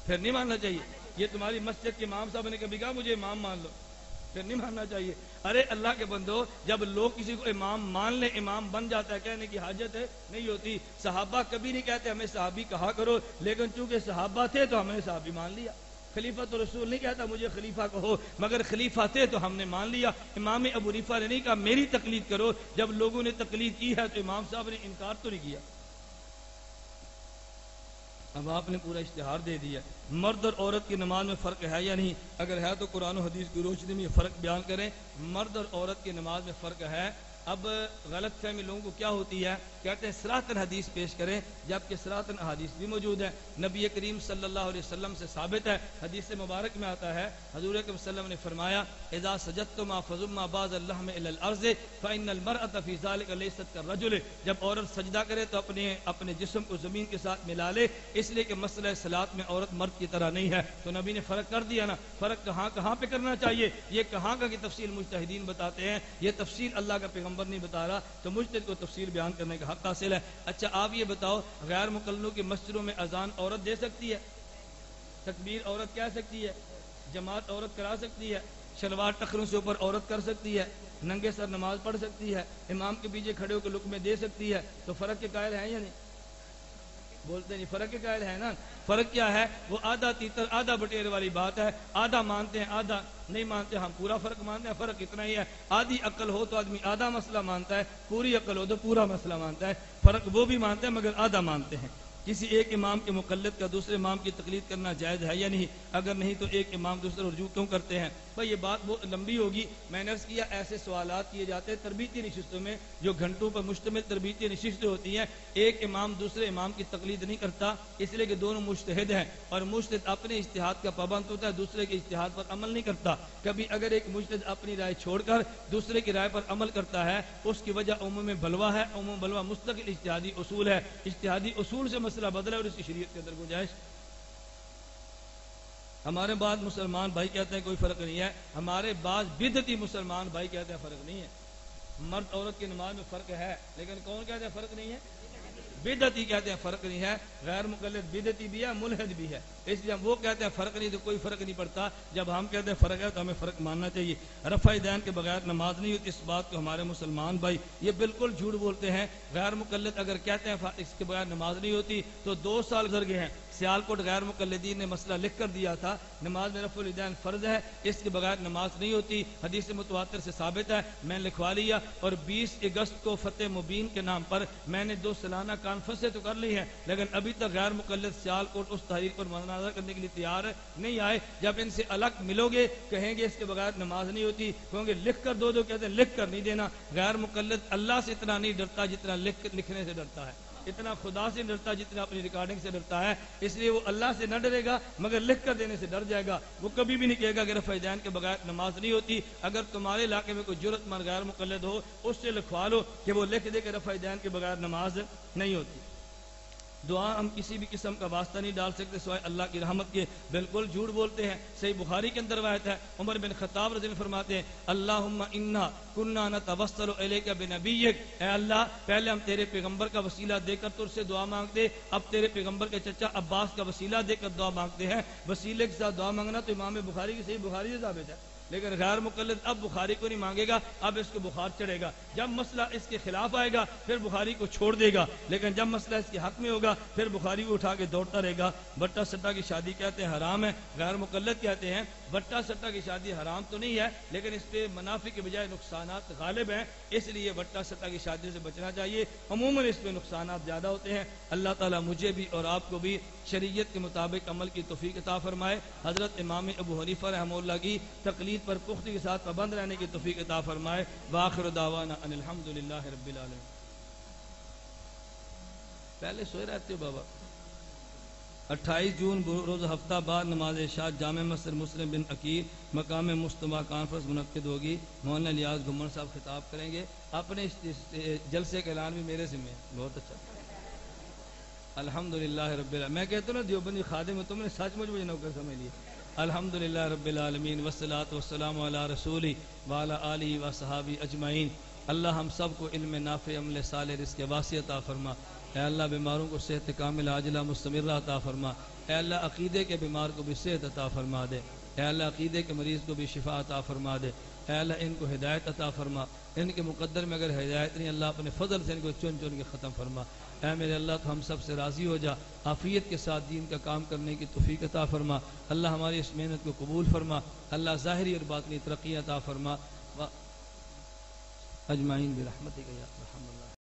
پھر نہیں ماننا چاہیے۔ یہ تمہاری مسجد کے امام صاحب نے کبھی کہا مجھے امام مان لو، پھر نہیں ماننا چاہیے۔ ارے اللہ کے بندو، جب لوگ کسی کو امام مان لیں امام بن جاتا ہے، کہنے کی حاجت ہے نہیں ہوتی۔ صحابہ کبھی نہیں کہتے ہمیں صحابی کہا کرو، لیکن چونکہ صحابہ تھے تو ہم نے صحابی مان لیا۔ خلیفۃ الرسول نہیں کہتا مجھے خلیفہ کہو، مگر خلیفہ تھے تو ہم نے مان لیا۔ امام ابو حنیفہ نے نہیں کہا میری تقلید کرو، جب لوگوں نے تقلید کی ہے تو امام صاحب نے انکار تو نہیں کیا۔ اب آپ نے پورا اشتہار دے دیا. مرد اور عورت کی نماز میں فرق ہے یا نہیں؟ اگر ہے تو قرآن و حدیث کی روشنی میں یہ فرق بیان کریں. مرد اور عورت کی نماز میں فرق ہے. اب غلط فہمی لوگوں کو کیا ہوتی ہے، کہتے ہیں صراحتاً حدیث پیش کریں، جبکہ صراحتاً احادیث بھی موجود ہے. نبی کریم صلی اللہ علیہ وسلم سے ثابت ہے، حدیث مبارک میں آتا ہے، حضور اکرم صلی اللہ علیہ وسلم نے فرمایا اذا سجدتما فضما بعض اللحم الى الارض فان المرأة في ذلك ليست كالرجل. جب عورت سجدہ کرے تو اپنے جسم کو زمین کے ساتھ ملا لے، اس لیے کہ مسئلہ صلاۃ میں عورت مرد کی طرح نہیں ہے. تو نبی نے فرق کر دیا نا. فرق کہاں پہ کرنا چاہیے، یہ کہاں کا کی تفصیل مجتہدین بتاتے ہیں، یہ تفصیل اللہ کا پیغمبر نہیں بتا رہا، تو مجتہد کو تفصیل بیان کرنے کا حق حاصل ہے. اچھا آپ یہ بتاؤ، غیر مقلدوں کی مسجدوں میں اذان عورت دے سکتی ہے؟ تکبیر عورت کہہ سکتی ہے؟ جماعت عورت کرا سکتی ہے؟ شلوار ٹخروں سے اوپر عورت کر سکتی ہے؟ ننگے سر نماز پڑھ سکتی ہے؟ امام کے پیچھے کھڑے ہو کے لقمے دے سکتی ہے؟ تو فرق کے قائل ہیں یا نہیں؟ بولتے نہیں، فرق کے قائل ہے نا. فرق کیا ہے؟ وہ آدھا تیتر آدھا بٹیر والی بات ہے. آدھا مانتے ہیں آدھا نہیں مانتے. ہم پورا فرق مانتے ہیں. فرق اتنا ہی ہے، آدھی عقل ہو تو آدمی آدھا مسئلہ مانتا ہے، پوری عقل ہو تو پورا مسئلہ مانتا ہے. فرق وہ بھی مانتے ہیں مگر آدھا مانتے ہیں. کسی ایک امام کے مقلد کا دوسرے امام کی تقلید کرنا جائز ہے یا نہیں؟ اگر نہیں تو ایک امام دوسرے رجوع کیوں کرتے ہیں؟ بھائی یہ بات بہت لمبی ہوگی. میں نے عرض کیا ایسے سوالات کیے جاتے ہیں تربیتی نشستوں میں، جو گھنٹوں پر مشتمل تربیتی نشستیں ہوتی ہیں. ایک امام دوسرے امام کی تقلید نہیں کرتا، اس لیے کہ دونوں مجتہد ہیں، اور مجتہد اپنے اجتہاد کا پابند ہوتا ہے، دوسرے کے اجتہاد پر عمل نہیں کرتا. کبھی اگر ایک مجتہد اپنی رائے چھوڑ کر دوسرے کی رائے پر عمل کرتا ہے، اس کی وجہ عموم بلوا ہے. عموم بلوا مستقل اجتہادی اصول ہے. اجتہادی اصول سے مسئلہ بدلا اور اس کی شریعت کے اندر گنجائش. ہمارے بعض مسلمان بھائی کہتے ہیں کوئی فرق نہیں ہے، ہمارے بعض بدعتی مسلمان بھائی کہتے ہیں فرق نہیں ہے. مرد عورت کی نماز میں فرق ہے، لیکن کون کہتے ہیں فرق نہیں ہے؟ بدعتی کہتے ہیں فرق نہیں ہے. غیر مقلد بدعتی بھی ہے، ملحد بھی ہے. اس لیے ہم وہ کہتے ہیں فرق نہیں تو کوئی فرق نہیں پڑتا. جب ہم کہتے ہیں فرق ہے تو ہمیں فرق ماننا چاہیے. رفع دین کے بغیر نماز نہیں ہوتی، اس بات کو ہمارے مسلمان بھائی یہ بالکل جھوٹ بولتے ہیں. غیر مقلد اگر کہتے ہیں اس کے بغیر نماز نہیں ہوتی تو 2 سال گزر گئے ہیں. سیالکوٹ غیر مقلدین نے مسئلہ لکھ کر دیا تھا، نماز میں رفع الیدین فرض ہے، اس کے بغیر نماز نہیں ہوتی. حدیث متواتر سے ثابت ہے، میں نے لکھوا لیا. اور 20 اگست کو فتح مبین کے نام پر میں نے 2 سالانہ کانفرنسیں تو کر لی ہیں، لیکن ابھی تک غیر مقلد سیالکوٹ اس تحریر پر مناظرہ کرنے کے لیے تیار نہیں آئے. جب ان سے الگ ملو گے کہیں گے اس کے بغیر نماز نہیں ہوتی، کہیں گے لکھ کر دو کہتے ہیں لکھ کر نہیں دینا. غیر مقلد اللہ سے اتنا نہیں ڈرتا جتنا لکھنے سے ڈرتا ہے، اتنا خدا سے ڈرتا جتنا اپنی ریکارڈنگ سے ڈرتا ہے. اس لیے وہ اللہ سے نہ ڈرے گا مگر لکھ کر دینے سے ڈر جائے گا. وہ کبھی بھی نہیں کہے گا کہ رفع دین کے بغیر نماز نہیں ہوتی. اگر تمہارے علاقے میں کوئی جرت مند غیر مقلد ہو اس سے لکھوا لو کہ وہ لکھ دے کہ رفع دین کے بغیر نماز نہیں ہوتی. دعا ہم کسی بھی قسم کا واسطہ نہیں ڈال سکتے سوائے اللہ کی رحمت کے. بالکل جھوٹ بولتے ہیں. صحیح بخاری کے اندر روایت ہے، عمر بن خطاب رضی اللہ عنہ فرماتے ہیں اللہم انا کنا نتوسل الیک بنبیک، اے اللہ پہلے ہم تیرے پیغمبر کا وسیلہ دے کر تجھ سے دعا مانگتے، اب تیرے پیغمبر کے چچا عباس کا وسیلہ دے کر دعا مانگتے ہیں. وسیلے کے ساتھ دعا مانگنا تو امام بخاری کی صحیح بخاری سے ثابت ہے. لیکن غیر مقلد اب بخاری کو نہیں مانگے گا، اب اس کو بخار چڑھے گا. جب مسئلہ اس کے خلاف آئے گا پھر بخاری کو چھوڑ دے گا، لیکن جب مسئلہ اس کے حق میں ہوگا پھر بخاری کو اٹھا کے دوڑتا رہے گا. بٹا سٹا کی شادی کہتے ہیں حرام ہے، غیر مقلد کہتے ہیں بٹا سٹا کی شادی حرام تو نہیں ہے لیکن اس پہ منافع کے بجائے نقصانات غالب ہیں، اس لیے بٹا سٹا کی شادی سے بچنا چاہیے. عموماً اس پہ نقصانات زیادہ ہوتے ہیں. اللہ تعالیٰ مجھے بھی اور آپ کو بھی شریعت کے مطابق عمل کی توفیق عطا فرمائے. حضرت امام ابو حنیفہ رحمہ اللہ کی تقلید پر پختگی کے ساتھ پابند رہنے کی توفیق عطا فرمائے. وآخر دعوانا ان الحمدللہ رب العالمین. پہلے سوئے رہتے ہو بابا. 28 جون روز ہفتہ بعد نماز عشاء جامع مسجد مسلم بن عقیل مقام مجتمع کانفرنس منعقد ہوگی. مولانا الیاس گھمن صاحب خطاب کریں گے. اپنے جلسے کا اعلان بھی میرے ذمہ ہے. بہت اچھا الحمدللہ رب العالمین. میں کہتا ہوں نا دیوبندی خادم ہے، تم نے سچ مجھ مجھے نوکر سمجھ لیا. الحمدللہ رب العالمین والصلاۃ والسلام علی رسولی وعلی آلہ وصحابہ اجمعین. اللہ ہم سب کو علم نافع عمل صالح رزق واسع عطا فرما. اے اللہ بیماروں کو صحت کامل عاجلہ مستمرہ عطا فرما. اے اللہ عقیدے کے بیمار کو بھی صحت عطا فرما دے. اے اللہ عقیدے کے مریض کو بھی شفا عطا فرما دے. اے اللہ ان کو ہدایت عطا فرما. ان کے مقدر میں اگر ہدایت نہیں اللہ اپنے فضل سے ان کو چن چن کے ختم فرما. اے میرے اللہ تو ہم سب سے راضی ہو جا. عافیت کے ساتھ دین کا کام کرنے کی توفیق عطا فرما. اللہ ہماری اس محنت کو قبول فرما. اللہ ظاہری اور باطنی ترقی عطا فرما. اجمعین برحمتک یا ارحم الراحمین.